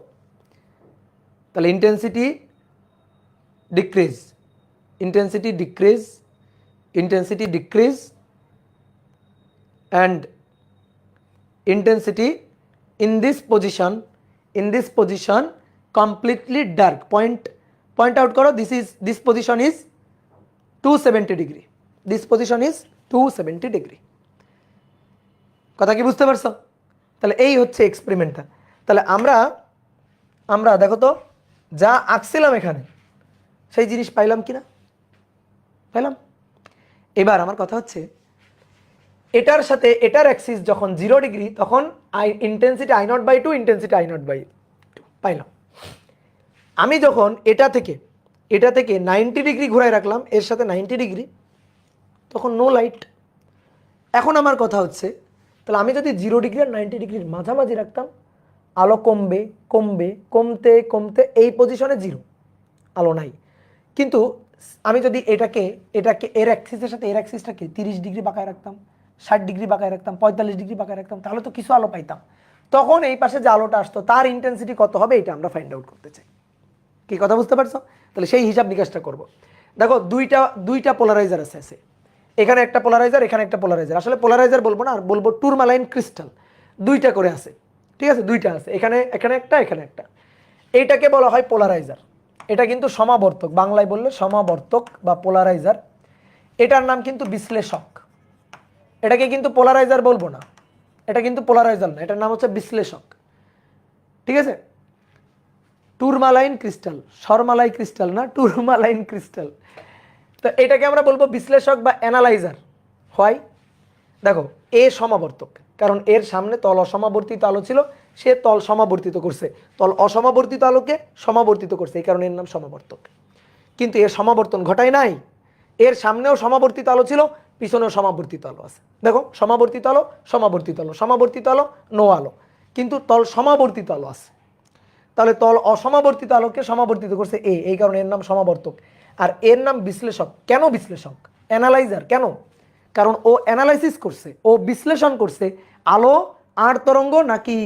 Speaker 1: তাহলে intensity decrease, intensity decrease, intensity decrease and intensity in this position completely dark. Point out karo, this position is 270 degree, this position is 270 degree। কথা কি বুঝতে পারছো? তাহলে এই হচ্ছে এক্সপেরিমেন্টটা। তাহলে আমরা দেখো তো যা আঁকছিলাম এখানে সেই জিনিস পাইলাম কিনা? পাইলাম। এবার আমার কথা হচ্ছে, এটার সাথে এটার অ্যাক্সিস যখন 0 ডিগ্রি, তখন ইন্টেন্সিটি I0/2, ইন্টেন্সিটি I0/2 পাইলাম। আমি যখন এটা থেকে 90 ডিগ্রি ঘুরাই রাখলাম, এর সাথে 90 ডিগ্রি, তখন নো লাইট। এখন আমার কথা হচ্ছে, তাহলে আমি যদি 0 ডিগ্রি আর 90 ডিগ্রির মাঝামাঝি রাখতাম, আলো কমবে কমবে কমতে কমতে এই পজিশনে 0, আলো নাই। কিন্তু আমি যদি এটাকে এর অ্যাক্সিসের সাথে এর অ্যাক্সিসটাকে 30 ডিগ্রি বাঁকায় রাখতাম, 60 ডিগ্রি বাঁকায় রাখতাম, 45 ডিগ্রি বাঁকায় রাখতাম, তাহলে তো কিছু আলো পাইতাম। তখন এই পাশে যে আলোটা আসতো তার ইন্টেন্সিটি কত হবে, এটা আমরা ফাইন্ড আউট করতে চাই। কি কথা বুঝতে পারছো? তাহলে সেই হিসাব নিকাশটা করব। দেখো দুইটা পোলারাইজার আছে, এখানে একটা পোলারাইজার, এখানে একটা পোলারাইজার। আসলে পোলারাইজার বলবো না, আর বলবো টুরমালাইন ক্রিস্টাল। দুইটা করে আছে, ঠিক আছে, দুইটা আছে, এখানে একটা, এখানে একটা। এইটাকে বলা হয় পোলারাইজার। এটা কিন্তু সমাবর্তক, বাংলায় বললে সমাবর্তক বা পোলারাইজার। এটার নাম কিন্তু বিশ্লেষক। এটাকে কিন্তু পোলারাইজার বলবো না, এটা কিন্তু পোলারাইজার না, এটার নাম হচ্ছে বিশ্লেষক, ঠিক আছে। টুরমালাইন ক্রিস্টাল, শর্মালাই ক্রিস্টাল না, টুরমালাইন ক্রিস্টাল। তো এটাকে আমরা বলবো বিশ্লেষক বা অ্যানালাইজার। হয় দেখো এ সমাবর্তক, কারণ এর সামনে তল অসমাবর্তিত আলো ছিল, সে তল সমাবর্তিত করছে, তল অসমাবর্তিত আলোকে সমাবর্তিত করছে, এই কারণে এর নাম সমাবর্তক। কিন্তু এর সমাবর্তন ঘটায় নাই, এর সামনেও সমাবর্তিত আলো ছিল, পিছনেও সমাবর্তিত আলো আছে। দেখো সমাবর্তিত আলো, সমাবর্তিত আলো, সমাবর্তিত আলো, নো আলো, কিন্তু তল সমাবর্তিত আলো আছে। তাহলে তল অসমাবর্তিত আলোকে সমাবর্তিত করছে এই কারণে এর নাম সমাবর্তক। আর এর নাম বিশ্লেষক। কেন বিশ্লেষক? অ্যানালাইজার। কেন? কারণ ও অ্যানালাইসিস করছে, ও বিশ্লেষণ করছে আলো আর তরঙ্গ নাকি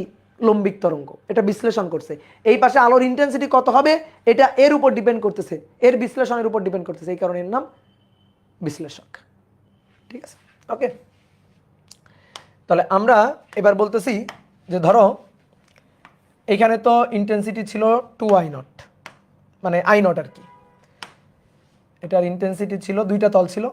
Speaker 1: লম্বিক তরঙ্গ, এটা বিশ্লেষণ করছে। এই পাশে আলোর ইন্টেন্সিটি কত হবে এটা এর উপর ডিপেন্ড করতেছে, এর বিশ্লেষণের উপর ডিপেন্ড করতেছে, এই কারণে এর নাম বিশ্লেষক। ঠিক আছে, ওকে। তাহলে আমরা এবার বলতেছি যে ধরো এখানে তো ইন্টেন্সিটি ছিল 2I0, মানে I0 আর কি। এটার ইন্টেন্সিটি ছিল, দুইটা তল ছিল,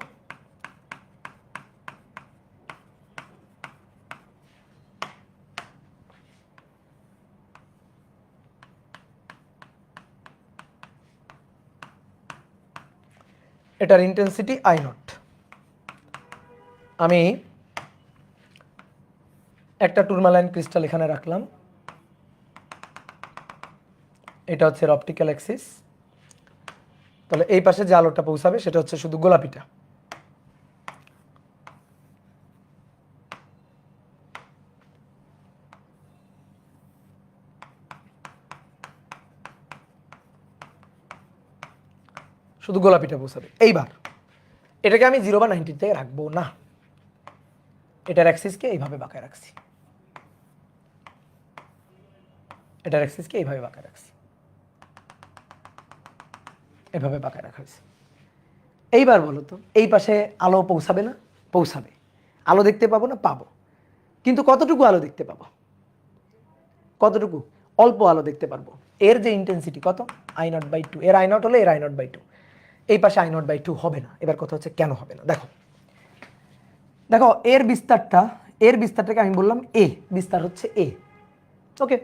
Speaker 1: এটার ইন্টেন্সিটি I0। আমি একটা টুরমালাইন ক্রিস্টাল এখানে রাখলাম, এটা হচ্ছে অপটিক্যাল অ্যাক্সিস। তাহলে এই পাশে যে আলোটা পৌঁছাবে সেটা হচ্ছে শুধু গোলাপিটা। শুধু গোলাপিটা পৌঁছাবে। এইবার এটাকে আমি 0 বা 90 থেকে রাখবো না, এটার অ্যাক্সিসকে এইভাবে বাঁকায় রাখছি, এটার অ্যাক্সিসকে এইভাবে বাঁকায় রাখছি, এভাবে বাঁকায় রাখা হয়েছে। এইবার বলো তো এই পাশে আলো পৌঁছাবে না? পৌঁছাবে। আলো দেখতে পাবো না? পাবো। কিন্তু কতটুকু আলো দেখতে পাবো? কতটুকু? অল্প আলো দেখতে পারবো। এর যে ইন্টেন্সিটি কত? I0/2। এর I0 হলে এর I0/2। এই পাশে I0/2 হবে না। এবার কথা হচ্ছে কেন হবে না? দেখো দেখো এর বিস্তারটাকে আমি বললাম এ, বিস্তার হচ্ছে এ। ওকে,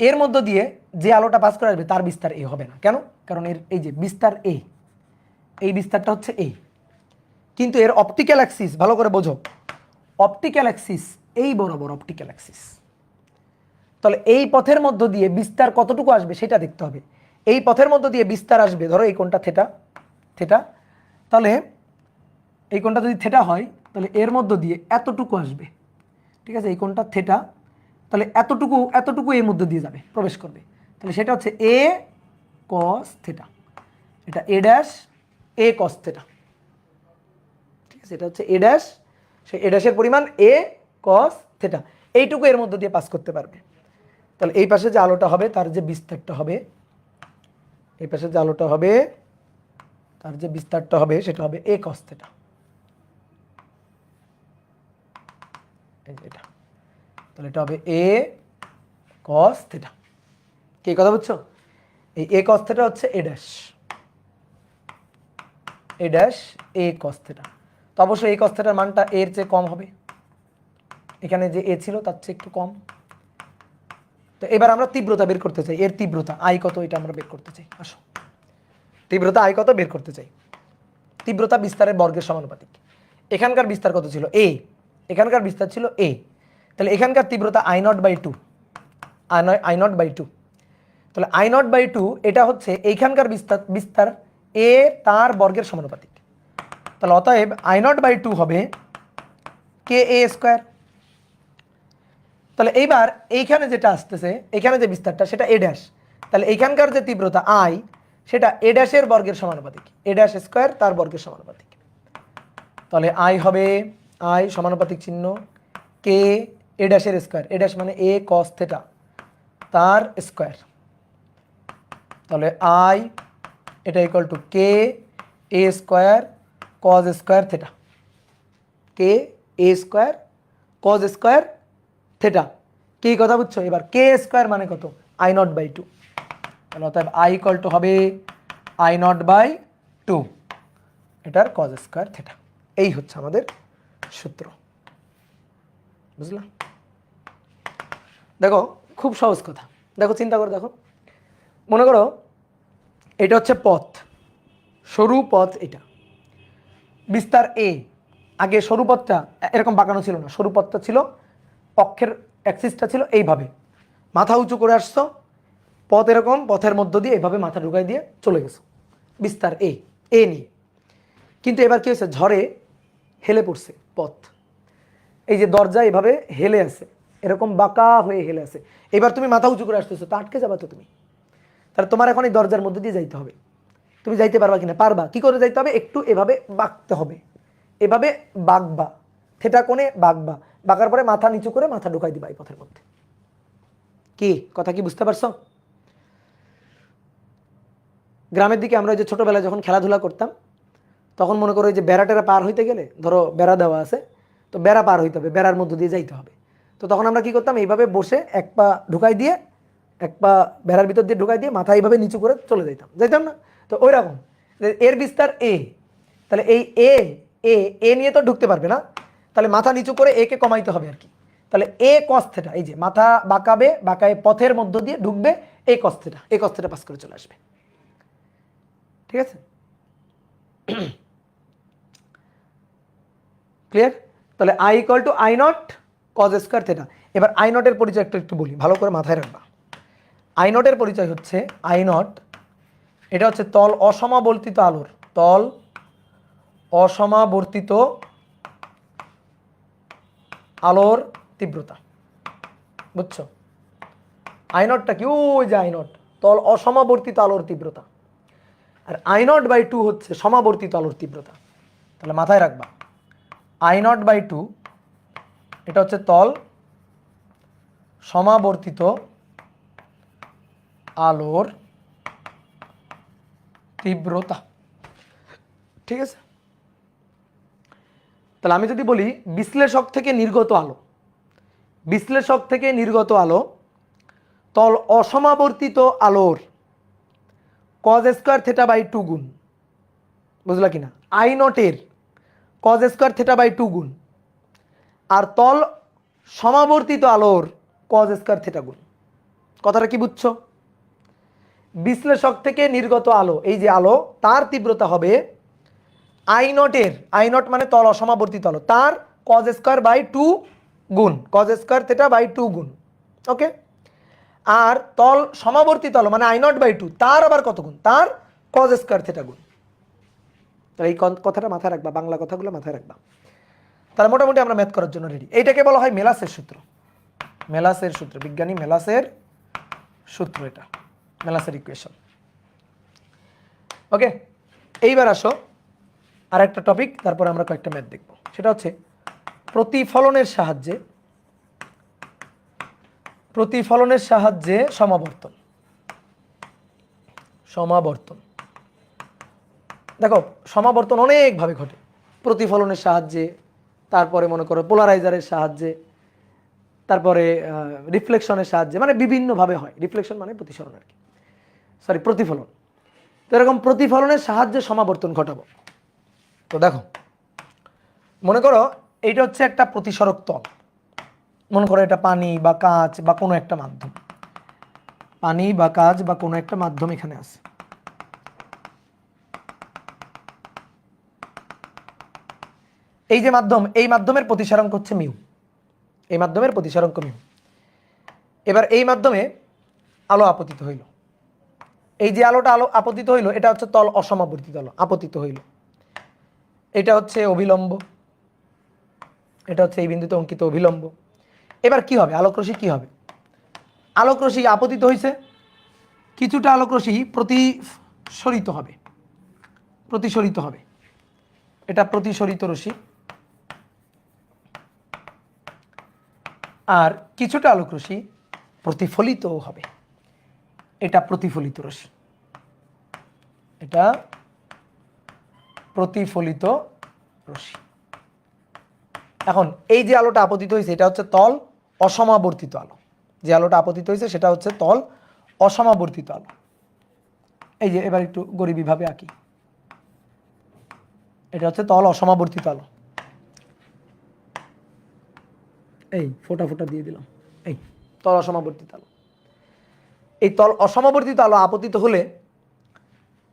Speaker 1: এর মধ্য দিয়ে যে আলোটা পাস করে আসবে তার বিস্তার এ হবে না। কেন? কারণ এর এই যে বিস্তার এ, এই বিস্তারটা হচ্ছে এ, কিন্তু এর অপটিক্যাল অ্যাক্সিস ভালো করে বোঝো, অপটিক্যাল অ্যাক্সিস এই বরাবর অপটিক্যাল অ্যাক্সিস। তাহলে এই পথের মধ্য দিয়ে বিস্তার কতটুকু আসবে সেটা দেখতে হবে। এই পথের মধ্য দিয়ে বিস্তার আসবে, ধরো এই কোণটা থিটা, থিটা, তাহলে এই কোণটা যদি থিটা হয় তাহলে এর মধ্য দিয়ে এতটুকু আসবে, ঠিক আছে? এই কোণটা থিটা, তাহলে এতটুকু এর মধ্যে দিয়ে যাবে, প্রবেশ করবে। তাহলে সেটা হচ্ছে এ কস থিটা, এটা এ ড্যাশ এ কস থিটা, ঠিক আছে? এটা হচ্ছে এ ড্যাশ, সেই এ ড্যাশের পরিমাণ এ কস থিটা, এইটুকু এর মধ্য দিয়ে পাস করতে পারবে। তাহলে এই পাশে যে আলোটা হবে তার যে বিস্তারটা হবে, এই পাশে যে আলোটা হবে তার যে বিস্তারটা হবে সেটা হবে এ কস থিটা, এটা। তাহলে এটা হবে এ কস থিটা। কি কথা বুঝছো? এই এ কস থিটা হচ্ছে A dash, A dash A cos theta. তো অবশ্যই এ কস থিটার মানটা এর চেয়ে কম হবে, এখানে যে এ ছিল তার চেয়ে একটু কম। তো এবার আমরা তীব্রতা বের করতে চাই, এর তীব্রতা আই কত এটা আমরা বের করতে চাই। আসো, তীব্রতা আই কত বের করতে চাই। তীব্রতা বিস্তারের বর্গের সমানুপাতিক। এখানকার বিস্তার কত ছিল? এ, এখানকার বিস্তার ছিল এ, তাহলে এখানকার তীব্রতা I0/2, I0/2। তাহলে I0/2 এটা হচ্ছে এইখানকার বিস্তার এ তার বর্গের সমানুপাতিক। তাহলে অতএব I0/2 হবে কে এ স্কোয়ার। তাহলে এইবার এইখানে যেটা আসতেছে, এখানে যে বিস্তারটা সেটা এ ড্যাশ, তাহলে এইখানকার যে তীব্রতা আই সেটা এ ড্যাশের বর্গের সমানুপাতিক, এ ড্যাশ স্কোয়ার তার বর্গের সমানুপাতিক। তাহলে আই হবে আই সমানুপাতিক চিহ্ন কে এ ড্যাশের স্কোয়ার, এ ড্যাশ মানে এ কস থিটা তার স্কোয়ার। তাহলে আই এটা ইকুয়াল টু কে এ স্কোয়ার কজ স্কোয়ার থিটা, কে এ স্কোয়ার কজ স্কোয়ার থিটা। কি কথা বুঝছো? এবার কে স্কোয়ার মানে কত? I0/2। তাহলে অতএব আই ইকুয়াল টু হবে I0/2, এটার কজ স্কোয়ার থিটা। এই হচ্ছে আমাদের সূত্র, বুঝলাম? দেখো খুব সহজ কথা, দেখো চিন্তা করে দেখো, মনে করো এটা হচ্ছে পথ, সরু পথ, এটা বিস্তার এ। আগে সরু পথটা এরকম বাঁকানো ছিল না, সরু পথটা ছিল অক্ষের অ্যাক্সিসটা ছিল এইভাবে, মাথা উঁচু করে আসছো, পথ এরকম, পথের মধ্য দিয়ে এইভাবে মাথা ঢুকাই দিয়ে চলে গেছো বিস্তার এ, এ নিয়ে। কিন্তু এবার কি হয়েছে? ঝড়ে হেলে পড়ছে পথ, এই যে দরজা এভাবে হেলে আছে, এরকম বাঁকা হয়ে হেলে আছে। এবার তুমি মাথা উঁচু করে আসতেছো, তা আটকে যাবা তো তুমি। তাহলে তোমার এখন এই দরজার মধ্যে দিয়ে যাইতে হবে। তুমি যাইতে পারবা কিনা? পারবা। কি করে যাইতে হবে? একটু এভাবে বাঁকতে হবে, এভাবে বাঁকবা, থেটা কোণে বাঁকবা, বাঁকার পরে মাথা নিচু করে মাথা ঢুকাই দিবা এই পথের মধ্যে। কি কথা, কি বুঝতে পারছো? গ্রামের দিকে আমরা ওই যে ছোটবেলায় যখন খেলাধুলা করতাম তখন মনে করো যে বেড়া টেরা পার হইতে গেলে, ধরো বেড়া দেওয়া আছে, তো বেড়া পার হইতে হবে, বেড়ার মধ্য দিয়ে যাইতে হবে। তো তখন আমরা কি করতাম? এইভাবে বসে এক পা ঢুকাই দিয়ে, এক পা বেড়ার ভিতর দিয়ে ঢুকাই দিয়ে মাথা এইভাবে নিচু করে চলে যাইতাম না? তো ওই রকম এর বিস্তার এ, তাহলে এই এ এ এ নিয়ে তো ঢুকতে পারবে না, তাহলে মাথা নিচু করে এ কে কমাইতে হবে আর কি। তাহলে এ কস থিটা, এই যে মাথা বাঁকাবে, বাঁকায় পথের মধ্য দিয়ে ঢুকবে, এ কস থিটা, এ কস থিটা পাস করে চলে আসবে, ঠিক আছে? ক্লিয়ার? তাহলে I equal to I0 cos square theta. এবার I0 এর পরিচয় একটু বলি, ভালো করে মাথায় রাখবা। I0 এর পরিচয় হচ্ছে I0, এটা হচ্ছে তল অসমাবর্তিত আলোর, তল অসমাবর্তিত আলোর তীব্রতা, বুঝছো? I0টা কি? ওই যে I0 তল অসমাবর্তিত আলোর তীব্রতা, আর I0/2 হচ্ছে সমাবর্তিত আলোর তীব্রতা। তাহলে মাথায় রাখবা I0/2 এটা হচ্ছে তল সমাবর্তিত আলোর তীব্রতা। ঠিক আছে, তাহলে আমি যদি বলি বিশ্লেষক থেকে নির্গত আলো, বিশ্লেষক থেকে নির্গত আলো তল অসমাবর্তিত আলোর কজ স্কোয়ার থেটা বাই 2 গুণ, বুঝলা কিনা? আই নটের কজ স্কোয়ার থেটা বাই 2 গুণ, আর তল সমাবর্তিত আলোর কজ স্কোয়ার থেটা গুণ। কথাটা কি বুঝছো? বিশ্লেষক থেকে নির্গত আলো, এই যে আলো, তার তীব্রতা হবে আই নটের, আই নট মানে তল অসমাবর্তিত আলো, তার কজ স্কোয়ার বাই 2 গুণ, কজ স্কোয়ার থেটা বাই 2 গুণ। ওকে, আর তল সমাবর্তিত আলো মানে আই নট বাই 2, তার আবার কত গুণ? তার কজ স্কোয়ার থেটা গুণ। তাহলে এই কথাটা মাথায় রাখবা, বাংলা কথাগুলো মাথায় রাখবা। তাহলে মোটামুটি আমরা ম্যাথ করার জন্য রেডি। এইটাকে বলা হয় মেলাসের সূত্র, মেলাসের সূত্র, বিজ্ঞানী মেলাসের সূত্র, এটা মেলাসের ইকুয়েশন। ওকে, এইবার আসো আর একটা টপিক, তারপরে আমরা কয়েকটা ম্যাথ দেখব। সেটা হচ্ছে প্রতিফলনের সাহায্যে, প্রতিফলনের সাহায্যে সমাবর্তন। সমাবর্তন, দেখো সমাবর্তন অনেকভাবে ঘটে, প্রতিফলনের সাহায্যে, তারপরে মনে করো পোলারাইজারের সাহায্যে, তারপরে রিফ্লেকশনের সাহায্যে, মানে বিভিন্নভাবে হয়। রিফ্লেকশন মানে প্রতিসরণ আর কি, সরি প্রতিফলন। তো এরকম প্রতিফলনের সাহায্যে সমাবর্তন ঘটাবো। তো দেখো, মনে করো এইটা হচ্ছে একটা প্রতিসরক তল, মনে করো এটা পানি বা কাঁচ বা কোনো একটা মাধ্যম, পানি বা কাঁচ বা কোনো একটা মাধ্যম এখানে আছে। এই যে মাধ্যম, এই মাধ্যমের প্রতিসরাঙ্ক হচ্ছে মিউ, এই মাধ্যমের প্রতিসরাঙ্ক মিউ। এবার এই মাধ্যমে আলো আপতিত হইল, এই যে আলোটা আপতিত হইল, এটা হচ্ছে তল অসমাবর্তিত আলো আপতিত হইল। এটা হচ্ছে অভিলম্ব, এটা হচ্ছে এই বিন্দুতে অঙ্কিত অভিলম্ব। এবার কি হবে? আলোকরশ্মি কি হবে? আলোকরশ্মি আপতিত হয়েছে, কিছুটা আলোকরশ্মি প্রতিসরিত হবে, প্রতিসরিত হবে, এটা প্রতিসরিত রশ্মি। আর কিছুটা আলোকরশ্মি প্রতিফলিত হবে, এটা প্রতিফলিত রশ্মি, এটা প্রতিফলিত রশ্মি। এখন এই যে আলোটা আপতিত হয়েছে, এটা হচ্ছে তল অসমাবর্তিত আলো। যে আলোটা আপতিত হয়েছে সেটা হচ্ছে তল অসমাবর্তিত আলো। এই যে এবার একটু গরিবীভাবে আঁকি, এটা হচ্ছে তল অসমাবর্তিত আলো। এই ফোটা ফোটা দিয়ে দিলাম, এই তল অসমাবর্তিত আলো। এই তল অসমাবর্তিত আলো আপতিত হলে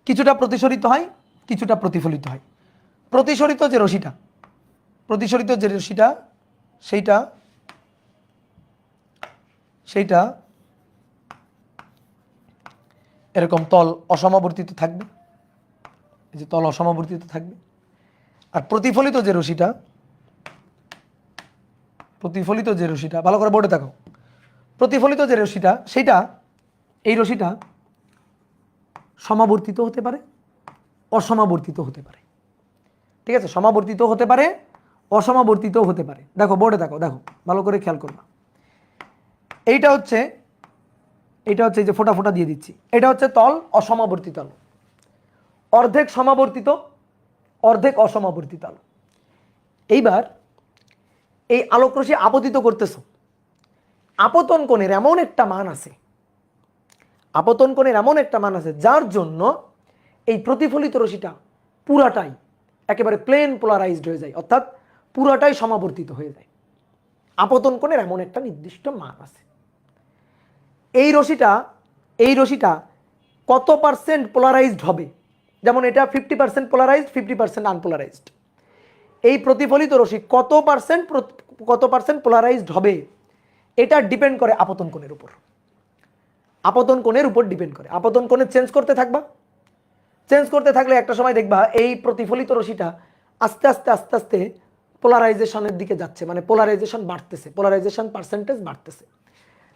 Speaker 1: কিছুটা প্রতিসরিত হয়, কিছুটা প্রতিফলিত হয়। প্রতিসরিত যে রশ্মিটা, প্রতিসরিত যে রশ্মিটা সেইটা সেইটা এরকম তল অসমাবর্তিত থাকবে, এই যে তল অসমাবর্তিত থাকবে। আর প্রতিফলিত যে রশ্মিটা, প্রতিফলিত যে রশ্মিটা, ভালো করে বোর্ডে দেখো, প্রতিফলিত যে রশ্মিটা সেইটা, এই রশ্মিটা সমাবর্তিত হতে পারে, অসমাবর্তিত হতে পারে। ঠিক আছে, সমাবর্তিত হতে পারে, অসমাবর্তিত হতে পারে। দেখো বোর্ডে দেখো, দেখো ভালো করে খেয়াল করবা। এইটা হচ্ছে এই যে ফোটা ফোটা দিয়ে দিচ্ছি, এটা হচ্ছে তল অসমাবর্তিত আলো, অর্ধেক সমাবর্তিত অর্ধেক অসমাবর্তিত আলো। এইবার এই আলোকরশ্মি আপতিত করতেছো, আপতন কোণের এমন একটা মান আছে, আপতন কোণের এমন একটা মান আছে যার জন্য এই প্রতিফলিত রশ্মিটা পুরাটাই একেবারে প্লেন পোলারাইজড হয়ে যায়, অর্থাৎ পুরাটাই সমাবর্তিত হয়ে যায়। আপতন কোণের এমন একটা নির্দিষ্ট মান আছে। এই রশ্মিটা কত পার্সেন্ট পোলারাইজড হবে, যেমন এটা 50% পোলারাইজড, 50% আনপোলারাইজড। এই প্রতিফলিত রশ্মি কত পার্সেন্ট পোলারাইজড হবে, এটা ডিপেন্ড করে আপতন কোণের উপর, আপতন কোণের উপর ডিপেন্ড করে। আপতন কোণে চেঞ্জ করতে থাকবা, চেঞ্জ করতে থাকলে একটা সময় দেখবা এই প্রতিফলিত রশ্মিটা আস্তে আস্তে আস্তে আস্তে পোলারাইজেশনের দিকে যাচ্ছে, মানে পোলারাইজেশন বাড়তেছে, পোলারাইজেশন পার্সেন্টেজ বাড়তেছে।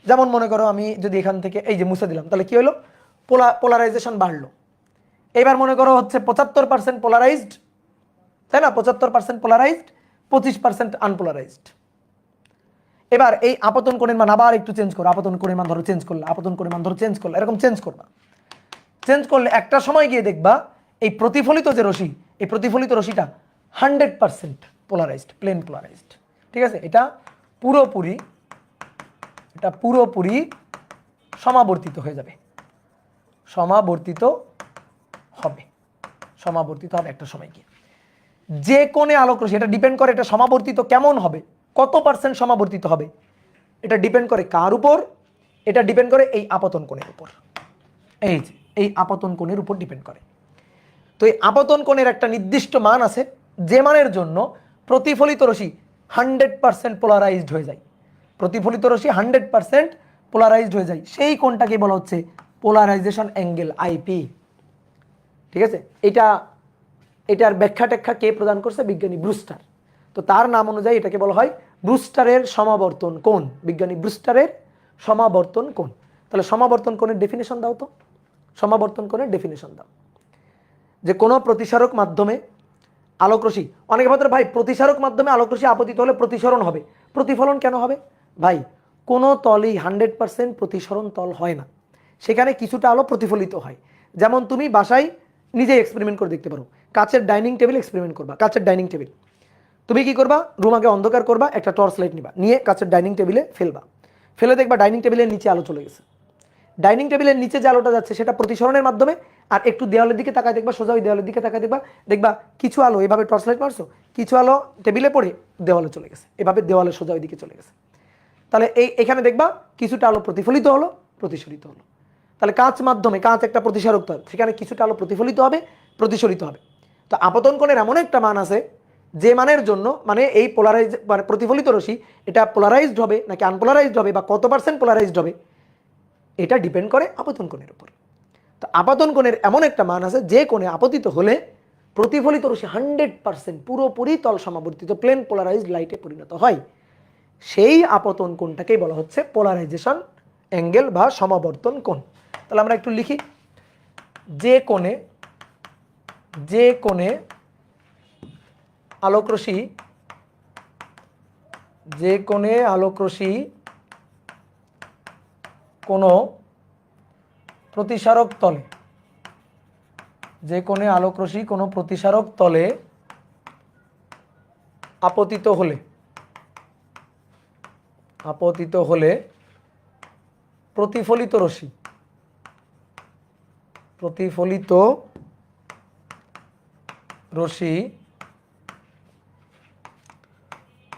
Speaker 1: যেমন মনে করো আমি যদি এখান থেকে এই যে মুছে দিলাম, তাহলে কি হলো? পোলারাইজেশন বাড়লো। এবার মনে করো হচ্ছে 75% পোলারাইজড, তাই না? 75% পোলারাইজড, 25% আনপোলারাইজড। এবার এই আপতন কোণের মান আবার একটু চেঞ্জ করো, আপতন কোণের মান ধরো চেঞ্জ করলে, আপতন কোণের মান ধরো চেঞ্জ করলে, এরকম চেঞ্জ করবা। চেঞ্জ করলে একটা সময় গিয়ে দেখবা এই প্রতিফলিত যে রশ্মি, এই প্রতিফলিত রশ্মিটা 100% পোলারাইজড, প্লেন পোলারাইজড। ঠিক আছে, এটা পুরোপুরি সমাবর্তিত হয়ে যাবে, সমাবর্তিত হবে একটা সময় গিয়ে। যে কোণে আলোক রশ্মি, এটা ডিপেন্ড করে এটা সমাবর্তিত কেমন হবে, কত পার্সেন্ট সমাবর্তিত হবে, এটা ডিপেন্ড করে কার উপর? এটা ডিপেন্ড করে এই আপতন কোণের উপর। এই আপতন কোণের উপর ডিপেন্ড করে। তো এই আপতন কোণের একটা নির্দিষ্ট মান আছে, যে মানের জন্য প্রতিফলিত রশ্মি 100% পোলারাইজড হয়ে যায়, প্রতিফলিত রশ্মি 100% পোলারাইজড হয়ে যায়, সেই কোণটাকে বলা হচ্ছে পোলারাইজেশন অ্যাঙ্গেল, আইপি। ঠিক আছে, এটার ব্যাখ্যা ট্যাখ্যা কে প্রদান করছে? বিজ্ঞানী ব্রুস্টার। তো তার নাম অনুযায়ী এটাকে বলা হয় ব্রুস্টারের সমাবর্তন কোণ, বিজ্ঞানী ব্রুস্টারের সমাবর্তন কোণ। তাহলে সমাবর্তন কোণের ডেফিনেশন দাও তো, সমাবর্তন কোণের ডেফিনেশন দাও। যে কোনো প্রতিসারক মাধ্যমে আলোক রশ্মি, অনেকে ভাবতে ভাই প্রতিসারক মাধ্যমে আলোক রশ্মি আপতিত হলে প্রতিসরণ হবে, প্রতিফলন কেন হবে? ভাই কোনো তলই 100% প্রতিসরণ তল হয় না, সেখানে কিছুটা আলো প্রতিফলিত হয়। যেমন তুমি বাসায় নিজে এক্সপেরিমেন্ট করে দেখতে পারো, কাচের ডাইনিং টেবিল এক্সপেরিমেন্ট করবা, কাচের ডাইনিং টেবিল তুমি কি করবা? রুম আগে অন্ধকার করবা, একটা টর্চ লাইট নিবা, নিয়ে কাচের ডাইনিং টেবিলে ফেলবা, ফেলে দেখবা ডাইনিং টেবিলের নিচে আলো চলে গেছে। ডাইনিং টেবিলের নিচে যে আলোটা যাচ্ছে সেটা প্রতিসরণের মাধ্যমে, আর একটু দেওয়ালের দিকে তাকায় দেখবা, সোজা ওই দেওয়ালের দিকে তাকায় দেখবা কিছু আলো এভাবে টর্চ লাইট মারছো, কিছু আলো টেবিলে পড়ে দেওয়ালে চলে গেছে, এভাবে দেওয়ালে সোজা ওই দিকে চলে গেছে। তাহলে এখানে দেখবা কিছুটা আলো প্রতিফলিত হলো, প্রতিসরিত হলো। তাহলে কাঁচ মাধ্যমে, কাঁচ একটা প্রতিসারক তল, সেখানে কিছুটা আলো প্রতিফলিত হবে, প্রতিসরিত হবে। তো আপতন কোণের এমন একটা মান আছে, যে মানের জন্য মানে এই পোলারাইজ মানে প্রতিফলিত রশ্মি এটা পোলারাইজড হবে নাকি আনপোলারাইজড হবে, বা কত পার্সেন্ট পোলারাইজড হবে, এটা ডিপেন্ড করে আপতন কোণের উপর। তো আপতন কোণের এমন একটা মান আছে, যে কোণে আপতিত হলে প্রতিফলিত রশ্মি 100% পুরোপুরি তল সমাবর্তিত প্লেন পোলারাইজড লাইটে পরিণত হয়, সেই আপতন কোণটাকেই বলা হচ্ছে পোলারাইজেশন অ্যাঙ্গেল বা সমাবর্তন কোণ। তাহলে আমরা একটু লিখি, যে কোণে আলোক রশ্মি কোনো প্রতিসারক তলে, যে কোণে আলোক রশ্মি কোনো প্রতিসারক তলে আপতিত হলে প্রতিফলিত রশ্মি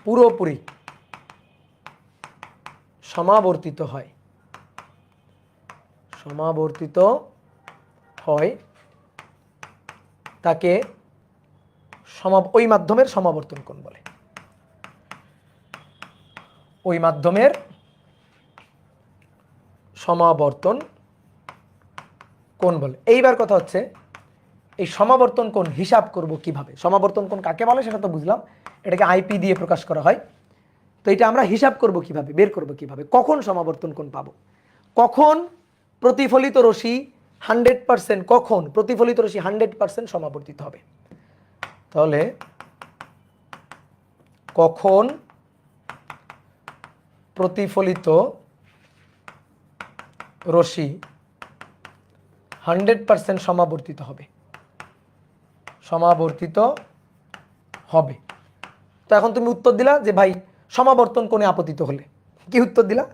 Speaker 1: পুরোপুরি সমাবর্তিত হয়, তাকে ওই মাধ্যমের সমাবর্তন কোণ বলে, ওই মাধ্যমের সমাবর্তন কোণ বলে। এইবার কথা হচ্ছে এই সমাবর্তন কোণ হিসাব করব কিভাবে? সমাবর্তন কোণ কাকে বলে সেটা তো বুঝলাম, এটাকে আইপি দিয়ে প্রকাশ করা হয়। তো এটা আমরা হিসাব করব কিভাবে, বের করব কিভাবে, কখন সমাবর্তন কোণ পাবো, কখন প্রতিফলিত রশ্মি 100%, কখন প্রতিফলিত রশ্মি 100% সমাবর্তিত হবে। তাহলে কখন প্রতিফলিত রশ্মি 100% সমাবর্তিত হবে, তো এখন তুমি উত্তর দিলা যে ভাই সমাবর্তন কোণে আপতিত হলে, কি উত্তর দিলা?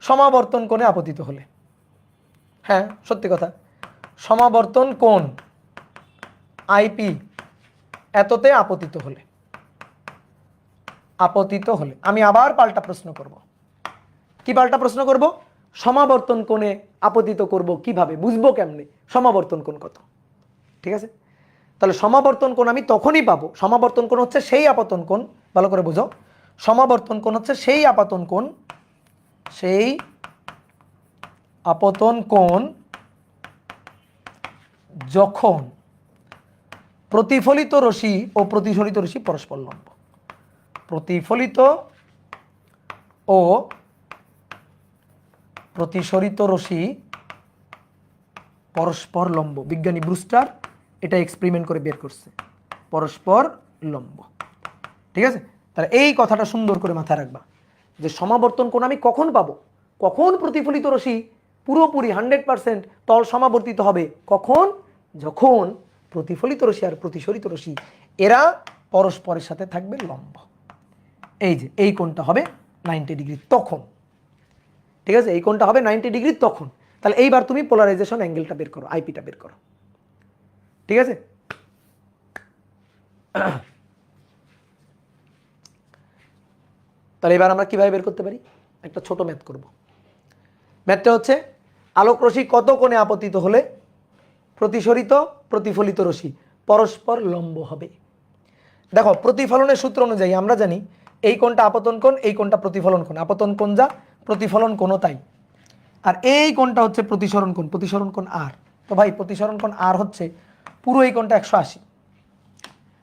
Speaker 1: সমাবর্তন কোণে আপতিত হলে। হ্যাঁ সত্যি কথা, সমাবর্তন কোণ আইপি এততে আপতিত হলে, আমি আবার পাল্টা প্রশ্ন করব। কি পাল্টা প্রশ্ন করব? সমাবর্তন কোণে আপতিত করব কিভাবে, বুঝবো কেমনে সমাবর্তন কোণ কত? ঠিক আছে, তাহলে সমাবর্তন কোণ আমি তখনই পাবো, সমাবর্তন কোণ হচ্ছে সেই আপতন কোণ, ভালো করে বুঝো, সমাবর্তন কোণ হচ্ছে সেই আপতন কোণ যখন প্রতিফলিত রশ্মি ও প্রতিসরিত রশ্মি পরস্পর লম্ব, প্রতিফলিত ও প্রতিসরিত রশ্মি পরস্পর লম্ব। বিজ্ঞানী ব্রুস্টার এটা এক্সপেরিমেন্ট করে বের করছে, পরস্পর লম্ব। ঠিক আছে, তাহলে এই কথাটা সুন্দর করে মাথায় রাখবা। যে সমাবর্তন কোণ আমি কখন পাবো, কখন প্রতিফলিত রশ্মি পুরোপুরি 100% তল সমাবর্তিত হবে, কখন, যখন প্রতিফলিত রশ্মি আর প্রতিসরিত রশ্মি এরা পরস্পরের সাথে থাকবে লম্ব। এই যে এই কোণটা হবে 90 ডিগ্রি তখন, ঠিক আছে, এই কোণটা হবে 90 ডিগ্রি তখন। তাহলে এইবার তুমি পোলারাইজেশন অ্যাঙ্গেলটা বের করো, আইপিটা বের করো, ঠিক আছে। তাহলে এবার আমরা কিভাবে বের করতে পারি, একটা ছোট ম্যাথ করব। ম্যাথটা হচ্ছে আলোক রশ্মি কত কোণে আপতিত হলে প্রতিসরিত প্রতিফলিত রশ্মি পরস্পর লম্ব হবে। দেখো প্রতিফলনের সূত্র অনুযায়ী আমরা জানি এই কোণটা আপতন কোণ, এই কোণটা প্রতিফলন কোণ, আপতন কোণ যা প্রতিফলন কোণও তাই, আর এই কোণটা হচ্ছে প্রতিসরণ কোণ, প্রতিসরণ কোণ আর। তো ভাই প্রতিসরণ কোণ আর হচ্ছে পুরো এই কোণটা 180,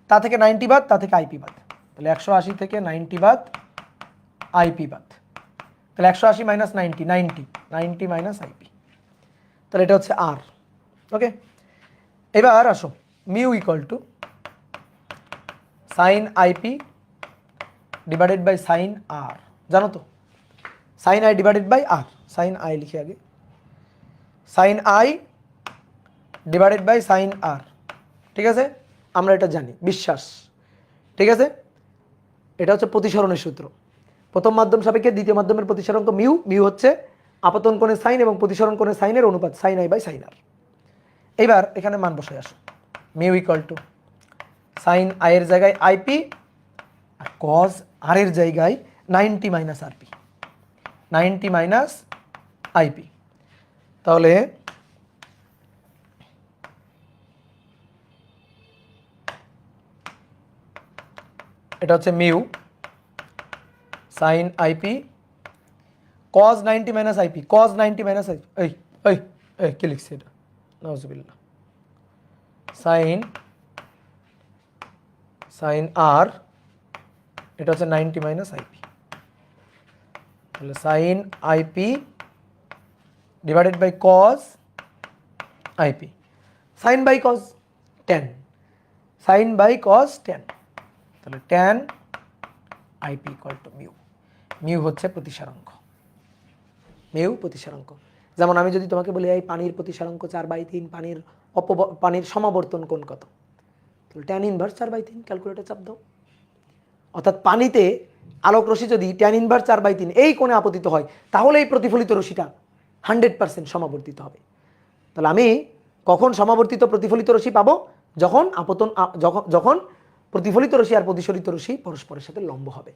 Speaker 1: তা থেকে 90 বাদ, তা থেকে আইপি বাদ, তাহলে 180 থেকে 90 বাদ, আইপি বাদ, তাহলে 180 মাইনাস 90, 90 মাইনাস আইপি, তাহলে এটা হচ্ছে আর। ওকে, এবার আসো mu equal to sine IP divided by sine R, জানো তো sine I divided by R, sine I লিখে আগে, sine I divided by sine R, ঠিক আছে, আমরা এটা জানি, বিশ্বাস, ঠিক আছে। এটা হচ্ছে প্রতিসরণের সূত্র, প্রথম মাধ্যম সাপেক্ষে দ্বিতীয় মাধ্যমের প্রতিসরণ মিউ, মিউ হচ্ছে আপতন কোণের সাইন এবং প্রতিসরণ কোণের সাইনের অনুপাত, sine i by sine r. এবার এখানে মান বসায় আসো, mu equal to sine i এর জায়গায় আইপি আর কজ আর এর জায়গায় 90 মাইনাস আরপি, 90 মাইনাস আইপি। তাহলে এটা হচ্ছে mu sine IP cos 90 minus IP, cos 90 minus IP, এই এই এই কি লিখছি এটা, নাউজুবিল্লাহ, সাইন সাইন আর, এটা হচ্ছে 90 মাইনাস আইপি, তাহলে sine IP divided by cos IP, sine by cos tan, sine by cos 10, তাহলে tan IP equal to mu. Mu হচ্ছে প্রতিসারাঙ্ক, মিউ প্রতিসারাঙ্ক। যেমন আমি যদি তোমাকে বলি এই পানির প্রতিসারাঙ্ক 4/3, পানির সমাবর্তন কোণ কত, তাহলে ট্যান ইনভার্স 4/3, ক্যালকুলেটর চাপ দাও। অর্থাৎ পানিতে আলোক রশ্মি যদি ট্যান ইনভার্স 4/3 এই কোণে আপতিত হয়, তাহলে এই প্রতিফলিত রশ্মিটা 100% সমাবর্তিত হবে। তাহলে আমি কখন সমাবর্তিত প্রতিফলিত রশ্মি পাবো, যখন যখন প্রতিফলিত রশ্মি আর প্রতিসরিত রশ্মি পরস্পরের সাথে লম্ব হবে,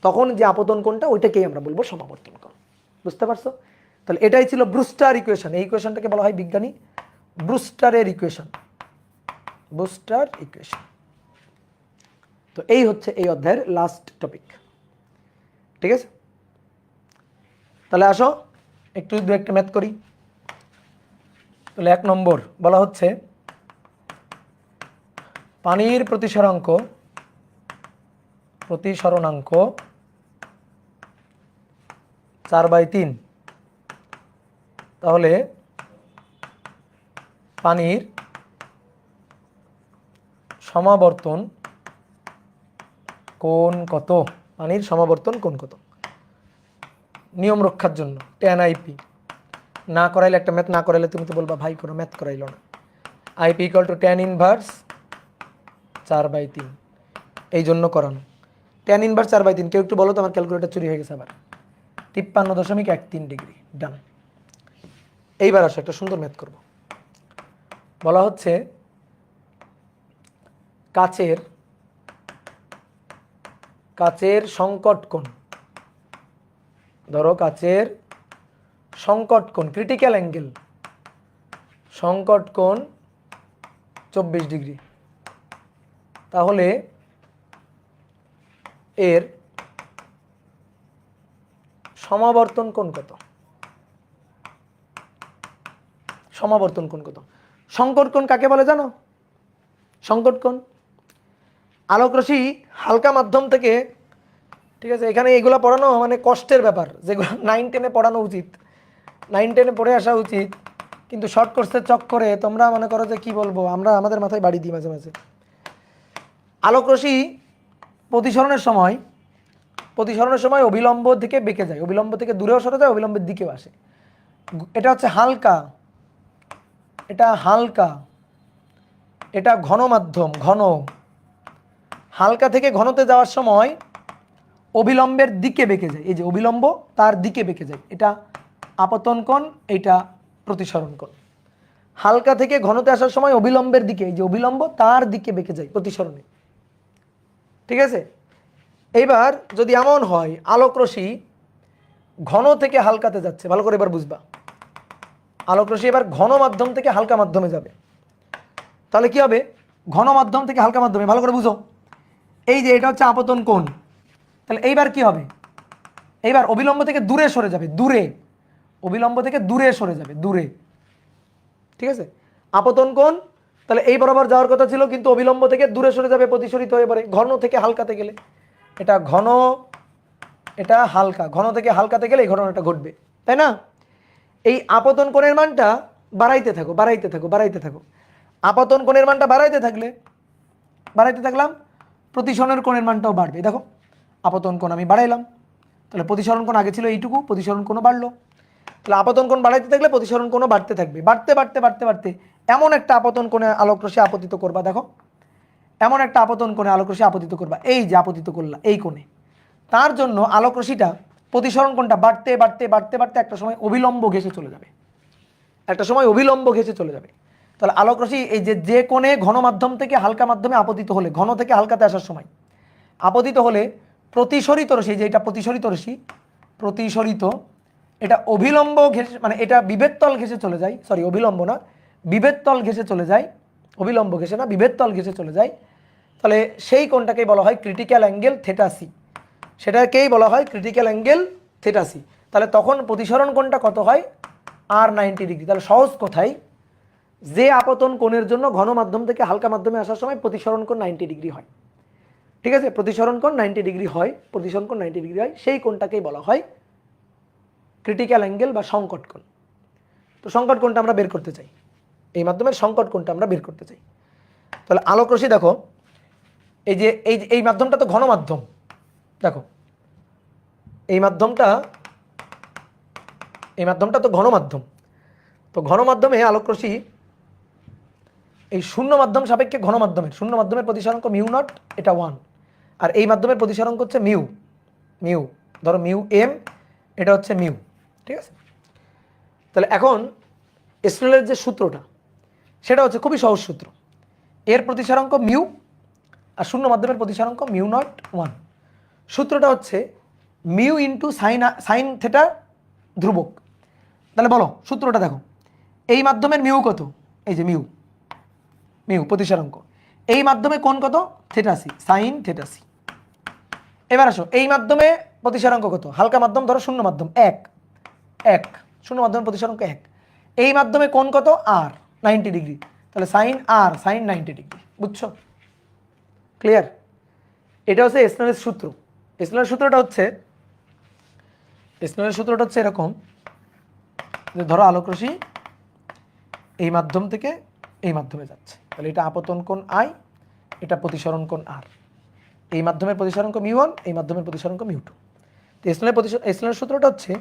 Speaker 1: তখন যে আপতন কোণটা ওইটাকেই আমরা বলবো সমাবর্তন কোণ। বুঝতে পারছো? তাহলে এটাই ছিল ব্রুস্টার ইকুয়েশন। এই ইকুয়েশনটাকে বলা হয় বিজ্ঞানী ব্রুস্টারের ইকুয়েশন, ব্রুস্টার ইকুয়েশন। তো এই হচ্ছে এই অধ্যায়ের লাস্ট টপিক, ঠিক আছে। তাহলে আসো একটু দু একটা ম্যাথ করি। তাহলে 1 নম্বর বলা হচ্ছে পানির প্রতিসরণাঙ্ক 4/3, তাহলে পানির সমাবর্তন কোণ কত, পানির সমাবর্তন কোণ কত। নিয়ম রক্ষার জন্য ট্যান আইপি না করাইলে, একটা ম্যাথ না করাইলে তুমি তো বলবা ভাই কোনো ম্যাথ করাইলো না। IP equal two tan inverse 4/3, এই জন্য করানো। ট্যান ইনভার্স 4/3, কেউ একটু বলো তো, আমার ক্যালকুলেটর চুরি হয়ে গেছে আবার। 53.13 ডিগ্রি, ডান। এইবার আসো একটা সুন্দর ম্যাথ করব। বলা হচ্ছে কাচের সংকট কোণ, ধরো কাচের সংকট কোণ, ক্রিটিক্যাল অ্যাঙ্গেল, সংকট কোণ 24 ডিগ্রি, তাহলে এর সমাবর্তন কোণ কত, সমাবর্তন কোণ কত। সংকট কোণ কাকে বলে জানো? সংকট কোণ আলোক রশ্মি হালকা মাধ্যম থেকে, ঠিক আছে, এখানে এগুলো পড়ানো মানে কষ্টের ব্যাপার, যেগুলো 9-10-এ পড়ানো উচিত, 9-10-এ পড়ে আসা উচিত, কিন্তু শর্ট কোর্সের চক্করে তোমরা মনে করো যে কি বলবো, আমরা আমাদের মাথায় বাড়ি দিই মাঝে মাঝে। আলোক রশ্মি প্রতিসরণের সময় প্রতিসরণের সময় অবিলম্ব থেকে বেঁকে যায়, অবিলম্ব থেকে দূরেও সরে যায়, অবিলম্বের দিকেও আসে। এটা হচ্ছে হালকা, এটা হালকা, এটা ঘন মাধ্যম, ঘন। হালকা থেকে ঘনতে যাওয়ার সময় অবিলম্বের দিকে বেঁকে যায়, এই যে অবিলম্ব তার দিকে বেঁকে যায়, এটা আপতন কোণ, এটা প্রতিসরণ কোণ। হালকা থেকে ঘনতে আসার সময় অবিলম্বের দিকে, এই যে অবিলম্ব তার দিকে বেঁকে যায় প্রতিসরণে। ঠিক আছে, এইবার যদি এমন হয় আলোক রশ্মি ঘন থেকে হালকাতে যাচ্ছে, ভালো করে এবার বুঝবা, আলোক রশ্মি এবার ঘন মাধ্যম থেকে হালকা মাধ্যমে যাবে, তাহলে কি হবে? ঘন মাধ্যম থেকে হালকা মাধ্যমে, ভালো করে বুঝো, এই যে এটা হচ্ছে আপতন কোণ, তাহলে এইবার কি হবে? এইবার অবিলম্ব থেকে দূরে সরে যাবে, দূরে, অবিলম্ব থেকে দূরে সরে যাবে, দূরে। ঠিক আছে, আপতন কোণ তাহলে এই বরাবর যাওয়ার কথা ছিল, কিন্তু অবিলম্ব থেকে দূরে সরে যাবে, প্রতিসরিত হয়ে পড়ে ঘন থেকে হালকাতে গেলে। এটা ঘন, এটা হালকা, ঘন থেকে হালকাতে গেলে এই ঘটনাটা ঘটবে, তাই না? এই আপতন কোণের মানটা বাড়াইতে থাকো, বাড়াইতে থাকো, বাড়াইতে থাকো। আপতন কোণের মানটা বাড়াইতে থাকলে, বাড়াইতে থাকলাম, প্রতিসরণের কোণের মানটাও বাড়বে। দেখো আপতন কোণ আমি বাড়াইলাম, তাহলে প্রতিসরণ কোণ আগে ছিল এইটুকু, প্রতিসরণ কোণও বাড়লো। তাহলে আপতন কোণ বাড়াইতে থাকলে প্রতিসরণ কোণও বাড়তে থাকবে, বাড়তে বাড়তে বাড়তে বাড়তে এমন একটা আপতন কোণে আলোক রশ্মি আপতিত করবা, দেখো এমন একটা আপতন কোণে আলোক রশ্মি আপতিত করবা, এই যে আপতিত করলা এই কোণে, তার জন্য আলোক রশ্মিটা প্রতিসরণ কোণটা বাড়তে বাড়তে বাড়তে বাড়তে একটা সময় অবিলম্ব ঘেঁষে চলে যাবে, একটা সময় অবিলম্ব ঘেঁষে চলে যাবে। তাহলে আলোক রশ্মি এই যে যে কোণে ঘন মাধ্যম থেকে হালকা মাধ্যমে আপতিত হলে, ঘন থেকে হালকাতে আসার সময় আপতিত হলে প্রতিসরিত রশ্মি, যে এটা প্রতিসরিত রশ্মি, প্রতিসরিত, এটা অবিলম্ব ঘেঁষে, মানে এটা বিভেদ তল ঘেঁষে চলে যায়, সরি অবিলম্ব না, বিভেদ তল ঘেঁষে চলে যায়, অবিলম্ব ঘেঁষে না, বিভেদ তল ঘেঁষে চলে যায়। তাহলে সেই কোণটাকেই বলা হয় ক্রিটিক্যাল অ্যাঙ্গেল থেটা সি, সেটাকেই বলা হয় ক্রিটিক্যাল অ্যাঙ্গেল থেটা সি। তাহলে তখন প্রতিসরণ কোণটা কত হয়? R90°। তাহলে সহজ কথাই, যে আপতন কোণের জন্য ঘন মাধ্যম থেকে হালকা মাধ্যমে আসার সময় প্রতিসরণ কোণ 90° হয়, ঠিক আছে, প্রতিসরণ কোণ 90° হয়, প্রতিসরণ কোণ 90° হয়, সেই কোণটাকেই বলা হয় ক্রিটিক্যাল অ্যাঙ্গেল বা সংকট কোণ। তো সংকট কোণটা আমরা বের করতে চাই, এই মাধ্যমের সংকট কোণটা আমরা বের করতে চাই। তাহলে আলোক রশ্মি দেখো, এই যে এই মাধ্যমটা তো ঘন মাধ্যম, দেখো এই মাধ্যমটা তো ঘন মাধ্যম, তো ঘন মাধ্যমে আলোক রশ্মি এই শূন্য মাধ্যম সাপেক্ষে ঘন মাধ্যমের, শূন্য মাধ্যমের প্রতিসরাঙ্ক মিউ নট, এটা 1, আর এই মাধ্যমের প্রতিসরাঙ্ক হচ্ছে মিউ, মিউ ধরো মিউ এম, এটা হচ্ছে মিউ, ঠিক আছে। তাহলে এখন স্নেলের যে সূত্রটা, সেটা হচ্ছে খুবই সহজ সূত্র, এর প্রতিসরাঙ্ক মিউ আর শূন্য মাধ্যমের প্রতিসরাঙ্ক মিউ নট 1। সূত্রটা হচ্ছে মিউ ইন্টু সাইন থেটা ধ্রুবক। তাহলে বলো সূত্রটা দেখো, এই মাধ্যমের মিউ কত? এই যে মিউ, মিউ প্রতিসরাঙ্ক, এই মাধ্যমে কোণ কত? Theta c, sine theta c. এবার আসো, এই মাধ্যমে প্রতিসরাঙ্ক কত? হালকা মাধ্যম ধরো শূন্য মাধ্যম 1, শূন্য মাধ্যমের প্রতিসরাঙ্ক 1, এই মাধ্যমে কোণ কত? আর 90°, তাহলে সাইন আর সাইন 90°, বুঝছো? ক্লিয়ার? এটা হচ্ছে স্নেলের সূত্র। স্নেলের সূত্রটা হচ্ছে এরকম, যে ধরো আলোক রশ্মি এই মাধ্যম থেকে এই মাধ্যমে যাচ্ছে, তাহলে এটা আপতন কোণ আই, এটা প্রতিসরণ কোণ আর, এই মাধ্যমের প্রতিসরাঙ্ক মিউ 1, এই মাধ্যমের প্রতিসরাঙ্ক মিউ 2। তো স্নেলের সূত্রটা হচ্ছে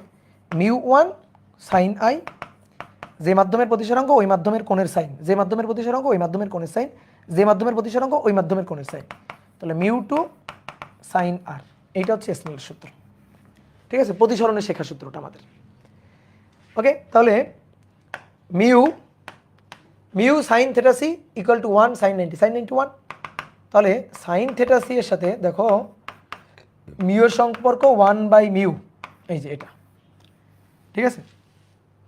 Speaker 1: মিউ 1 সাইন আই, যে মাধ্যমের প্রতিসরাঙ্ক ওই মাধ্যমের কোণের সাইন, যে মাধ্যমের প্রতিসরাঙ্ক ওই মাধ্যমের কোণের সাইন, যে মাধ্যমের প্রতিসরাঙ্ক ওই মাধ্যমের কোণের সাইন, তাহলে মিউ 2 সাইন আর, এইটা হচ্ছে স্নেলের সূত্র, ঠিক আছে, প্রতিসরণের শেখা সূত্রটা আমাদের। ওকে, তাহলে mu sine theta C equal to 1 sine 90, sine 91। তাহলে সাইন থেটা সি এর সাথে দেখো মিউ এর সম্পর্ক 1/মিউ, এই যে এটা, ঠিক আছে।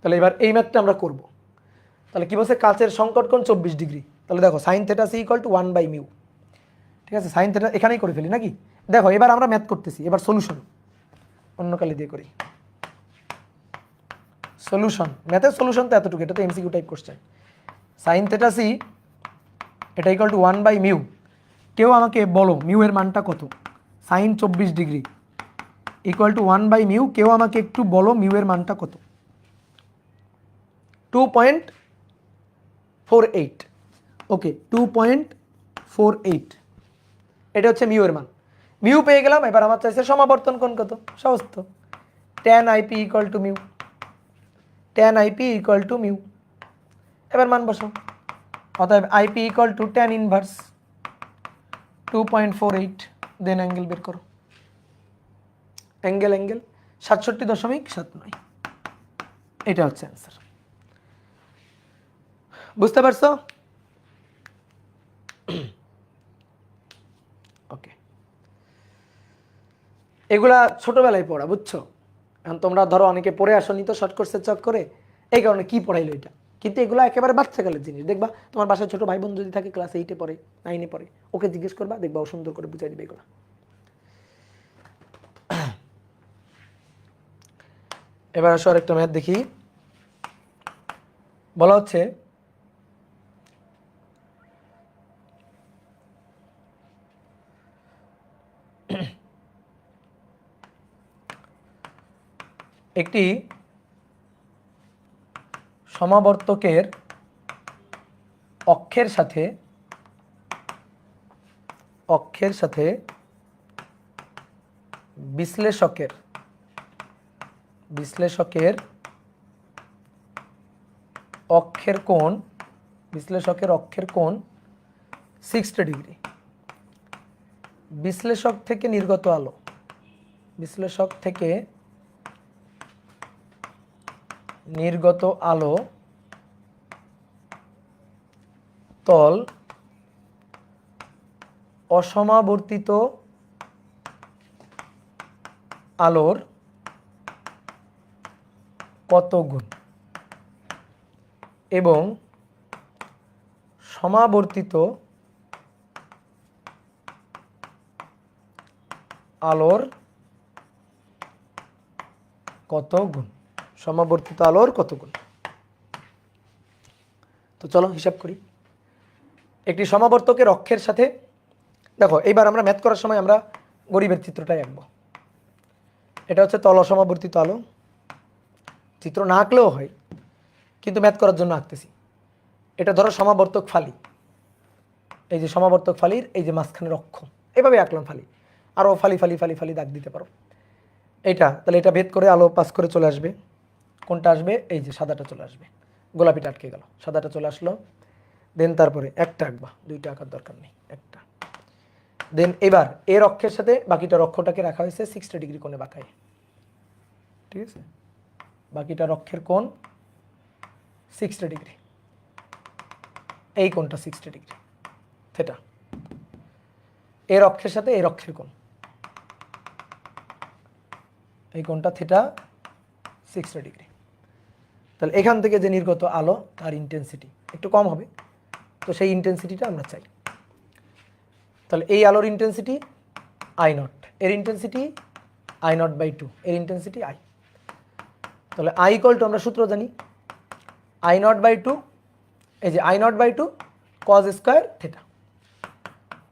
Speaker 1: তাহলে এবার এই ম্যাথটা আমরা করব। তাহলে কি বলছে? কাচের সংকট কোণ 24°। তাহলে দেখো sine theta C equal to 1/মিউ, ঠিক আছে, সাইন থেটা এখানেই করে ফেলি নাকি? দেখো এবার আমরা ম্যাথ করতেছি, এবার সলিউশন অন্য কালি দিয়ে করি। সলিউশন, ম্যাথের সলিউশন তো এতটুকু, এটা তো MCQ type question. Sine theta c এটা ইকুয়াল টু 1/মিউ, কেউ আমাকে বলো মিউ এর মানটা কত? সাইন 24° ইকুয়াল টু 1/মিউ, কেউ আমাকে একটু বলো মিউ এর মানটা কত? 2.48। ওকে, 2.48, এটা হচ্ছে মিউ এর মান। মিউ পেয়ে গেলাম। এবার আমার চাইছে সমাবর্তন কোণ কত, সহজ তো, tan IP ইকুয়াল টু মিউ, tan IP ইকুয়াল টু মিউ। এবার মান বসাও, অতএব IP equal to tan inverse 2.48, then angle বের করো। অ্যাঙ্গেল 67.79, এটা হচ্ছে অ্যান্সার। বুঝতে পারছো? ওকে, এগুলা ছোটবেলায় পড়া, বুঝছো? এখন তোমরা ধরো অনেকে পড়ে আসনি তো শর্ট কোর্সের চক করে, এই কারণে কি পড়াইলো এটা, কিন্তু এগুলো একেবারে বাচ্চাকালের জিনিস। দেখবা তোমার বাসায় ছোট ভাই বোন যদি থাকে ক্লাস 8-এ পড়ে, 9-এ পড়ে, ওকে জিজ্ঞেস করবা, দেখবা ও সুন্দর করে বুঝাই দিবে এগুলো। এবার আসো আরেকটা ম্যাথ দেখি। বলা হচ্ছে একটি সমাবর্তকের অক্ষের সাথে বিশ্লেষকের অক্ষের কোণ 60 ডিগ্রি। বিশ্লেষক থেকে নির্গত আলো তল অসমাবর্তিত আলোর কত গুণ এবং সমাবর্তিত আলোর কত গুণ, তো চলো হিসাব করি। একটি সমাবর্তকের অক্ষের সাথে, দেখো এইবার আমরা ম্যাথ করার সময় আমরা গরিবের চিত্রটাই আঁকবো। এটা হচ্ছে তল অসমাবর্তিত আলো, চিত্র না আঁকলেও হয় কিন্তু ম্যাথ করার জন্য আঁকতেছি। এটা ধরো সমাবর্তক ফালি, এই যে সমাবর্তক ফালির এই যে মাঝখানের অক্ষ, এভাবে আঁকলাম ফালি, আরও ফালি দাগ দিতে পারো। এটা তাহলে এটা ভেদ করে আলো পাস করে চলে আসবে, কোনটা আসবে, এই যে সাদাটা চলে আসবে, গোলাপিটা আটকে গেল, সাদাটা চলে আসলো। দেন তারপরে একটা আঁকবা, দুইটা আঁকার দরকার নেই, একটা। দেন এবার এর অক্ষের সাথে বাকিটার অক্ষটাকে রাখা হয়েছে 60 ডিগ্রি কোণে বাঁকায়, ঠিক আছে? বাকিটার অক্ষের কোণ 60 ডিগ্রি, এই কোণটা 60 ডিগ্রি থেটা। এর অক্ষের সাথে এর অক্ষের কোণ, এই কোণটা থেটা 60 ডিগ্রি। তাহলে এখান থেকে যে নির্গত আলো তার ইন্টেন্সিটি একটু কম হবে, তো সেই ইন্টেন্সিটিটা আমরা চাই। তাহলে এই আলোর ইন্টেন্সিটি I0, এর ইন্টেন্সিটি I0/2, এর ইন্টেন্সিটি I। তাহলে I ইকুয়াল টু আমরা সূত্র জানি I0/2, এই যে I0/2 cos স্কয়ার থেটা।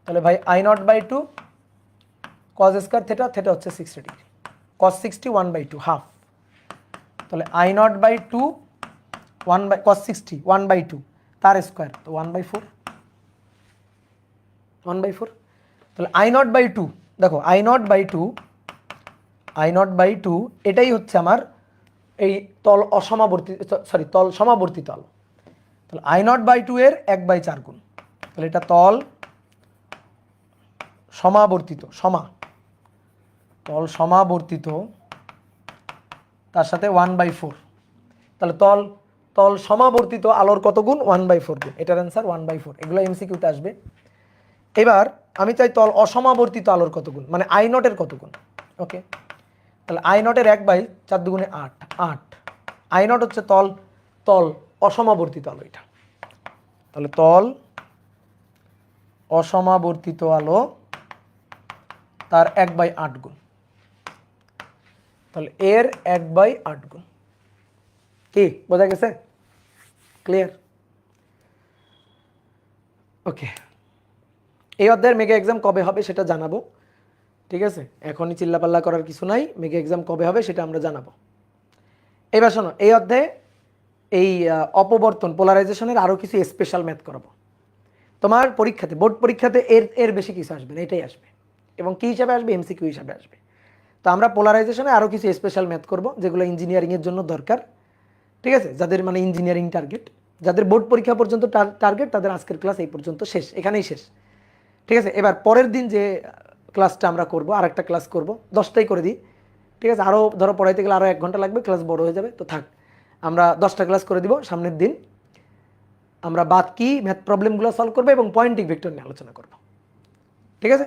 Speaker 1: তাহলে ভাই I0/2 cos square theta, theta হচ্ছে 60 ডিগ্রি, cos 60 1/2 হাফ। তাহলে I0/2 cos 60 1/2 তার স্কয়ার, তো 1/4, তাহলে I0/2, দেখো I0/2 এটাই হচ্ছে আমার এই তল সমাবর্তিত আলো। তাহলে I0/2 এর 1/4 গুণ, তাহলে এটা তল সমাবর্তিত, তার সাথে 1/4, তাহলে তল সমাবর্তিত আলোর কত গুণ, 1/4 গুণ। এটার অ্যান্সার 1/4, এগুলো এমসিকিউতে আসবে। এবার আমি চাই তল অসমাবর্তিত আলোর কত গুণ, মানে I0 এর কত গুণ। ওকে, তাহলে I0 এর 1/4 দুগুণে 8, I0 হচ্ছে তল অসমাবর্তিত আলো এটা। তাহলে তল অসমাবর্তিত আলো তার 1/8 গুণ, তাহলে এর 1/8 গুণ। কি বোঝা গেছে? ক্লিয়ার? ওকে, এই অধ্যায়ের মেগা এক্সাম কবে হবে সেটা জানাবো, ঠিক আছে? এখনই চিল্লাপাল্লা করার কিছু নাই, মেগা এক্সাম কবে হবে সেটা আমরা জানাবো। এবার শোনো, এই অধ্যায়ে এই অপবর্তন পোলারাইজেশনের আরও কিছু স্পেশাল ম্যাথ করাবো। তোমার পরীক্ষাতে, বোর্ড পরীক্ষাতে এর বেশি কিছু আসবে না, এটাই আসবে। এবং কী হিসাবে আসবে, এমসিকিউ হিসাবে আসবে। তো আমরা পোলারাইজেশনে আরও কিছু স্পেশাল ম্যাথ করব যেগুলো ইঞ্জিনিয়ারিংয়ের জন্য দরকার, ঠিক আছে? যাদের মানে ইঞ্জিনিয়ারিং টার্গেট, যাদের বোর্ড পরীক্ষা পর্যন্ত টার্গেট, তাদের আজকের ক্লাস এই পর্যন্ত শেষ, এখানেই শেষ, ঠিক আছে? এবার পরের দিন যে ক্লাসটা আমরা করব, আরেকটা ক্লাস করব, 10টাই করে দিই, ঠিক আছে? আরও ধরো পড়াইতে গেলে আরও 1 ঘন্টা লাগবে, ক্লাস বড় হয়ে যাবে, তো থাক, আমরা 10টা ক্লাস করে দিব। সামনের দিন আমরা বাকি ম্যাথ প্রবলেমগুলো সলভ করবো এবং পয়েন্টিং ভেক্টর নিয়ে আলোচনা করব, ঠিক আছে?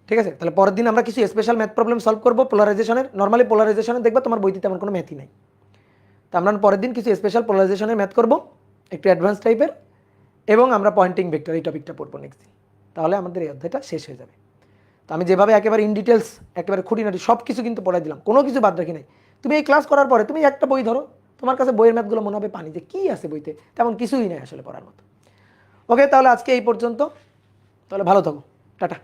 Speaker 1: ঠিক আছে, তাহলে পরের দিন আমরা কিছু স্পেশাল ম্যাথ প্রবলেম সলভ করবো পোলারাইজেশনের। নর্মালি পোলারাইজেশনে দেখবা তোমার বইতে তেমন কোনো ম্যাথই নাই, তো আমরা পরের দিন কিছু স্পেশাল পোলারাইজেশনের ম্যাথ করব, একটু অ্যাডভান্স টাইপের, এবং আমরা পয়েন্টিং ভেক্টর এই টপিকটা পড়বো নেক্সট দিন। তাহলে আমাদের এই অধ্যায়টা শেষ হয়ে যাবে। তো আমি যেভাবে একেবারে ইন ডিটেলস, একেবারে খুঁটিনাটি সব কিছু কিন্তু পড়াই দিলাম, কোনো কিছু বাদ রাখি নাই। তুমি এই ক্লাস করার পরে তুমি একটা বই ধরো, তোমার কাছে বইয়ের ম্যাথগুলো মনে হবে পানি, যে কী আছে বইতে, তেমন কিছুই নেই আসলে পড়ার মতো। ওকে, তাহলে আজকে এই পর্যন্ত, তাহলে ভালো থাকো, টাটা।